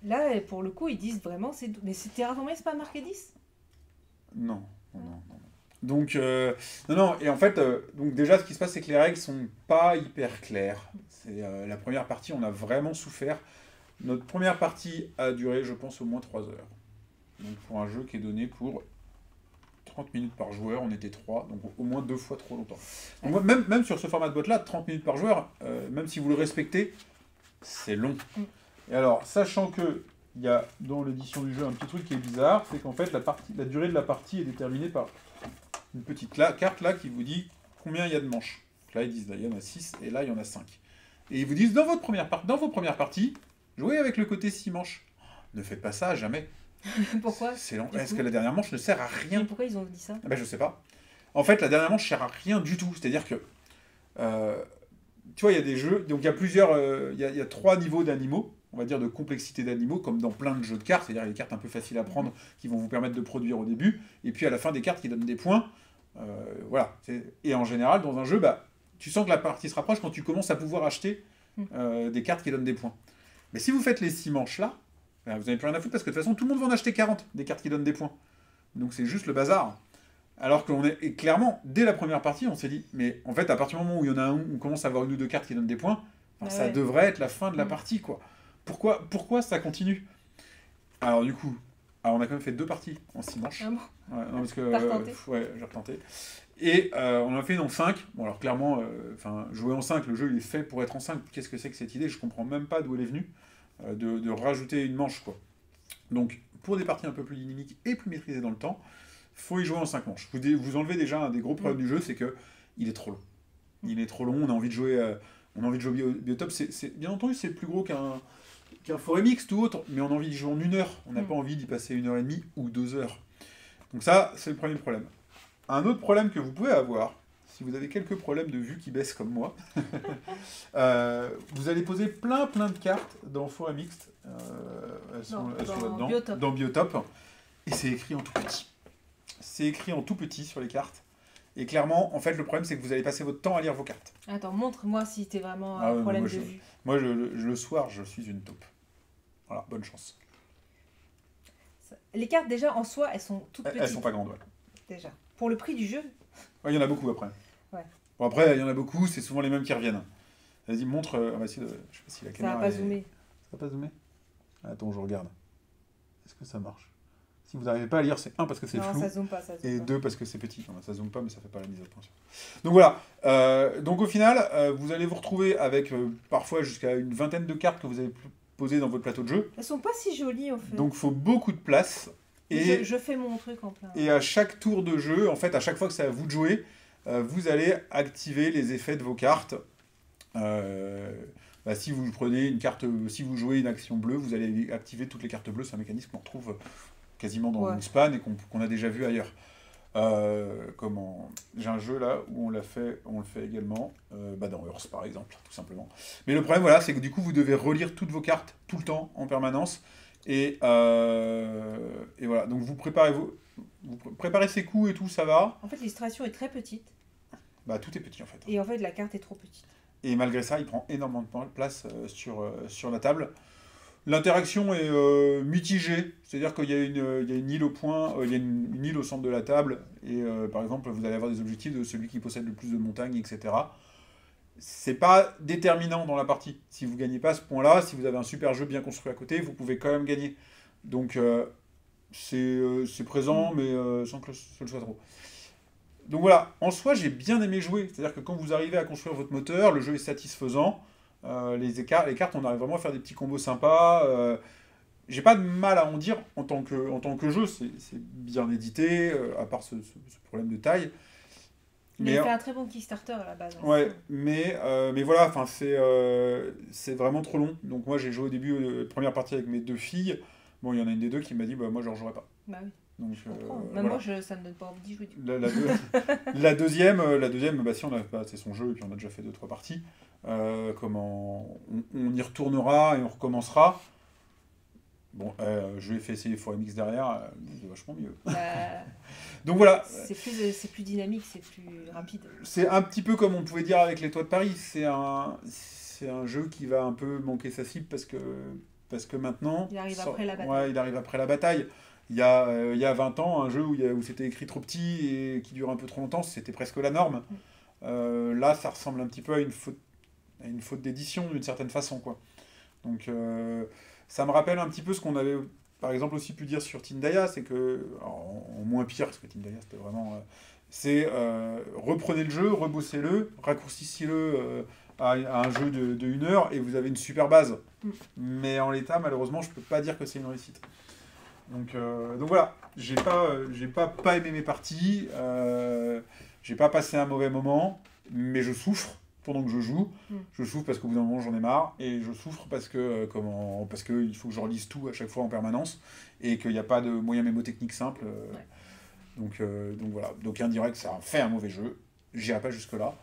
S1: Là, pour le coup, ils disent vraiment. Mais c'est Terraforming, c'est pas marqué 10?
S2: Non, non, non, non. Donc, non, et en fait, donc déjà, ce qui se passe, c'est que les règles sont pas hyper claires. C'est la première partie, on a vraiment souffert. Notre première partie a duré, je pense, au moins 3 heures. Donc, pour un jeu qui est donné pour 30 minutes par joueur, on était 3, donc au moins 2 fois trop longtemps. Donc, moi, même sur ce format de boîte-là, 30 minutes par joueur, même si vous le respectez, c'est long. Et alors, sachant que il y a dans l'édition du jeu un petit truc qui est bizarre, c'est qu'en fait, la durée de la partie est déterminée par une petite carte là qui vous dit combien il y a de manches. Donc là, ils disent, là, il y en a 6, et là, il y en a 5. Et ils vous disent, dans vos premières parties, jouez avec le côté 6 manches. Ne faites pas ça, jamais.
S1: Pourquoi?
S2: C'est lent. Est-ce que la dernière manche ne sert à rien?
S1: Mais pourquoi ils ont dit ça?
S2: Ben, je sais pas. En fait, la dernière manche ne sert à rien du tout. C'est-à-dire que, tu vois, il y a des jeux, donc il y a plusieurs, il y a 3 niveaux d'animaux, on va dire de complexité d'animaux, comme dans plein de jeux de cartes, c'est-à-dire les cartes un peu faciles à prendre, qui vont vous permettre de produire au début, et puis à la fin des cartes qui donnent des points. Voilà. Et en général, dans un jeu, bah, tu sens que la partie se rapproche quand tu commences à pouvoir acheter des cartes qui donnent des points. Mais si vous faites les 6 manches là, vous n'avez plus rien à foutre parce que de toute façon tout le monde va en acheter 40 des cartes qui donnent des points. Donc c'est juste le bazar. Alors qu'on est et clairement, dès la première partie, on s'est dit, mais en fait, à partir du moment où il y en a un, on commence à avoir 1 ou 2 cartes qui donnent des points, ça devrait être la fin de la partie, quoi. Pourquoi ça continue? Alors du coup, on a quand même fait 2 parties en 6 manches.
S1: Ah bon?
S2: Ouais, non, parce que,
S1: T'as retenté?
S2: ouais, j'ai retenté. Et on en a fait une en 5. Bon, alors clairement, jouer en 5, le jeu il est fait pour être en 5. Qu'est-ce que c'est que cette idée? Je comprends même pas d'où elle est venue, de rajouter une manche, quoi. Donc, pour des parties un peu plus dynamiques et plus maîtrisées dans le temps, faut y jouer en 5 manches. Vous enlevez déjà un des gros problèmes du jeu, c'est que il est trop long. Il est trop long, on a envie de jouer, Biotop. Bien entendu, c'est plus gros qu'un Forêt Mixte ou autre, mais on a envie d'y jouer en 1 heure. On n'a pas envie d'y passer 1h30 ou 2 heures. Donc ça, c'est le premier problème. Un autre problème que vous pouvez avoir, si vous avez quelques problèmes de vue qui baissent comme moi, vous allez poser plein de cartes dans Forêt Mixte. Elles sont là-dedans, dans Biotop. Et c'est écrit en tout petit. C'est écrit en tout petit sur les cartes. Et clairement, en fait, le problème, c'est que vous allez passer votre temps à lire vos cartes.
S1: Attends, montre-moi si t'es vraiment un problème de vue.
S2: Moi, le soir, je suis une taupe. Voilà, bonne chance.
S1: Les cartes, déjà, en soi, elles sont toutes petites.
S2: Elles sont pas grandes, ouais.
S1: Déjà. Pour le prix du jeu.
S2: Ouais, il y en a beaucoup, après.
S1: Ouais.
S2: Bon, après, il y en a beaucoup, c'est souvent les mêmes qui reviennent. Vas-y, montre... on va essayer de... Je sais pas si la caméra...
S1: Ça va pas zoomer.
S2: Ça va pas zoomer? Attends, je regarde. Est-ce que ça marche? Si vous n'arrivez pas à lire, c'est 1 parce que c'est flou.
S1: Non, ça zoome pas,
S2: et 2 parce que c'est petit. Non, ça zoome pas, mais ça fait pas la mise à point. Donc voilà. Donc au final, vous allez vous retrouver avec parfois jusqu'à une vingtaine de cartes que vous avez posées dans votre plateau de jeu.
S1: Elles sont pas si jolies en fait.
S2: Donc il faut beaucoup de place.
S1: Et je fais mon truc en plein.
S2: Et à chaque tour de jeu, en fait, à chaque fois que c'est à vous de jouer, vous allez activer les effets de vos cartes. Si vous prenez une carte, si vous jouez une action bleue, vous allez activer toutes les cartes bleues. C'est un mécanisme qu'on retrouve quasiment dans Moonspan et qu'on a déjà vu ailleurs. J'ai un jeu là où on le fait également dans Earth par exemple, tout simplement. Mais le problème, voilà, c'est que du coup, vous devez relire toutes vos cartes tout le temps, en permanence. Et voilà, donc vous préparez ces coups et tout, ça va.
S1: En fait, l'illustration est très petite.
S2: Bah, tout est petit en fait.
S1: Et en fait, la carte est trop petite.
S2: Et malgré ça, il prend énormément de place sur la table. L'interaction est mitigée, c'est-à-dire qu'il y a une île au point, il y a une île au centre de la table, et par exemple, vous allez avoir des objectifs de celui qui possède le plus de montagnes, etc. C'est pas déterminant dans la partie. Si vous gagnez pas ce point-là, si vous avez un super jeu bien construit à côté, vous pouvez quand même gagner. Donc c'est présent, mais sans que ce le soit trop. Donc voilà, en soi, j'ai bien aimé jouer. C'est-à-dire que quand vous arrivez à construire votre moteur, le jeu est satisfaisant. Les cartes, on arrive vraiment à faire des petits combos sympas. J'ai pas de mal à en dire en tant que jeu, c'est bien édité, à part ce problème de taille.
S1: Mais il fait un très bon Kickstarter à la base.
S2: Ouais, mais voilà, c'est vraiment trop long. Donc moi, j'ai joué au début, première partie avec mes 2 filles. Bon, il y en a une des 2 qui m'a dit, bah moi, je ne rejouerai pas.
S1: Bah oui.
S2: Donc,
S1: même voilà. Moi, ça me donne pas envie d'y jouer.
S2: La deuxième, bah, si c'est son jeu, et puis on a déjà fait 2-3 parties. On y retournera et on recommencera. Bon, je lui ai fait essayer ForeMX derrière, c'est vachement mieux.
S1: Bah,
S2: Donc voilà.
S1: c'est plus dynamique, c'est plus rapide.
S2: C'est un petit peu comme on pouvait dire avec les Toits de Paris. C'est un jeu qui va un peu manquer sa cible parce que maintenant...
S1: Il arrive après la bataille.
S2: Ouais, il arrive après la bataille. Il y a 20 ans, un jeu où c'était écrit trop petit et qui dure un peu trop longtemps, c'était presque la norme. Là, ça ressemble un petit peu à une faute d'édition d'une certaine façon, quoi. Donc, ça me rappelle un petit peu ce qu'on avait, par exemple, aussi pu dire sur Tindaya, c'est que, en moins pire, parce que Tindaya, c'était vraiment... reprenez le jeu, rebossez-le, raccourcissez-le à un jeu de 1 heure, et vous avez une super base. Mais en l'état, malheureusement, je peux pas dire que c'est une réussite. Donc voilà, j'ai pas aimé mes parties, j'ai pas passé un mauvais moment, mais je souffre pendant que je joue. Je souffre parce qu'au bout d'un moment j'en ai marre, et je souffre parce que il faut que je relise tout à chaque fois en permanence, et qu'il n'y a pas de moyen mémotechnique simple. Donc voilà, donc indirect ça fait un mauvais jeu, j'irai pas jusque là.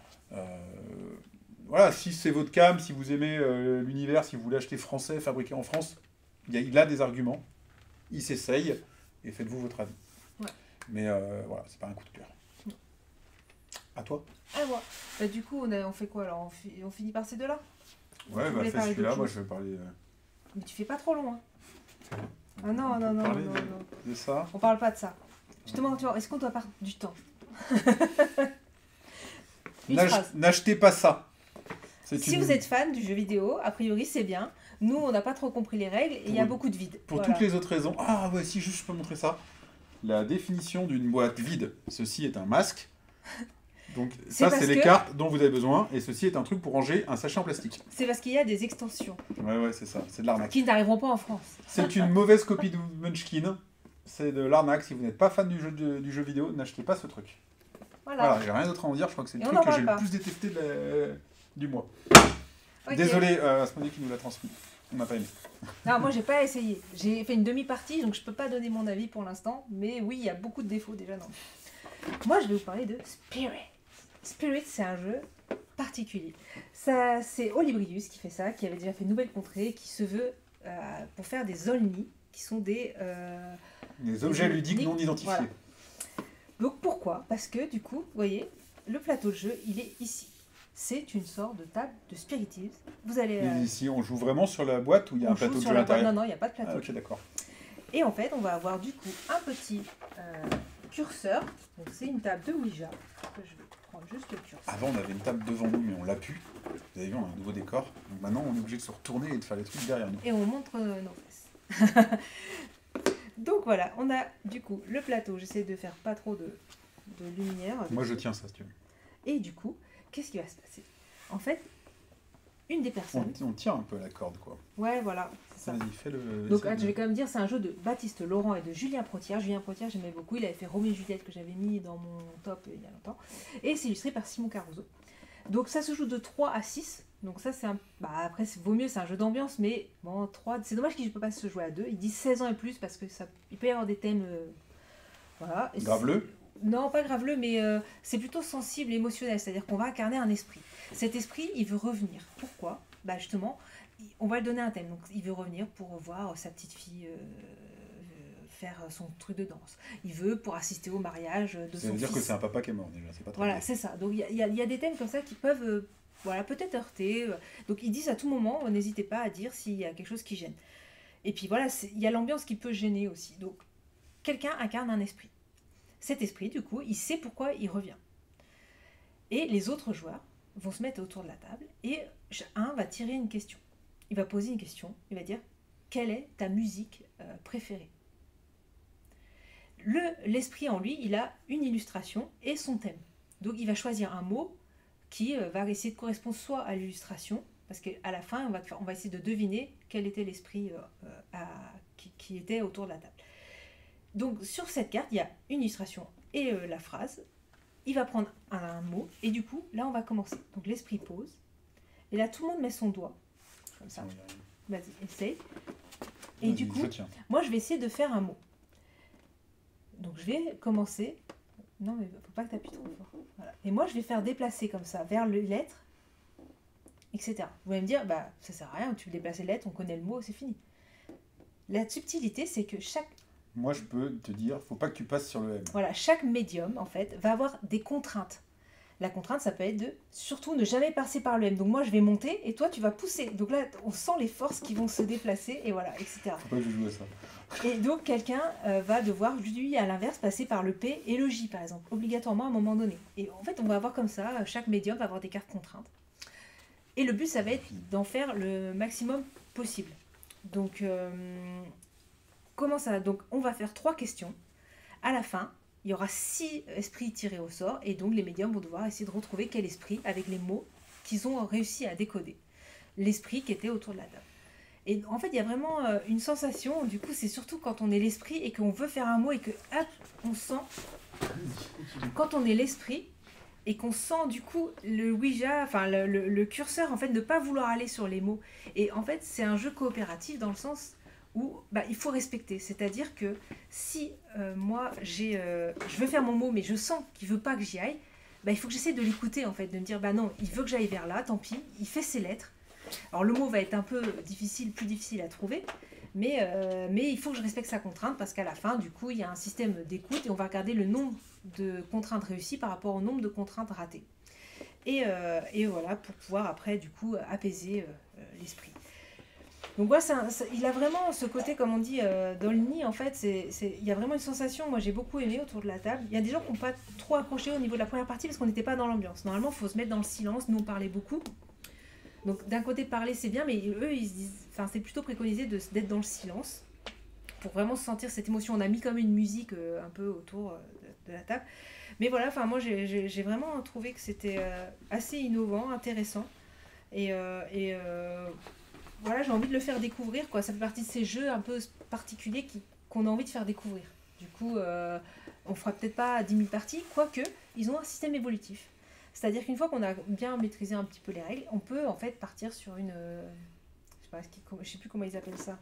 S2: Voilà, si c'est votre cam, si vous aimez l'univers, si vous voulez acheter français, fabriqué en France, il a des arguments. Il s'essaye, et faites-vous votre avis.
S1: Ouais.
S2: Mais voilà, c'est pas un coup de cœur.
S1: Non.
S2: À toi.
S1: À moi. Bah, du coup, on fait quoi alors? On finit par ces deux-là?
S2: Ouais, bah fais celui-là, moi je vais parler...
S1: Mais tu fais pas trop long, hein. Ah non, non, non, non, non.
S2: De ça.
S1: On parle pas de ça. Justement, est-ce qu'on doit perdre du temps?
S2: N'achetez pas ça.
S1: Si vous êtes fan du jeu vidéo, a priori c'est bien. Nous, on n'a pas trop compris les règles et il y a beaucoup de vide.
S2: Pour toutes les autres raisons. Ah ouais, si juste je peux montrer ça. La définition d'une boîte vide. Ceci est un masque. Donc ça, c'est les cartes dont vous avez besoin. Et ceci est un truc pour ranger un sachet en plastique.
S1: C'est parce qu'il y a des extensions.
S2: Ouais, c'est ça. C'est de l'arnaque.
S1: Qui n'arriveront pas en France.
S2: C'est une mauvaise copie de Munchkin. C'est de l'arnaque. Si vous n'êtes pas fan du jeu vidéo, n'achetez pas ce truc. Voilà, j'ai rien d'autre à en dire. Je crois que c'est le truc que j'ai le plus détesté du mois. Okay. Désolé, Asmodée qui nous l'a transmis. On n'a pas aimé.
S1: Non, moi j'ai pas essayé. J'ai fait une demi-partie, donc je peux pas donner mon avis pour l'instant. Mais oui, il y a beaucoup de défauts déjà. Non. Moi, je vais vous parler de Spirit. Spirit, c'est un jeu particulier. Ça, c'est Olibrius qui fait ça, qui avait déjà fait Nouvelle Contrée, qui se veut pour faire des Olni, qui sont des
S2: objets ludiques non identifiés. Voilà.
S1: Donc pourquoi? Parce que du coup, vous voyez, le plateau de jeu, il est ici. C'est une sorte de table de spiritisme. Vous allez.
S2: Ici, on joue vraiment sur la boîte ou il y a un plateau de jeu à l'intérieur?
S1: Non, il n'y a pas de plateau.
S2: Ah, ok, d'accord.
S1: Et en fait, on va avoir du coup un petit curseur. Donc c'est une table de Ouija. Je vais prendre juste le curseur.
S2: Avant, on avait une table devant nous, mais on l'a pu. Vous avez vu, on a un nouveau décor. Donc maintenant, on est obligé de se retourner et de faire les trucs derrière nous.
S1: Et on montre nos fesses. Donc voilà, on a du coup le plateau. J'essaie de faire pas trop de lumière.
S2: Moi, je tiens ça, si tu veux.
S1: Et du coup, qu'est-ce qui va se passer? En fait, une des personnes...
S2: On tient un peu la corde, quoi.
S1: Ouais, voilà, c'est ça.
S2: Vas-y, fais le...
S1: Donc, je vais quand même dire, c'est un jeu de Baptiste Laurent et de Julien Protière. Julien Protière, j'aimais beaucoup. Il avait fait Roméo et Juliette, que j'avais mis dans mon top il y a longtemps. Et c'est illustré par Simon Caruso. Donc, ça se joue de 3 à 6. Donc, ça, c'est un... Bah, après, vaut mieux, c'est un jeu d'ambiance, mais bon, 3... C'est dommage qu'il ne peut pas se jouer à 2. Il dit 16 ans et plus, parce que ça... il peut y avoir des thèmes... Voilà.
S2: Graveleux?
S1: Non, pas graveleux, mais c'est plutôt sensible et émotionnel. C'est-à-dire qu'on va incarner un esprit. Cet esprit, il veut revenir. Pourquoi? Bah justement, on va lui donner un thème. Donc, il veut revenir pour voir sa petite fille faire son truc de danse. Il veut pour assister au mariage de son fils. Ça veut
S2: dire que c'est un papa qui est mort déjà. C'est pas très
S1: voilà, c'est ça. Donc, il y a des thèmes comme ça qui peuvent voilà, peut-être heurter. Donc, ils disent à tout moment, n'hésitez pas à dire s'il y a quelque chose qui gêne. Et puis voilà, il y a l'ambiance qui peut gêner aussi. Donc, quelqu'un incarne un esprit. Cet esprit, du coup, il sait pourquoi il revient. Et les autres joueurs vont se mettre autour de la table et un va tirer une question. Il va poser une question, il va dire « Quelle est ta musique préférée ?» L'esprit en lui, il a une illustration et son thème. Donc il va choisir un mot qui va essayer de correspondre soit à l'illustration, parce qu'à la fin, on va essayer de deviner quel était l'esprit qui était autour de la table. Donc sur cette carte, il y a une illustration et la phrase. Il va prendre un mot et du coup, là on va commencer. Donc l'esprit pose. Et là tout le monde met son doigt. Comme ça. Vas-y, essaye. Et du coup, moi je vais essayer de faire un mot. Donc je vais commencer. Non mais faut pas que tu appuies trop fort. Voilà. Et moi je vais faire déplacer comme ça vers les lettres, etc. Vous allez me dire, bah ça sert à rien, tu déplaces les lettres, on connaît le mot, c'est fini. La subtilité, c'est que chaque...
S2: Moi, je peux te dire, faut pas que tu passes sur le M.
S1: Voilà, chaque médium, en fait, va avoir des contraintes. La contrainte, ça peut être de surtout ne jamais passer par le M. Donc moi, je vais monter et toi, tu vas pousser. Donc là, on sent les forces qui vont se déplacer et voilà, etc.
S2: Faut pas que je joue à ça.
S1: Et donc, quelqu'un va devoir, lui, à l'inverse, passer par le P et le J, par exemple, obligatoirement à un moment donné. Et en fait, on va avoir comme ça, chaque médium va avoir des cartes contraintes. Et le but, ça va être d'en faire le maximum possible. Donc, comment ça? Donc, on va faire 3 questions. À la fin, il y aura 6 esprits tirés au sort, et donc les médiums vont devoir essayer de retrouver quel esprit, avec les mots qu'ils ont réussi à décoder. L'esprit qui était autour de la table. Et en fait, il y a vraiment une sensation, du coup, c'est surtout quand on est l'esprit et qu'on veut faire un mot et que, hop, on sent, quand on est l'esprit, et qu'on sent du coup le Ouija, enfin le curseur, en fait, ne pas vouloir aller sur les mots. Et en fait, c'est un jeu coopératif dans le sens où il faut respecter. C'est-à-dire que si moi, je veux faire mon mot, mais je sens qu'il ne veut pas que j'y aille, il faut que j'essaie de l'écouter, en fait, de me dire, non, il veut que j'aille vers là, tant pis, il fait ses lettres. Alors le mot va être un peu plus difficile à trouver, mais il faut que je respecte sa contrainte, parce qu'à la fin, du coup, il y a un système d'écoute, et on va regarder le nombre de contraintes réussies par rapport au nombre de contraintes ratées. Et voilà, pour pouvoir après, du coup, apaiser l'esprit. Donc voilà, il a vraiment ce côté, comme on dit, Dolny, en fait, il y a vraiment une sensation, moi j'ai beaucoup aimé autour de la table. Il y a des gens qui n'ont pas trop accroché au niveau de la première partie parce qu'on n'était pas dans l'ambiance. Normalement, il faut se mettre dans le silence, nous on parlait beaucoup. Donc d'un côté, parler c'est bien, mais eux, ils se disent, c'est plutôt préconisé d'être dans le silence pour vraiment sentir cette émotion. On a mis comme une musique un peu autour de la table. Mais voilà, moi j'ai vraiment trouvé que c'était assez innovant, intéressant. Et voilà, j'ai envie de le faire découvrir, quoi. Ça fait partie de ces jeux un peu particuliers qu'on a envie de faire découvrir. Du coup, on fera peut-être pas 10 000 parties, quoique ils ont un système évolutif. C'est-à-dire qu'une fois qu'on a bien maîtrisé un petit peu les règles, on peut en fait partir sur une... je sais plus comment ils appellent ça.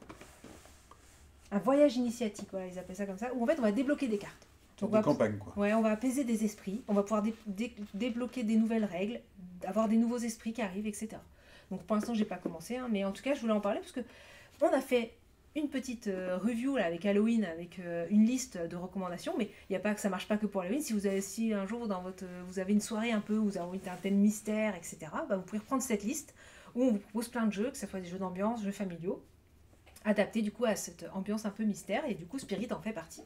S1: Un voyage initiatique, voilà, ils appellent ça comme ça, où en fait on va débloquer des cartes.
S2: Donc des campagnes, quoi.
S1: Ouais, on va apaiser des esprits, on va pouvoir débloquer des nouvelles règles, avoir des nouveaux esprits qui arrivent, etc. Donc pour l'instant, j'ai pas commencé, mais en tout cas, je voulais en parler parce que on a fait une petite review là, avec Halloween, avec une liste de recommandations, mais il y a pas que ça marche pas que pour Halloween. Si un jour vous avez une soirée un peu où vous avez un tel mystère, etc., vous pouvez reprendre cette liste où on vous propose plein de jeux, que ce soit des jeux d'ambiance, jeux familiaux, adaptés du coup à cette ambiance un peu mystère, et du coup Spirit en fait partie.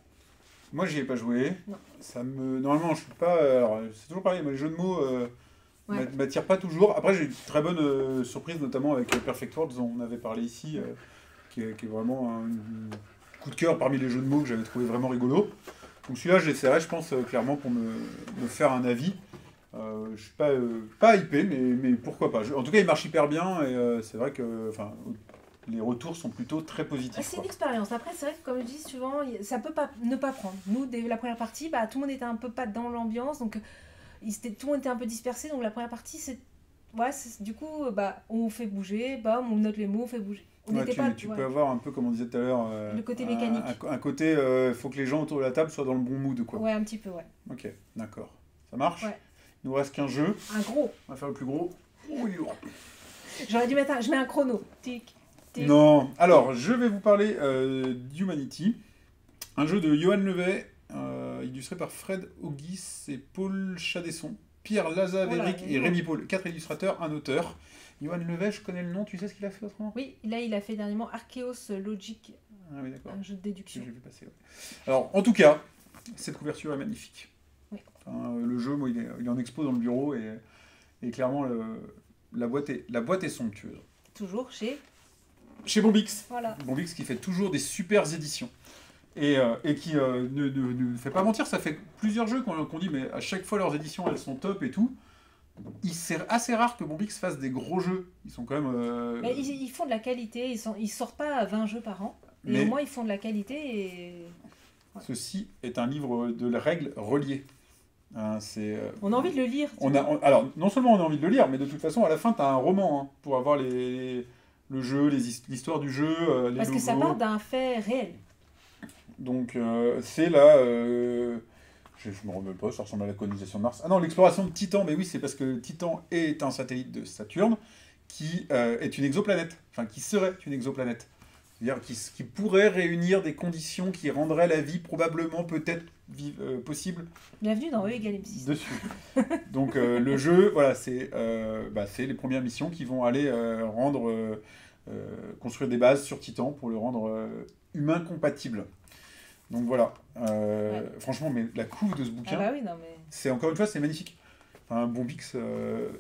S2: Moi, j'y ai pas joué.
S1: Non.
S2: Normalement, je suis pas. Alors, c'est toujours pareil, mais les jeux de mots. M'attire pas toujours. Après, j'ai une très bonne surprise, notamment avec Perfect Worlds, dont on avait parlé ici, qui est vraiment un coup de cœur parmi les jeux de mots que j'avais trouvé vraiment rigolo. Donc celui-là, j'essaierai, je pense, clairement, pour me faire un avis. Je suis pas hypé, mais pourquoi pas. En tout cas, il marche hyper bien, et c'est vrai que les retours sont plutôt très positifs.
S1: C'est une expérience. Après, c'est vrai que, comme je dis souvent, ça peut pas ne pas prendre. Nous, dès la première partie, tout le monde était un peu pas dans l'ambiance, donc... tout le monde était un peu dispersé, donc la première partie, du coup, on fait bouger, on note les mots, on fait bouger.
S2: Tu peux avoir un peu, comme on disait tout à l'heure,
S1: le côté mécanique.
S2: Un côté, il faut que les gens autour de la table soient dans le bon mood, quoi.
S1: Ouais, un petit peu, ouais.
S2: Ok, d'accord. Ça marche.
S1: Ouais.
S2: Il nous reste qu'un jeu.
S1: Un gros.
S2: On va faire le plus gros.
S1: J'aurais dû mettre je mets un chrono. Tic, tic.
S2: Non. Alors, je vais vous parler d'Humanity, un jeu de Johan Levet, illustré par Fred Augis et Paul Chadesson, Pierre Lazaveric et Rémi Paul. 4 illustrateurs, un auteur. Johan Levet, je connais le nom, tu sais ce qu'il a fait autrement ?
S1: Oui, là il a fait dernièrement Archeos Logic,
S2: oui,
S1: un jeu de déduction.
S2: J'ai vu passer, ouais. Alors, en tout cas, cette couverture est magnifique.
S1: Oui.
S2: Le jeu, moi, il est en expo dans le bureau, et clairement, la boîte est somptueuse.
S1: Toujours
S2: chez Bombix.
S1: Voilà.
S2: Bombix qui fait toujours des super éditions. Et qui ne fait pas mentir, ça fait plusieurs jeux qu'on dit, mais à chaque fois leurs éditions elles sont top et tout. C'est assez rare que Bombix fasse des gros jeux. Ils sont quand même.
S1: Ils font de la qualité, ils sortent pas 20 jeux par an, mais au moins ils font de la qualité. Et...
S2: Ouais. Ceci est un livre de règles reliées.
S1: On a envie de le lire.
S2: Alors, non seulement on a envie de le lire, mais de toute façon, à la fin, tu as un roman pour avoir le jeu, l'histoire du jeu, les
S1: Parce
S2: logos.
S1: Que ça part d'un fait réel.
S2: Donc c'est là, je me remets pas, ça ressemble à la colonisation de Mars. Ah non, l'exploration de Titan, mais oui, c'est parce que Titan est un satellite de Saturne qui est une exoplanète, enfin qui serait une exoplanète. C'est-à-dire qui pourrait réunir des conditions qui rendraient la vie probablement peut-être possible.
S1: Bienvenue dans E égale M6.
S2: Dessus. Donc le jeu, voilà, c'est les premières missions qui vont aller construire des bases sur Titan pour le rendre humain compatible. Donc voilà. Franchement, mais la couve de ce bouquin,
S1: bah oui, non, mais...
S2: c'est encore une fois, c'est magnifique. Enfin, Bombix,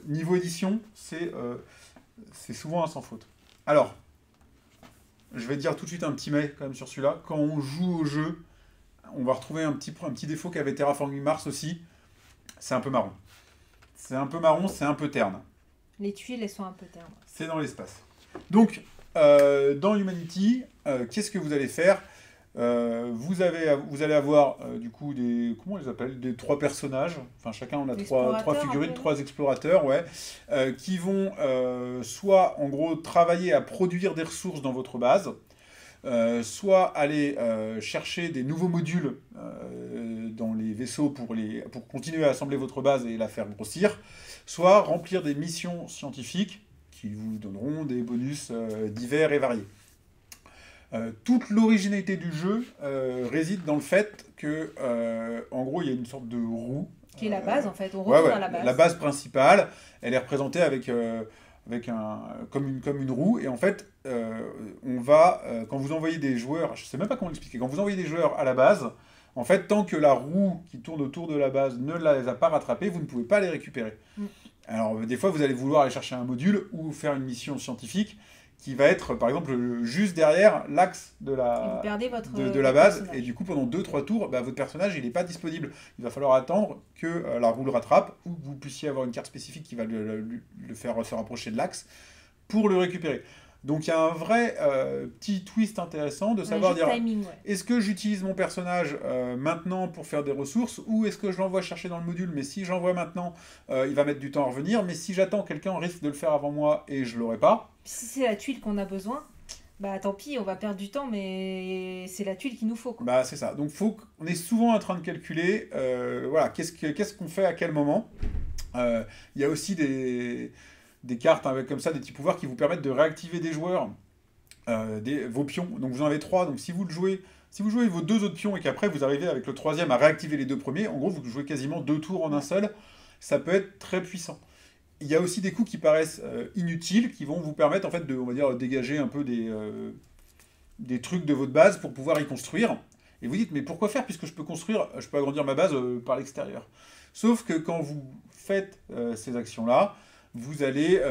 S2: niveau édition, c'est souvent un sans faute. Alors, je vais dire tout de suite un petit mais quand même sur celui-là. Quand on joue au jeu, on va retrouver un petit défaut qu'avait Terraforming Mars aussi. C'est un peu marron. C'est un peu marron, c'est un peu terne.
S1: Les tuiles, elles sont un peu ternes.
S2: C'est dans l'espace. Donc, dans Humanity, qu'est-ce que vous allez faire ? Vous allez avoir du coup comment on les appelle, des 3 personnages, enfin chacun on a 3 figurines, 3 explorateurs, ouais, qui vont soit en gros travailler à produire des ressources dans votre base, soit aller chercher des nouveaux modules dans les vaisseaux pour continuer à assembler votre base et la faire grossir, soit remplir des missions scientifiques qui vous donneront des bonus divers et variés. Toute l'originalité du jeu réside dans le fait que, en gros, il y a une sorte de roue.
S1: Qui est la base, en fait. On retourne à la base.
S2: La base principale, elle est représentée comme une roue. Et en fait, on va, quand vous envoyez des joueurs, je ne sais même pas comment l'expliquer, quand vous envoyez des joueurs à la base, en fait, tant que la roue qui tourne autour de la base ne les a pas rattrapés, vous ne pouvez pas les récupérer. Alors, des fois, vous allez vouloir aller chercher un module ou faire une mission scientifique qui va être, par exemple, juste derrière l'axe de la base. Personnage. Et du coup, pendant 2-3 tours, votre personnage, il n'est pas disponible. Il va falloir attendre que la roue le rattrape, ou que vous puissiez avoir une carte spécifique qui va le faire se rapprocher de l'axe pour le récupérer. Donc, il y a un vrai petit twist intéressant de savoir dire, est-ce que j'utilise mon personnage maintenant pour faire des ressources, ou est-ce que je l'envoie chercher dans le module, mais si j'envoie maintenant, il va mettre du temps à revenir, mais si j'attends, quelqu'un risque de le faire avant moi et je ne l'aurai pas.
S1: Si c'est la tuile qu'on a besoin, tant pis, on va perdre du temps, mais c'est la tuile qu'il nous faut, quoi.
S2: C'est ça. Donc on est souvent en train de calculer, qu'est-ce qu'on fait à quel moment. Il y a aussi des cartes avec comme ça, des petits pouvoirs qui vous permettent de réactiver des joueurs, vos pions. Donc vous en avez 3, donc si vous jouez vos 2 autres pions et qu'après vous arrivez avec le 3e à réactiver les 2 premiers, en gros vous jouez quasiment 2 tours en un seul, ça peut être très puissant. Il y a aussi des coups qui paraissent inutiles, qui vont vous permettre en fait de, on va dire, dégager un peu des trucs de votre base pour pouvoir y construire. Et vous dites, mais pourquoi faire puisque je peux agrandir ma base par l'extérieur. Sauf que quand vous faites ces actions-là, vous allez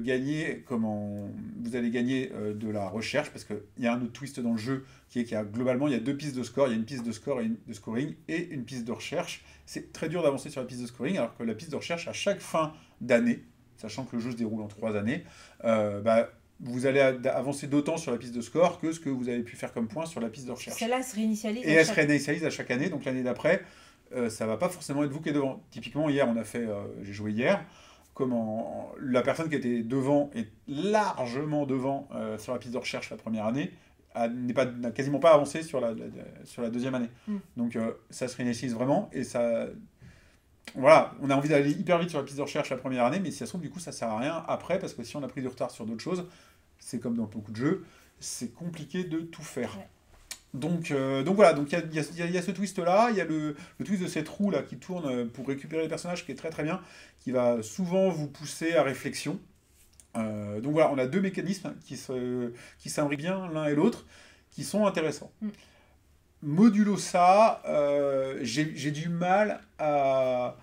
S2: gagner de la recherche, parce qu'il y a un autre twist dans le jeu qui est globalement il y a 2 pistes de score, il y a une piste de score et de scoring et une piste de recherche. C'est très dur d'avancer sur la piste de scoring, alors que la piste de recherche, à chaque fin d'année, sachant que le jeu se déroule en 3 années, vous allez avancer d'autant sur la piste de score que ce que vous avez pu faire comme point sur la piste de recherche.
S1: Celle-là se réinitialise.
S2: Et elle se réinitialise à chaque année, donc l'année d'après, ça va pas forcément être vous qui êtes devant. Typiquement, hier, j'ai joué hier, la personne qui était devant est largement devant sur la piste de recherche la première année, n'a quasiment pas avancé sur la 2e année. Donc ça se réinitialise vraiment, et ça... Voilà, on a envie d'aller hyper vite sur la piste de recherche la première année, mais si ça se trouve, du coup, ça sert à rien après, parce que si on a pris du retard sur d'autres choses, c'est comme dans beaucoup de jeux, c'est compliqué de tout faire. Ouais. Donc voilà, donc il y a ce twist-là, il y a le twist de cette roue-là qui tourne pour récupérer les personnages, qui est très très bien, qui va souvent vous pousser à réflexion. Donc voilà, on a 2 mécanismes qui s'imbriquent bien l'un et l'autre, qui sont intéressants. Modulo ça, j'ai du mal à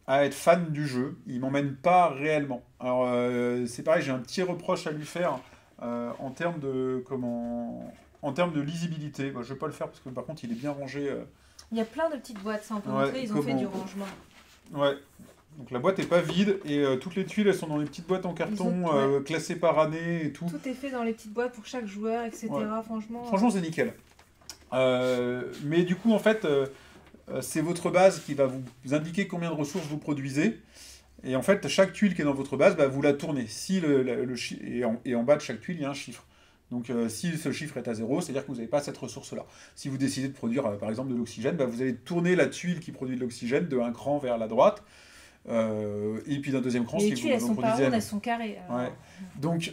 S2: être fan du jeu. Il m'emmène pas réellement. Alors c'est pareil, j'ai un petit reproche à lui faire en termes de lisibilité. Je vais pas le faire parce que par contre il est bien rangé.
S1: Il y a plein de petites boîtes, ça on peut montrer, ils ont fait du rangement.
S2: Ouais. Donc la boîte est pas vide et toutes les tuiles elles sont dans les petites boîtes en carton classées par année et tout.
S1: Tout est fait dans les petites boîtes pour chaque joueur, etc. Ouais.
S2: Franchement c'est nickel. Mais du coup en fait c'est votre base qui va vous indiquer combien de ressources vous produisez, et en fait chaque tuile qui est dans votre base, vous la tournez. Si et en bas de chaque tuile il y a un chiffre. Donc si ce chiffre est à 0, c'est-à-dire que vous n'avez pas cette ressource-là. Si vous décidez de produire par exemple de l'oxygène, vous allez tourner la tuile qui produit de l'oxygène d'un cran vers la droite, et puis d'un deuxième cran si vous produisez.
S1: Les tuiles elles sont pas rondes, elles sont carrées.
S2: Ouais. Donc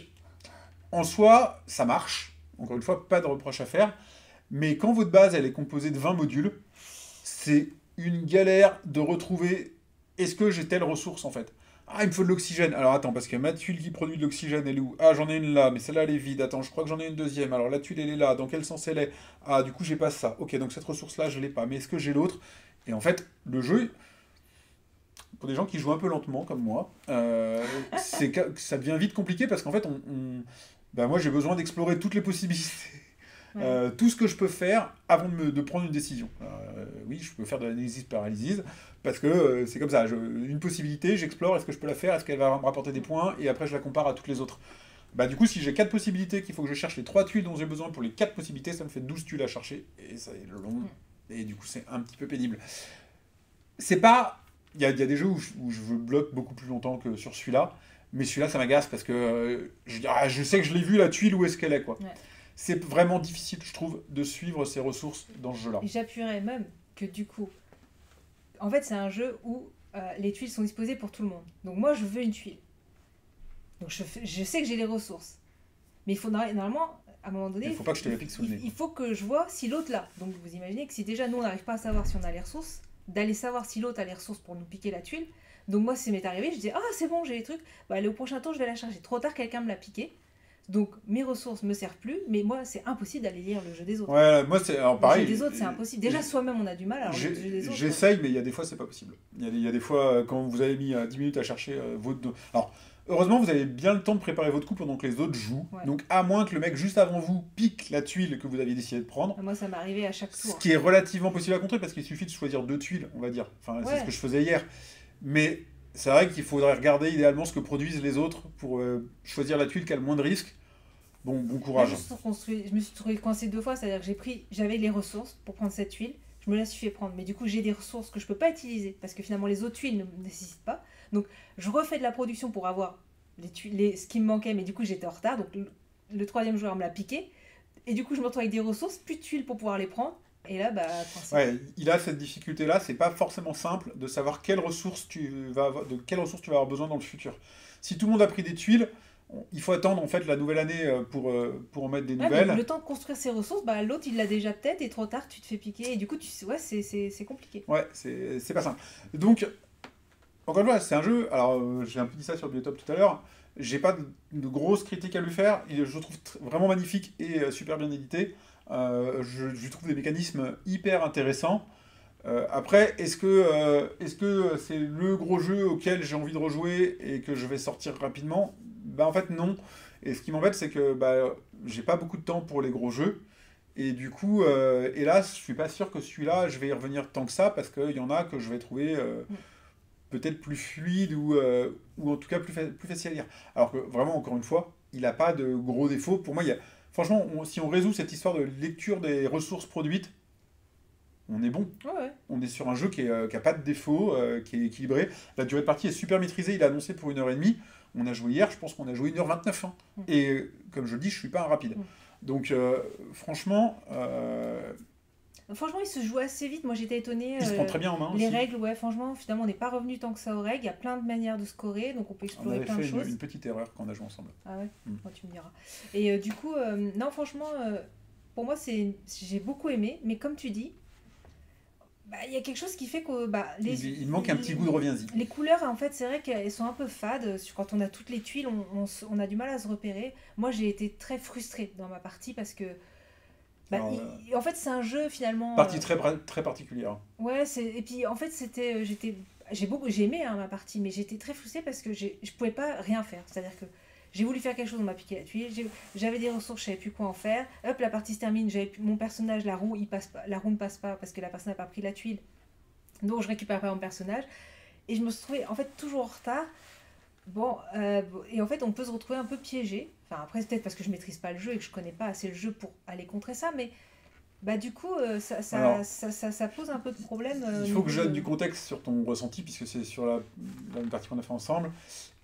S2: en soi ça marche. encore une fois, pas de reproche à faire. Mais quand votre base, elle est composée de 20 modules, c'est une galère de retrouver est-ce que j'ai telle ressource en fait. Ah, il me faut de l'oxygène. Alors attends, parce que ma tuile qui produit de l'oxygène, elle est où? Ah, j'en ai une là, mais celle-là elle est vide. Attends, je crois que j'en ai une deuxième. Alors la tuile elle est là, dans quel sens elle est? Ah, du coup j'ai pas ça. Ok, donc cette ressource-là je l'ai pas, mais est-ce que j'ai l'autre? Et en fait, le jeu, pour des gens qui jouent un peu lentement comme moi, ça devient vite compliqué parce qu'en fait, ben moi j'ai besoin d'explorer toutes les possibilités. Tout ce que je peux faire avant de prendre une décision. Oui, je peux faire de l'analyse paralysis parce que c'est comme ça. Une possibilité, j'explore, est-ce que je peux la faire, est-ce qu'elle va me rapporter des points, et après je la compare à toutes les autres. Bah, du coup, si j'ai 4 possibilités, qu'il faut que je cherche les 3 tuiles dont j'ai besoin pour les 4 possibilités, ça me fait 12 tuiles à chercher, et ça est long, et du coup c'est un petit peu pénible. C'est pas... Il y a des jeux où je bloque beaucoup plus longtemps que sur celui-là, mais celui-là ça m'agace parce que je sais que je l'ai vu la tuile, où est-ce qu'elle est, quoi. Ouais. C'est vraiment difficile, je trouve, de suivre ces ressources dans ce jeu-là.
S1: Et j'appuierais même que du coup, en fait, c'est un jeu où les tuiles sont disposées pour tout le monde. Donc moi, je veux une tuile. Donc je sais que j'ai les ressources. Mais il faut normalement, à un moment donné,
S2: il faut pas que je te les pique sous le nez.
S1: Il faut que je vois si l'autre l'a. Donc vous imaginez que si déjà nous, on n'arrive pas à savoir si on a les ressources, d'aller savoir si l'autre a les ressources pour nous piquer la tuile. Donc moi, si ça m'est arrivé, je dis « Ah, c'est bon, j'ai les trucs. Bah, allez, au prochain tour, je vais la charger. » Trop tard, quelqu'un me l'a piqué. Donc mes ressources me servent plus, mais moi c'est impossible d'aller lire le jeu des autres.
S2: Ouais, moi c'est pareil.
S1: Le jeu des autres c'est impossible. Déjà soi-même on a du mal. Alors le jeu des autres.
S2: J'essaye, mais il y a des fois c'est pas possible. Il y a des fois quand vous avez mis 10 minutes à chercher votre. Alors heureusement vous avez bien le temps de préparer votre coup pendant que les autres jouent. Ouais. Donc à moins que le mec juste avant vous pique la tuile que vous aviez décidé de prendre.
S1: Moi ça m'est arrivé à chaque tour.
S2: Ce qui est relativement possible à contrer parce qu'il suffit de choisir 2 tuiles, on va dire. Enfin c'est ce que je faisais hier. Mais c'est vrai qu'il faudrait regarder idéalement ce que produisent les autres pour choisir la tuile qui a le moins de risques. Bon courage.
S1: Je me suis trouvé coincée 2 fois, c'est-à-dire que j'avais les ressources pour prendre cette tuile, je me la suis fait prendre, mais du coup j'ai des ressources que je peux pas utiliser parce que finalement les autres tuiles ne me nécessitent pas. Donc je refais de la production pour avoir ce qui me manquait, mais du coup j'étais en retard, donc le troisième joueur me l'a piqué, et du coup je me retrouve avec des ressources, plus de tuiles pour pouvoir les prendre. Et là,
S2: ouais, il a cette difficulté-là, c'est pas forcément simple de savoir de quelles ressources tu vas avoir besoin dans le futur. Si tout le monde a pris des tuiles, il faut attendre en fait la nouvelle année pour en mettre des nouvelles.
S1: Le temps de construire ses ressources, l'autre il l'a déjà peut-être et trop tard tu te fais piquer et du coup c'est compliqué.
S2: Ouais, c'est pas simple. Donc, encore une fois, c'est un jeu, alors j'ai un peu dit ça sur Biotop tout à l'heure, j'ai pas de grosses critiques à lui faire, je le trouve vraiment magnifique et super bien édité. Je trouve des mécanismes hyper intéressants. Après, est-ce que c'est le gros jeu auquel j'ai envie de rejouer et que je vais sortir rapidement? En fait, non. Et ce qui m'embête, c'est que j'ai pas beaucoup de temps pour les gros jeux. Et du coup, hélas, je suis pas sûr que celui-là, je vais y revenir tant que ça, parce qu'il y en a que je vais trouver peut-être plus fluide ou en tout cas plus facile à lire. Alors que vraiment, encore une fois, il n'a pas de gros défauts. Pour moi, franchement, si on résout cette histoire de lecture des ressources produites, on est bon.
S1: Ouais.
S2: On est sur un jeu qui n'a pas de défaut, qui est équilibré. La durée de partie est super maîtrisée. Il a annoncé pour 1h30. On a joué hier, je pense qu'on a joué 1h29. Hein. Et comme je le dis, je ne suis pas un rapide. Donc franchement...
S1: Franchement, il se joue assez vite. Moi, j'étais étonnée.
S2: Il se prend très bien en main
S1: les
S2: aussi.
S1: règles, ouais, franchement, finalement, on n'est pas revenu tant que ça aux règles. Il y a plein de manières de scorer, donc on peut explorer plein de choses.
S2: On avait fait une petite erreur quand on a joué ensemble.
S1: Ah ouais, tu me diras. Et du coup, non, franchement, pour moi, j'ai beaucoup aimé. Mais comme tu dis, il y a quelque chose qui fait que...
S2: il manque un petit goût de reviens-y.
S1: Les couleurs, en fait, c'est vrai qu'elles sont un peu fades. Quand on a toutes les tuiles, on a du mal à se repérer. Moi, j'ai été très frustrée dans ma partie parce que... en fait, c'est un jeu finalement.
S2: Partie très particulière.
S1: Ouais, et puis en fait, j'ai aimé ma partie, mais j'étais très frustrée parce que je pouvais pas rien faire. C'est-à-dire que j'ai voulu faire quelque chose, on m'a piqué la tuile. J'avais des ressources, je savais plus quoi en faire. Hop, la partie se termine. Mon personnage, la roue ne passe pas parce que la personne n'a pas pris la tuile. Donc je récupère pas mon personnage et je me suis retrouvée en fait toujours en retard. Et en fait, on peut se retrouver un peu piégé. Enfin, après, c'est peut-être parce que je maîtrise pas le jeu et que je connais pas assez le jeu pour aller contrer ça, mais du coup, ça pose un peu de problème.
S2: Il faut que je donne du contexte sur ton ressenti, puisque c'est sur la même partie qu'on a fait ensemble.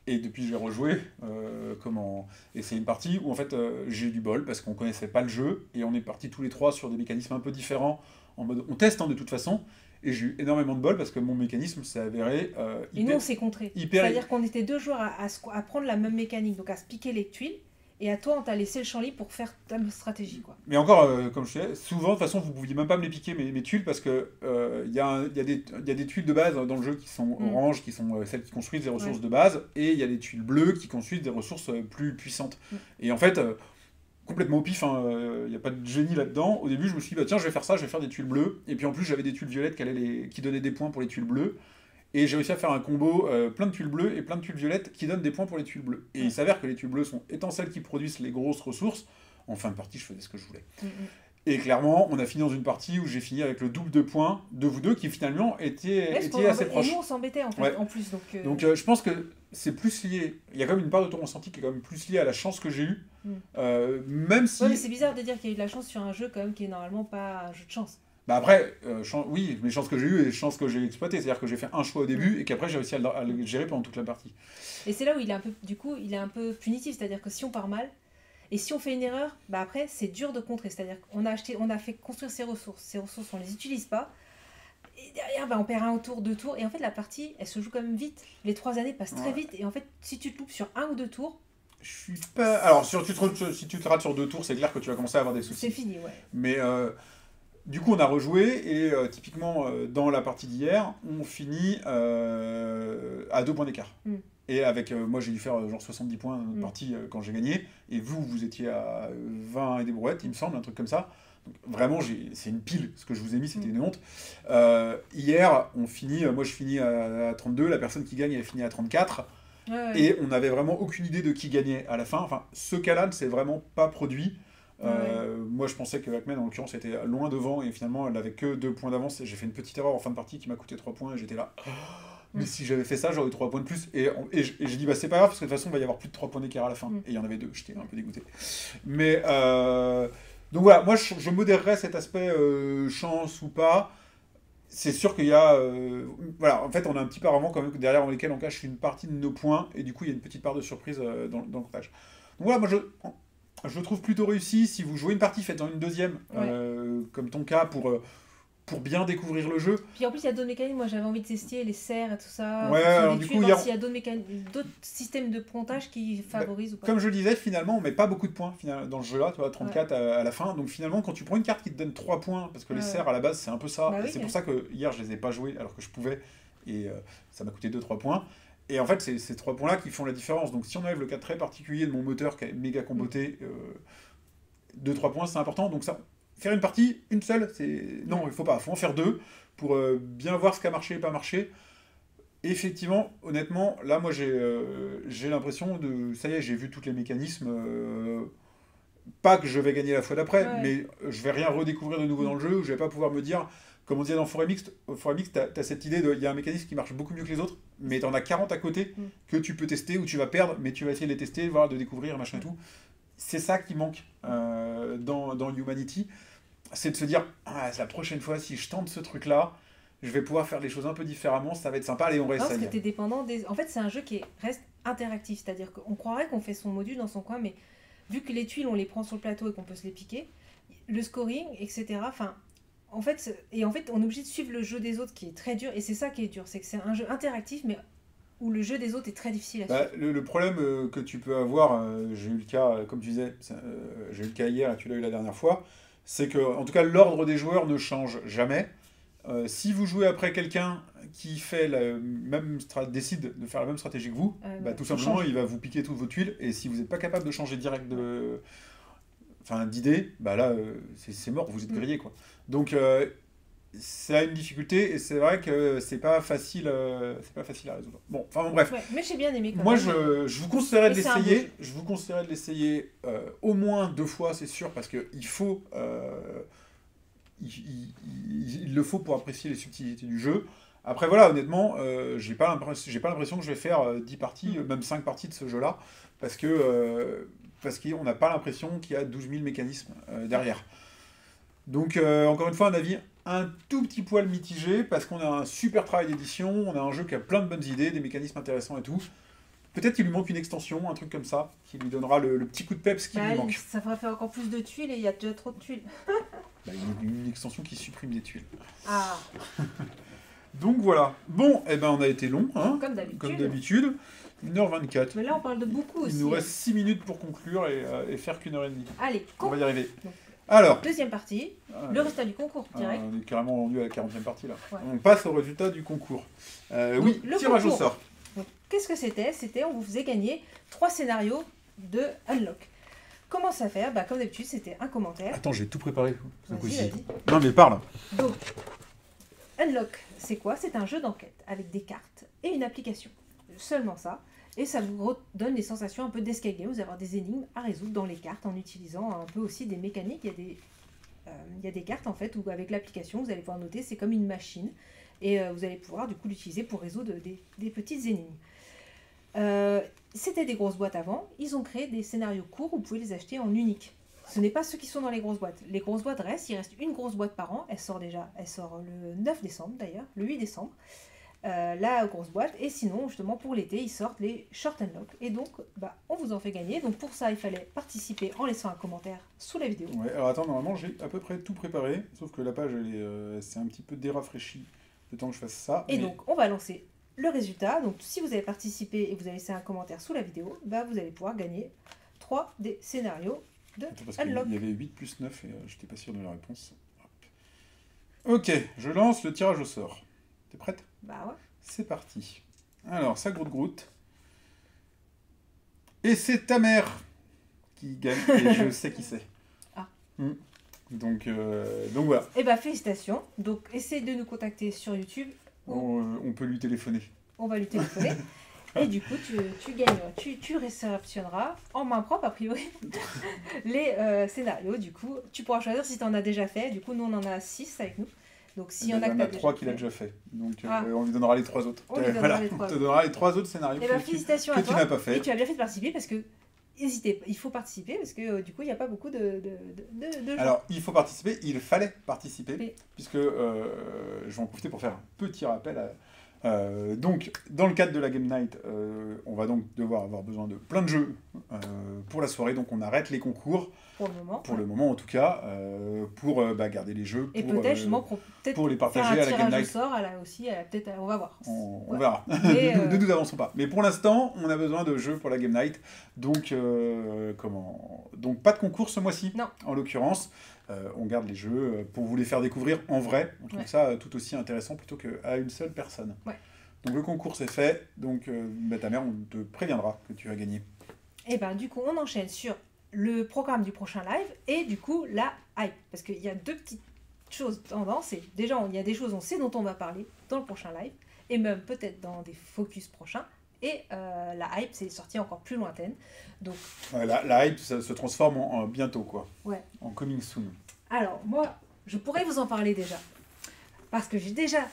S2: Et depuis, j'ai rejoué. Et c'est une partie où, en fait, j'ai eu du bol, parce qu'on connaissait pas le jeu, et on est partis tous les trois sur des mécanismes un peu différents, en mode, on teste de toute façon. Et j'ai eu énormément de bol parce que mon mécanisme s'est avéré
S1: et nous, on s'est contré. C'est-à-dire qu'on était 2 joueurs à prendre la même mécanique, donc à se piquer les tuiles. Et à toi, on t'a laissé le champ libre pour faire ta stratégie, quoi.
S2: Mais encore, comme je disais, souvent, de toute façon, vous pouviez même pas me les piquer, mes tuiles, parce que il y a des tuiles de base dans le jeu qui sont oranges, qui sont celles qui construisent des ressources de base, et il y a des tuiles bleues qui construisent des ressources plus puissantes. Et en fait, complètement au pif, il n'y a pas de génie là-dedans. Au début, je me suis dit, bah, tiens, je vais faire ça, je vais faire des tuiles bleues. Et puis en plus, j'avais des tuiles violettes qui donnaient des points pour les tuiles bleues. Et j'ai réussi à faire un combo plein de tuiles bleues et plein de tuiles violettes qui donnent des points pour les tuiles bleues. Et il s'avère que les tuiles bleues étant celles qui produisent les grosses ressources, en fin de partie, je faisais ce que je voulais. Et clairement, on a fini dans une partie où j'ai fini avec le double de points de vous deux qui finalement étaient assez proches.
S1: Et nous, on s'embêtait en fait, en plus.
S2: Donc je pense que c'est plus lié. Il y a quand même une part de ton ressenti qui est quand même plus liée à la chance que j'ai eue. Même si.
S1: Ouais, mais c'est bizarre de dire qu'il y a eu de la chance sur un jeu quand même qui est normalement pas un jeu de chance.
S2: Bah après, oui, les chances que j'ai eues et les chances que j'ai exploitées. C'est-à-dire que j'ai fait un choix au début et qu'après j'ai réussi à le gérer pendant toute la partie.
S1: Et c'est là où il est un peu punitif. C'est-à-dire que si on part mal, et si on fait une erreur, bah après c'est dur de contrer. C'est-à-dire qu'on a fait construire ses ressources. Ces ressources, on les utilise pas. Et derrière, bah, on perd un tour, 2 tours. Et en fait, la partie, elle se joue quand même vite. Les 3 années passent très vite. Et en fait, si tu te loupes sur 1 ou 2 tours...
S2: Je suis pas... Alors, si tu te rates sur 2 tours, c'est clair que tu vas commencer à avoir des soucis.
S1: C'est fini, ouais.
S2: Mais du coup, on a rejoué. Et typiquement, dans la partie d'hier, on finit à 2 points d'écart. Et avec, moi j'ai dû faire genre 70 points de partie quand j'ai gagné, et vous étiez à 20 et des brouettes, il me semble, un truc comme ça. Donc, vraiment, c'est une pile, ce que je vous ai mis, c'était une honte. Hier, moi je finis à 32, la personne qui gagne, elle finit à 34, et on n'avait vraiment aucune idée de qui gagnait à la fin. Enfin, ce cas-là ne s'est vraiment pas produit. Moi je pensais que Hackman en l'occurrence était loin devant, et finalement elle n'avait que 2 points d'avance, et j'ai fait une petite erreur en fin de partie qui m'a coûté 3 points, et j'étais là... Mais si j'avais fait ça, j'aurais eu 3 points de plus. Et j'ai dit, bah c'est pas grave, parce que de toute façon, il va y avoir plus de 3 points d'écart à la fin. Et il y en avait 2, j'étais un peu dégoûté. Mais, donc voilà, moi je modérerais cet aspect chance ou pas. C'est sûr qu'il y a... voilà, en fait, on a un petit paravent quand même derrière lesquels on cache une partie de nos points. Et du coup, il y a une petite part de surprise dans le comptage. Donc voilà, moi je le trouve plutôt réussi. Si vous jouez une partie, faites-en une deuxième, comme ton cas, pour bien découvrir le jeu.
S1: Puis en plus, il y a d'autres mécanismes. Moi, j'avais envie de tester les serres et tout ça.
S2: Ouais, alors du coup,
S1: s'il y a d'autres systèmes de pointage qui favorisent ou pas.
S2: Comme je le disais, finalement, on met pas beaucoup de points dans ce jeu-là, tu vois, 34 à la fin. Donc finalement, quand tu prends une carte qui te donne 3 points, parce que les serres, à la base, c'est un peu ça.
S1: Bah,
S2: c'est pour ça que hier, je les ai pas joués alors que je pouvais. Et ça m'a coûté 2-3 points. Et en fait, c'est ces 3 points-là qui font la différence. Donc si on enlève le cas très particulier de mon moteur qui est méga comboté, 2-3 points, c'est important. Donc ça... Faire une partie, une seule, non, il faut pas. Il faut en faire 2 pour bien voir ce qui a marché et pas marché. Et effectivement, honnêtement, là, moi, j'ai l'impression de... Ça y est, j'ai vu tous les mécanismes. Pas que je vais gagner la fois d'après, mais je vais rien redécouvrir de nouveau dans le jeu. Je vais pas pouvoir me dire, comme on disait dans Forêt Mixte, t'as cette idée de... Il y a un mécanisme qui marche beaucoup mieux que les autres, mais t'en as 40 à côté que tu peux tester ou tu vas perdre, mais tu vas essayer de les tester, voir, de découvrir, machin et tout. C'est ça qui manque dans Humanity. C'est de se dire, la prochaine fois, si je tente ce truc-là, je vais pouvoir faire les choses un peu différemment, ça va être sympa, allez, on réessaye.
S1: Parce que t'es dépendant des... En fait, c'est un jeu qui reste interactif, c'est-à-dire qu'on croirait qu'on fait son module dans son coin, mais vu que les tuiles, on les prend sur le plateau et qu'on peut se les piquer, le scoring, etc., enfin, en fait, on est obligé de suivre le jeu des autres qui est très dur, et c'est ça qui est dur, c'est que c'est un jeu interactif, mais où le jeu des autres est très difficile à suivre.
S2: Le problème que tu peux avoir, j'ai eu le cas, comme tu disais, j'ai eu le cas hier, tu l'as eu la dernière fois, c'est que, en tout cas, l'ordre des joueurs ne change jamais. Si vous jouez après quelqu'un qui fait décide de faire la même stratégie que vous, tout simplement, il va vous piquer toutes vos tuiles, et si vous n'êtes pas capable de changer direct d'idée, là, c'est mort, vous êtes grillé, quoi. Donc, c'est une difficulté, et c'est vrai que c'est pas facile à résoudre. Bon, bref.
S1: Ouais, mais j'ai bien aimé quand
S2: Moi,
S1: même.
S2: je vous conseillerais de l'essayer. Je vous conseillerais de l'essayer au moins 2 fois, c'est sûr, parce que il faut... il le faut pour apprécier les subtilités du jeu. Après, voilà, honnêtement, j'ai pas l'impression que je vais faire 10 parties, même 5 parties de ce jeu-là, parce qu'on n'a pas l'impression qu'il y a 12 000 mécanismes derrière. Donc, encore une fois, un avis un tout petit poil mitigé, parce qu'on a un super travail d'édition, on a un jeu qui a plein de bonnes idées, des mécanismes intéressants et tout. Peut-être qu'il lui manque une extension, un truc comme ça, qui lui donnera le petit coup de peps qui lui manque.
S1: Ça fera faire encore plus de tuiles, et il y a déjà trop de tuiles.
S2: Une extension qui supprime des tuiles.
S1: Ah.
S2: Donc voilà. Bon, on a été long, hein,
S1: Comme d'habitude.
S2: Comme d'habitude. 1h24.
S1: Mais là, on parle de beaucoup aussi.
S2: Il nous reste 6 minutes pour conclure et faire qu'une heure et demie.
S1: Allez,
S2: on va y arriver.
S1: Donc,
S2: alors,
S1: deuxième partie, le résultat du concours, direct.
S2: On est carrément rendu à la 40e partie là.
S1: Ouais.
S2: On passe au résultat du concours. Oui,
S1: le
S2: tirage
S1: concours.
S2: au sort.
S1: Qu'est-ce que c'était? C'était, on vous faisait gagner 3 scénarios de Unlock. Comment ça faire? Comme d'habitude, c'était un commentaire.
S2: Attends, j'ai tout préparé.
S1: Vas-y.
S2: Non mais parle.
S1: Donc, Unlock, c'est quoi? C'est un jeu d'enquête avec des cartes et une application. Seulement ça. Et ça vous donne des sensations un peu d'escape game. Vous allez avoir des énigmes à résoudre dans les cartes en utilisant un peu aussi des mécaniques. Il y a des cartes en fait où avec l'application, vous allez pouvoir noter, c'est comme une machine. Et vous allez pouvoir du coup l'utiliser pour résoudre des petites énigmes. C'était des grosses boîtes avant. Ils ont créé des scénarios courts où vous pouvez les acheter en unique. Ce n'est pas ceux qui sont dans les grosses boîtes. Les grosses boîtes restent. Il reste une grosse boîte par an. Elle sort le 9 décembre d'ailleurs, le 8 décembre. La grosse boîte. Et sinon, justement, pour l'été, ils sortent les Short Unlock. Et donc, on vous en fait gagner. Donc pour ça, il fallait participer en laissant un commentaire sous la vidéo.
S2: Ouais, alors attends, normalement, j'ai à peu près tout préparé. Sauf que la page, elle s'est un petit peu dérafraîchie le temps que je fasse ça.
S1: Et donc, on va lancer le résultat. Donc si vous avez participé et vous avez laissé un commentaire sous la vidéo, vous allez pouvoir gagner 3 des scénarios de Unlock.
S2: Il y avait 8 plus 9 et je n'étais pas sûr de la réponse. Hop. Ok, je lance le tirage au sort. T'es prête?
S1: Ouais.
S2: C'est parti. Alors, ça groute. Et c'est ta mère qui gagne, et je sais qui c'est.
S1: Ah.
S2: Donc voilà.
S1: Et félicitations. Donc essayez de nous contacter sur YouTube.
S2: On peut lui téléphoner.
S1: On va lui téléphoner. Et du coup, tu gagneras, tu réceptionneras en main propre, a priori, les scénarios. Du coup, tu pourras choisir si tu en as déjà fait. Du coup, nous, on en a 6 avec nous. Donc, s'il y en a que tu as
S2: 3 qu'il a déjà fait. Donc, on lui donnera les 3 autres.
S1: On lui donnera les 3
S2: autres. On te donnera les 3 autres scénarios
S1: félicitations
S2: que
S1: à toi.
S2: tu n'as pas fait.
S1: Et tu as bien fait de participer parce que, n'hésitez pas, il faut participer parce que du coup, il n'y a pas beaucoup de jeux.
S2: Alors, il faut participer, il fallait participer, puisque je vais en profiter pour faire un petit rappel donc, dans le cadre de la Game Night, on va donc devoir avoir besoin de plein de jeux pour la soirée. Donc, on arrête les concours. Pour le moment, en tout cas, pour garder les jeux.
S1: Et peut-être justement
S2: pour les partager à la Game Night.
S1: Sort, aussi, peut-être, on va voir.
S2: On verra. Ne nous avançons pas. Mais pour l'instant, on a besoin de jeux pour la Game Night. Donc, donc pas de concours ce mois-ci, en l'occurrence. On garde les jeux pour vous les faire découvrir en vrai. On trouve ça tout aussi intéressant plutôt qu'à une seule personne.
S1: Ouais.
S2: Donc le concours c'est fait. Donc ta mère, on te préviendra que tu as gagné.
S1: Et du coup, on enchaîne sur le programme du prochain live et du coup la hype. Parce qu'il y a 2 petites choses tendances. Déjà, il y a des choses, on sait dont on va parler dans le prochain live et même peut-être dans des focus prochains. Et la hype, c'est sorti encore plus lointaine. Donc,
S2: la hype, ça se transforme en bientôt, quoi.
S1: Ouais.
S2: En coming soon.
S1: Alors, moi, je pourrais vous en parler déjà. Parce que j'ai déjà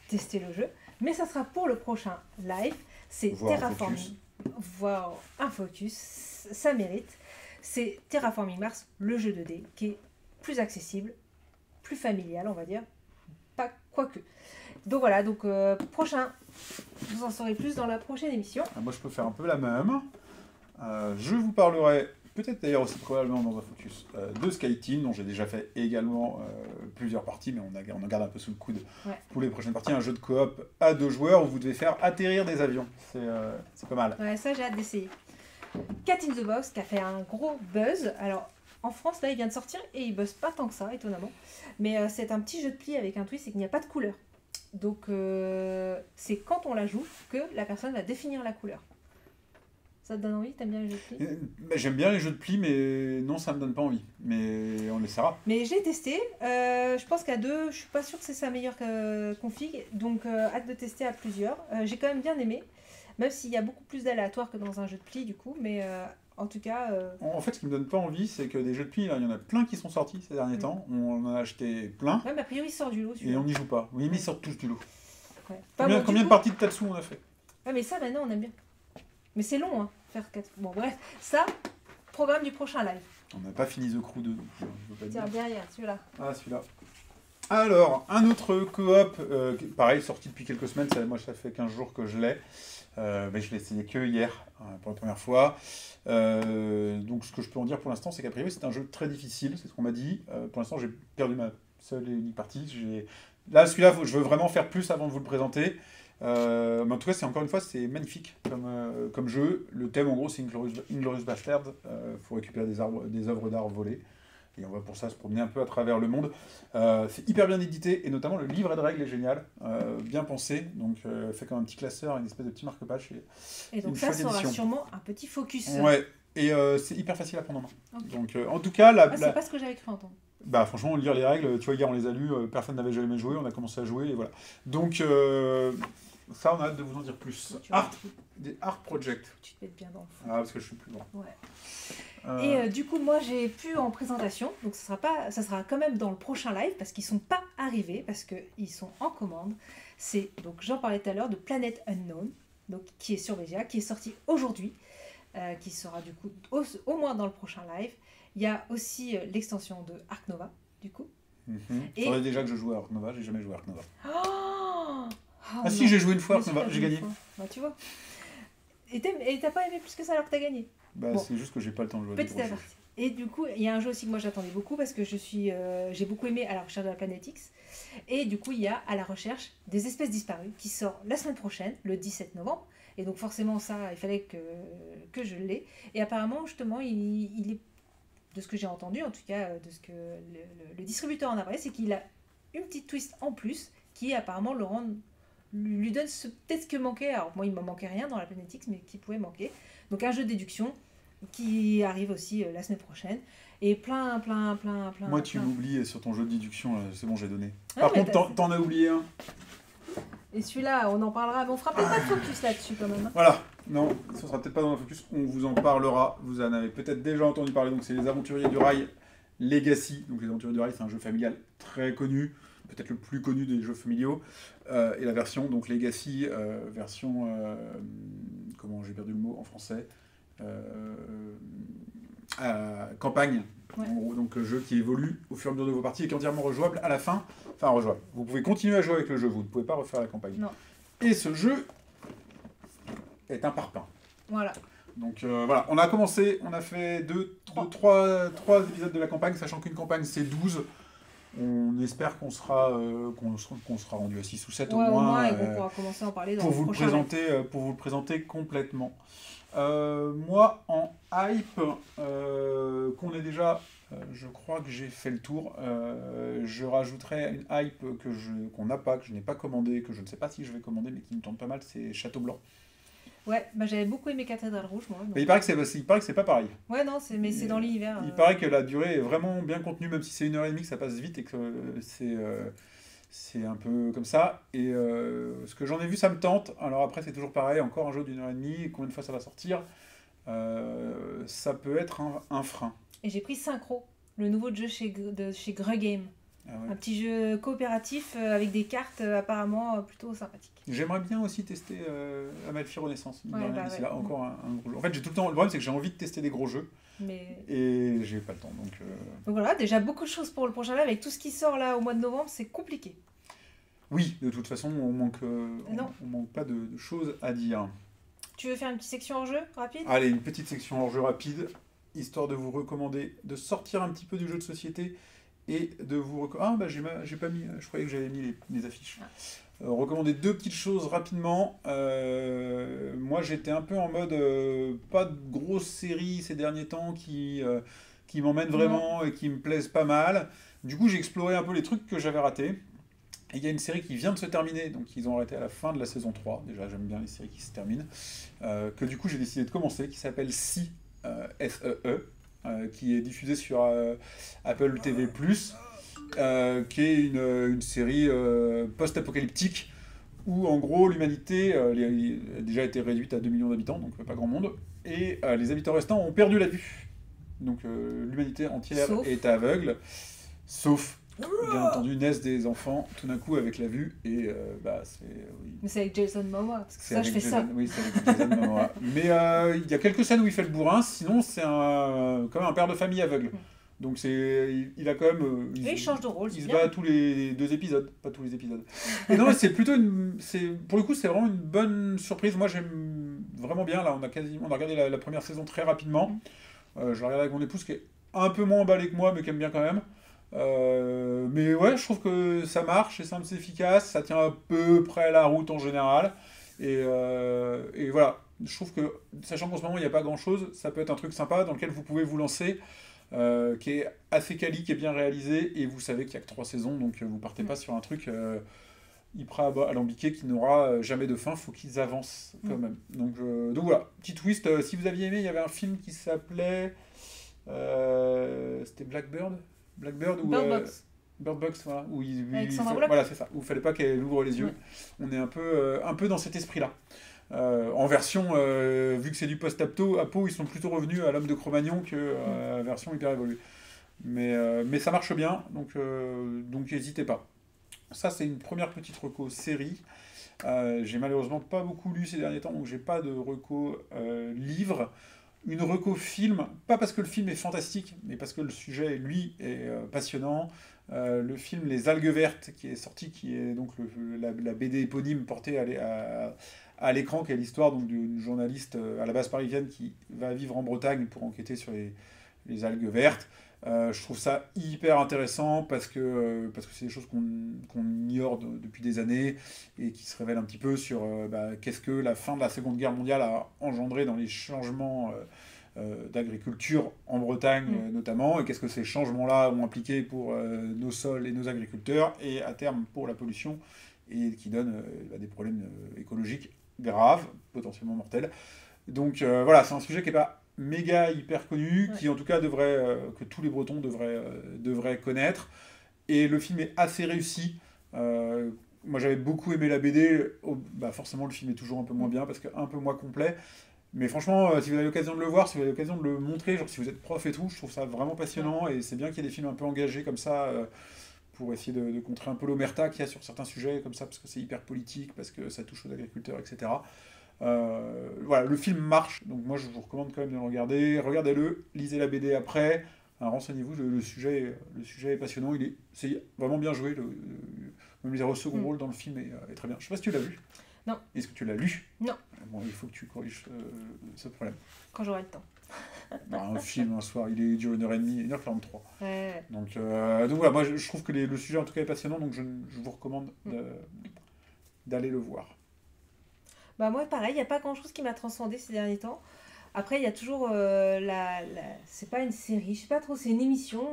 S1: testé le jeu. Mais ça sera pour le prochain live. C'est Terraforming. Voire un focus. Ça mérite. C'est Terraforming Mars, le jeu 2D, qui est plus accessible, plus familial, on va dire. Pas quoique. Donc voilà, prochain, vous en saurez plus dans la prochaine émission.
S2: Moi, je peux faire un peu la même. Je vous parlerai, peut-être d'ailleurs aussi probablement dans un focus, de SkyTeam, dont j'ai déjà fait également plusieurs parties, mais on en garde un peu sous le coude pour les prochaines parties. Un jeu de coop à 2 joueurs où vous devez faire atterrir des avions. C'est pas mal.
S1: Ouais, ça j'ai hâte d'essayer. Cat in the Box qui a fait un gros buzz. Alors, en France, là, il vient de sortir et il buzz pas tant que ça, étonnamment. Mais c'est un petit jeu de pli avec un twist, c'est qu'il n'y a pas de couleur. Donc, c'est quand on la joue que la personne va définir la couleur. Ça te donne envie? T'aimes bien les jeux de pli?
S2: J'aime bien les jeux de pli, mais non, ça me donne pas envie. Mais on essaiera.
S1: Mais j'ai testé. Je pense qu'à 2, je suis pas sûre que c'est sa meilleure config. Donc, hâte de tester à plusieurs. J'ai quand même bien aimé. Même s'il y a beaucoup plus d'aléatoires que dans un jeu de pli, du coup. Mais en tout cas...
S2: En fait, ce qui me donne pas envie, c'est que des jeux de pli, là, il y en a plein qui sont sortis ces derniers temps. On en a acheté plein.
S1: Ouais, mais a priori, il sort du lot.
S2: Et on n'y joue pas. Oui, mais ils sortent tous du lot.
S1: Ouais.
S2: Combien de parties de Tatsu on a fait?
S1: Ouais, mais ça, maintenant, on aime bien. Mais c'est long, hein, faire 4... Bon, bref. Ça, programme du prochain live.
S2: On n'a pas fini The Crew 2, donc je veux pas
S1: dire. Tiens, derrière, celui-là.
S2: Ah, celui-là. Alors, un autre coop, pareil, sorti depuis quelques semaines. Moi, ça fait 15 jours que je l'ai. Mais je l'ai essayé que hier, pour la première fois. Donc, ce que je peux en dire pour l'instant, c'est qu'a priori, c'est un jeu très difficile. C'est ce qu'on m'a dit. Pour l'instant, j'ai perdu ma seule et unique partie. Là, celui-là, je veux vraiment faire plus avant de vous le présenter. Mais en tout cas, encore une fois, c'est magnifique comme jeu. Le thème, en gros, c'est Inglourious Basterds. Faut récupérer des œuvres d'art volées. Et on va pour ça se promener un peu à travers le monde. C'est hyper bien édité, et notamment le livret de règles est génial, bien pensé. Donc, fait comme un petit classeur, une espèce de petit marque-page.
S1: Et donc ça sera sûrement un petit focus.
S2: Ouais, et c'est hyper facile à prendre en main.
S1: Okay.
S2: Donc, en tout cas,
S1: c'est pas ce que j'avais cru entendre.
S2: Bah franchement, lire les règles, tu vois, hier on les a lues, personne n'avait jamais joué, on a commencé à jouer, et voilà. Donc, ça, on a hâte de vous en dire plus. Des art projects.
S1: Tu te mets bien dans le fond.
S2: Ah, parce que je suis plus grand.
S1: Ouais. Et du coup, moi, j'ai pu en présentation, donc ça sera quand même dans le prochain live, parce qu'ils sont pas arrivés, parce qu'ils sont en commande. C'est, donc j'en parlais tout à l'heure, de Planet Unknown, donc, qui est sur BGA, qui est sorti aujourd'hui, qui sera du coup au moins dans le prochain live. Il y a aussi l'extension de Ark Nova, du coup.
S2: Il faudrait déjà que je joue à Ark Nova, j'ai jamais joué à Ark Nova.
S1: Oh,
S2: si, j'ai joué une fois à Ark Nova, j'ai gagné.
S1: Bah, tu vois. Et t'as pas aimé plus que ça alors que t'as gagné?
S2: Bah, bon. C'est juste que j'ai pas le temps de jouer.
S1: Petit à petit. Et du coup, il y a un jeu aussi que moi j'attendais beaucoup parce que j'ai beaucoup aimé À la recherche de la planète X. Et du coup, il y a À la recherche des espèces disparues qui sort la semaine prochaine, le 17 novembre. Et donc forcément, ça, il fallait que je l'ai. Et apparemment, justement, il est, de ce que j'ai entendu, en tout cas, de ce que le distributeur en a parlé, c'est qu'il a une petite twist en plus qui apparemment lui donne peut-être ce que manquait. Alors moi, il ne me manquait rien dans la planète X, mais qui pouvait manquer. Donc un jeu de déduction qui arrive aussi la semaine prochaine. Et plein.
S2: Moi, tu m'oublies sur ton jeu de déduction, c'est bon, j'ai donné. Par contre, t'en as oublié un.
S1: Et celui-là, on en parlera, mais on fera peut-être pas de focus là-dessus quand même.
S2: Voilà, non, ce sera peut-être pas dans le focus, on vous en parlera. Vous en avez peut-être déjà entendu parler, donc c'est Les Aventuriers du Rail Legacy. Donc Les Aventuriers du Rail, c'est un jeu familial très connu, peut-être le plus connu des jeux familiaux. Et la version, donc Legacy, version, comment j'ai perdu le mot en français, campagne. Ouais. En gros, donc jeu qui évolue au fur et à mesure de vos parties et qui est entièrement rejouable à la fin. Enfin, rejouable. Vous pouvez continuer à jouer avec le jeu, vous ne pouvez pas refaire la campagne.
S1: Non.
S2: Et ce jeu est un parpaing.
S1: Voilà.
S2: Donc voilà, on a commencé, on a fait trois épisodes de la campagne, sachant qu'une campagne c'est 12. On espère qu'on sera rendu à 6 ou 7 au moins.
S1: Et qu'on pourra commencer à en parler dans
S2: pour vous le présenter complètement. Moi, en hype, qu'on est déjà, je crois que j'ai fait le tour. Je rajouterai une hype qu'on n'a pas, que je n'ai pas commandé, que je ne sais pas si je vais commander, mais qui me tente pas mal, c'est Château Blanc.
S1: Ouais, bah j'avais beaucoup aimé Cathédrale Rouge, moi. Donc...
S2: Mais il paraît que c'est pas pareil.
S1: Ouais, non, c'est dans l'univers.
S2: Il paraît que la durée est vraiment bien contenue, même si c'est 1h30, que ça passe vite et que c'est un peu comme ça. Et ce que j'en ai vu, ça me tente. Alors après, c'est toujours pareil, encore un jeu d'1h30, combien de fois ça va sortir, ça peut être un frein.
S1: Et j'ai pris Synchro, le nouveau jeu chez Greux Game. Ah ouais. Un petit jeu coopératif avec des cartes apparemment plutôt sympathiques.
S2: J'aimerais bien aussi tester Amalfi Renaissance.
S1: Ouais,
S2: là, encore un gros jeu. En fait, j'ai tout le temps. Le problème, c'est que j'ai envie de tester des gros jeux. Et j'ai pas le temps. Donc
S1: voilà, déjà beaucoup de choses pour le prochain live. Avec tout ce qui sort là au mois de novembre, c'est compliqué.
S2: Oui, de toute façon, on manque pas de choses à dire.
S1: Tu veux faire une petite section hors jeu rapide ?
S2: Allez, une petite section hors jeu rapide, histoire de vous recommander de sortir un petit peu du jeu de société. Et de vous recommander... Ah, bah j'ai pas mis... Je croyais que j'avais mis les affiches. Recommander 2 petites choses rapidement. Moi, j'étais un peu en mode... pas de grosses séries ces derniers temps qui m'emmènent vraiment et qui me plaisent pas mal. Du coup, j'ai exploré un peu les trucs que j'avais ratés. Et il y a une série qui vient de se terminer. Donc, ils ont arrêté à la fin de la saison 3. Déjà, j'aime bien les séries qui se terminent. Que du coup, j'ai décidé de commencer. Qui s'appelle SEE. S-E-E. Qui est diffusée sur Apple TV+, qui est une série post-apocalyptique où en gros l'humanité a déjà été réduite à 2 millions d'habitants, donc pas grand monde, et les habitants restants ont perdu la vue. Donc l'humanité entière est aveugle, sauf bien entendu naissent des enfants tout d'un coup avec la vue, et c'est... Oui.
S1: Mais c'est avec Jason Momoa, parce que ça je fais ça.
S2: Oui, c'est avec Jason Momoa. Mais il y a quelques scènes où il fait le bourrin, sinon c'est quand même un père de famille aveugle. Donc il a quand même...
S1: il change de rôle,
S2: il se bat tous les 2 épisodes, pas tous les épisodes. Et non, c'est plutôt pour le coup, c'est vraiment une bonne surprise. Moi, j'aime vraiment bien. Là, on a regardé la première saison très rapidement. Je l'ai regardé avec mon épouse qui est un peu moins emballée que moi, mais qui aime bien quand même. Mais ouais, je trouve que ça marche, c'est simple, c'est efficace, ça tient à peu près la route en général. Et voilà, je trouve que, sachant qu'en ce moment il n'y a pas grand-chose, ça peut être un truc sympa dans lequel vous pouvez vous lancer, qui est assez quali, qui est bien réalisé, et vous savez qu'il n'y a que 3 saisons, donc vous partez pas sur un truc hyper alambiqué qui n'aura jamais de fin, faut qu'ils avancent quand même. Donc voilà, petit twist, si vous aviez aimé, il y avait un film qui s'appelait... c'était Blackbird ou
S1: Bird Box.
S2: Bird Box, voilà, où
S1: Avec Sandra Bullock.
S2: voilà, c'est ça, où il fallait pas qu'elle ouvre les yeux.
S1: Ouais.
S2: On est un peu dans cet esprit-là. En version, vu que c'est du post-apo, ils sont plutôt revenus à l'homme de Cro-Magnon que version hyper évoluée. Mais ça marche bien, donc n'hésitez pas. Ça, c'est une première petite reco série. J'ai malheureusement pas beaucoup lu ces derniers temps, donc j'ai pas de reco livre. Une reco film, pas parce que le film est fantastique, mais parce que le sujet, lui, est passionnant. Le film Les Algues Vertes, qui est sorti, qui est donc la BD éponyme portée à l'écran, qui est l'histoire donc d'une journaliste à la base parisienne qui va vivre en Bretagne pour enquêter sur les algues vertes. Je trouve ça hyper intéressant parce que c'est des choses qu'on ignore depuis des années et qui se révèlent un petit peu sur qu'est-ce que la fin de la Seconde Guerre mondiale a engendré dans les changements d'agriculture en Bretagne notamment, et qu'est-ce que ces changements-là ont impliqué pour nos sols et nos agriculteurs, et à terme pour la pollution, et qui donne des problèmes écologiques graves, potentiellement mortels. Donc voilà, c'est un sujet qui n'est pas méga hyper connu, qui en tout cas que tous les Bretons devraient connaître. Et le film est assez réussi. Moi j'avais beaucoup aimé la BD, forcément le film est toujours un peu moins bien parce qu'un peu moins complet. Mais franchement, si vous avez l'occasion de le voir, si vous avez l'occasion de le montrer, genre si vous êtes prof et tout, je trouve ça vraiment passionnant, et c'est bien qu'il y ait des films un peu engagés comme ça pour essayer de contrer un peu l'omerta qu'il y a sur certains sujets comme ça, parce que c'est hyper politique, parce que ça touche aux agriculteurs, etc. Voilà, le film marche, donc moi je vous recommande quand même de le regarder. Regardez-le, lisez la BD après, renseignez-vous, le sujet est passionnant, c'est vraiment bien joué, même les second rôle dans le film est très bien. Je sais pas si tu l'as vu.
S1: Non.
S2: Est-ce que tu l'as lu?
S1: Non.
S2: Bon, il faut que tu corriges ce problème.
S1: Quand j'aurai le temps.
S2: Un film un soir, il dure 1h30, 1h43.
S1: Ouais.
S2: Donc voilà, moi je trouve que le sujet en tout cas est passionnant, donc je vous recommande d'aller le voir.
S1: Bah moi pareil, il n'y a pas grand chose qui m'a transcendé ces derniers temps. Après il y a toujours c'est pas une série, je sais pas trop, c'est une émission,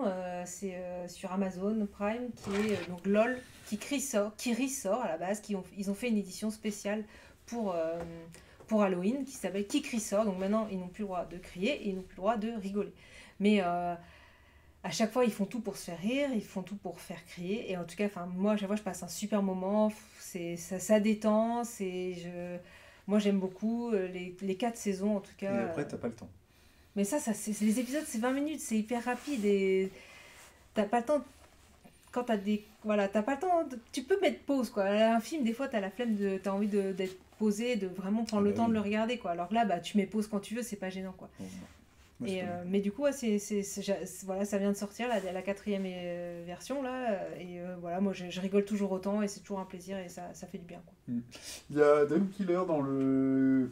S1: c'est sur Amazon Prime, qui est donc LOL, qui ressort à la base, ils ont fait une édition spéciale pour Halloween qui s'appelle Qui crie sort. Donc maintenant ils n'ont plus le droit de crier et ils n'ont plus le droit de rigoler. Mais à chaque fois ils font tout pour se faire rire, ils font tout pour faire crier. Et en tout cas, moi à chaque fois je passe un super moment, ça détend, moi j'aime beaucoup les 4 saisons en tout cas.
S2: Et après t'as pas le temps.
S1: Mais les épisodes c'est 20 minutes, c'est hyper rapide et t'as pas le temps. Quand t'as t'as pas le temps, tu peux mettre pause quoi. Un film, des fois t'as la flemme t'as envie d'être posé, de vraiment prendre le temps de le regarder quoi. Alors que là, tu mets pause quand tu veux, c'est pas gênant quoi. Mais du coup, voilà, ça vient de sortir la 4e version là, et voilà, moi je rigole toujours autant et c'est toujours un plaisir et ça fait du bien quoi.
S2: Il y a Dame Killer dans le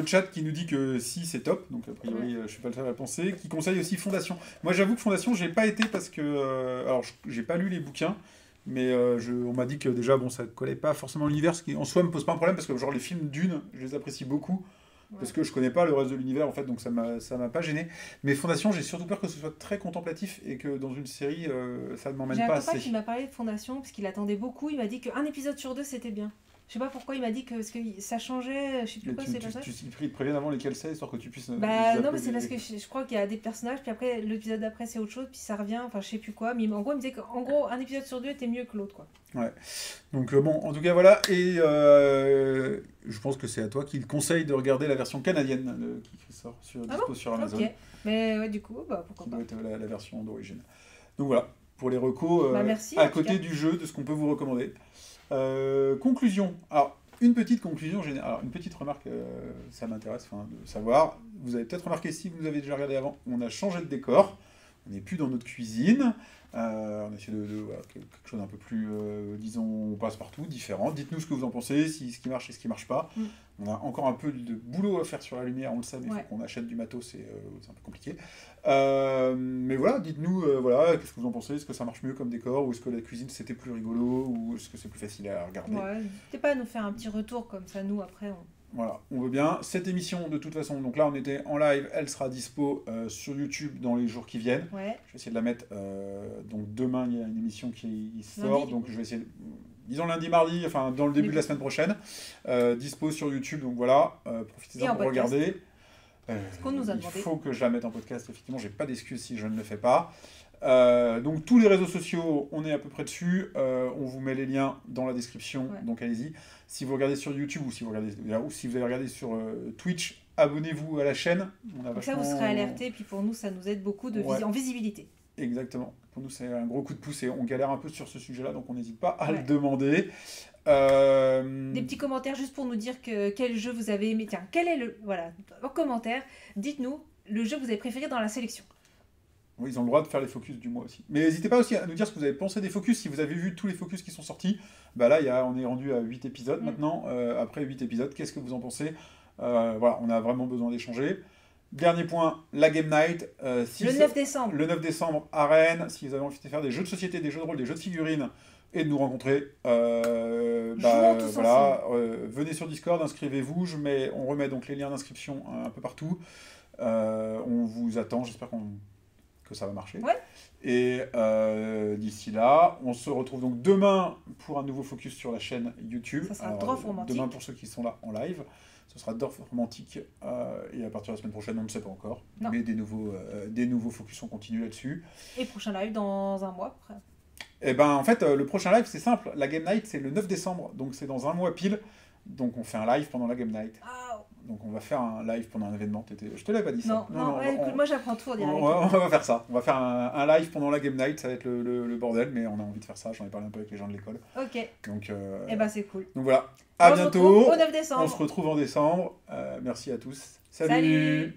S2: chat qui nous dit que si c'est top, donc a priori je suis pas le seul à penser, qui conseille aussi Fondation. Moi j'avoue que Fondation j'ai pas été parce que alors j'ai pas lu les bouquins, mais on m'a dit que déjà bon ça collait pas forcément à l'univers, ce qui en soi me pose pas un problème parce que genre les films Dune je les apprécie beaucoup parce que je connais pas le reste de l'univers en fait, donc ça m'a pas gêné. Mais Fondation, j'ai surtout peur que ce soit très contemplatif et que dans une série ça ne m'emmène pas assez.
S1: J'ai un copain qui m'a parlé de Fondation parce qu'il attendait beaucoup, il m'a dit qu'un épisode sur 2 c'était bien. Je sais pas pourquoi il m'a dit que ça changeait, je sais plus quoi, c'est pas ça.
S2: Ils te préviennent avant lesquels c'est, histoire que tu puisses...
S1: non, mais c'est parce que je crois qu'il y a des personnages, puis après, l'épisode d'après c'est autre chose, puis ça revient, enfin je sais plus quoi, mais en gros il me disait qu'en gros, un épisode sur 2 était mieux que l'autre, quoi.
S2: Ouais, donc bon, en tout cas voilà, et je pense que c'est à toi qu'il conseille de regarder la version canadienne qui sort sur Amazon.
S1: Ok, mais ouais, du coup, pourquoi pas.
S2: Ça doit être la version d'origine. Donc voilà, pour les recos,
S1: merci,
S2: à côté du jeu, de ce qu'on peut vous recommander. Conclusion. Alors, une petite conclusion générale. Alors, une petite remarque, ça m'intéresse de savoir. Vous avez peut-être remarqué, si vous nous avez déjà regardé avant, on a changé de décor. On n'est plus dans notre cuisine. On essaie quelque chose d'un peu plus, disons, passe-partout, différent. Dites-nous ce que vous en pensez, ce qui marche et ce qui marche pas. On a encore un peu de boulot à faire sur la lumière, on le sait, mais il faut qu'on achète du matos, c'est un peu compliqué. Mais voilà, dites-nous, voilà, qu'est-ce que vous en pensez? Est-ce que ça marche mieux comme décor? Ou est-ce que la cuisine, c'était plus rigolo? Ou est-ce que c'est plus facile à regarder?
S1: Ouais, n'hésitez pas à nous faire un petit retour, comme ça, nous, après,
S2: Voilà, on veut bien. Cette émission, de toute façon, donc là, on était en live, elle sera dispo sur YouTube dans les jours qui viennent.
S1: Ouais.
S2: Je vais essayer de la mettre, donc demain, il y a une émission qui sort,
S1: Lundi.
S2: donc je vais essayer, disons lundi, mardi, enfin, dans le début de la semaine prochaine, dispo sur YouTube, donc voilà, profitez-en pour regarder.
S1: qu'on nous a demandé.
S2: Il faut que je la mette en podcast, effectivement, j'ai pas d'excuse si je ne le fais pas. Donc tous les réseaux sociaux, on est à peu près dessus. On vous met les liens dans la description, donc allez-y. Si vous regardez sur YouTube ou si vous avez regardé sur Twitch, abonnez-vous à la chaîne.
S1: Comme ça, vous serez alertés, puis pour nous, ça nous aide beaucoup en visibilité.
S2: Exactement. Pour nous, c'est un gros coup de pouce et on galère un peu sur ce sujet-là, donc on n'hésite pas à le demander. Des
S1: petits commentaires juste pour nous dire quel jeu vous avez aimé. Tiens, quel est en commentaire, dites-nous le jeu que vous avez préféré dans la sélection.
S2: Oui, ils ont le droit de faire les focus du mois aussi. Mais n'hésitez pas aussi à nous dire ce que vous avez pensé des focus. Si vous avez vu tous les focus qui sont sortis, bah là, on est rendu à 8 épisodes maintenant. Après 8 épisodes, qu'est-ce que vous en pensez? Voilà, on a vraiment besoin d'échanger. Dernier point, la Game Night.
S1: Le 9 décembre.
S2: Le 9 décembre à Rennes. Si vous avez envie de faire des jeux de société, des jeux de rôle, des jeux de figurines et de nous rencontrer, venez sur Discord, inscrivez-vous. On remet donc les liens d'inscription un peu partout. On vous attend, j'espère que ça va marcher.
S1: Ouais.
S2: Et d'ici là, on se retrouve donc demain pour un nouveau focus sur la chaîne YouTube.
S1: Ça sera Dorf Romantique.
S2: Demain pour ceux qui sont là en live. Ce sera Dorf Romantique et à partir de la semaine prochaine, on ne sait pas encore. Non. Mais des nouveaux focus, on continue là-dessus.
S1: Et prochain live dans un mois après.
S2: Et ben en fait, le prochain live, c'est simple. La Game Night, c'est le 9 décembre, donc c'est dans un mois pile. Donc on fait un live pendant la Game Night.
S1: Oh.
S2: Donc on va faire un live pendant un événement. Je te l'avais pas dit ça.
S1: Non, écoute, moi j'apprends tout en direct.
S2: On va faire ça. On va faire un live pendant la Game Night. Ça va être le bordel, mais on a envie de faire ça. J'en ai parlé un peu avec les gens de l'école.
S1: Ok.
S2: Donc,
S1: et ben c'est cool.
S2: Donc voilà. À bientôt.
S1: Au 9 décembre.
S2: On se retrouve en décembre. Merci à tous. Salut.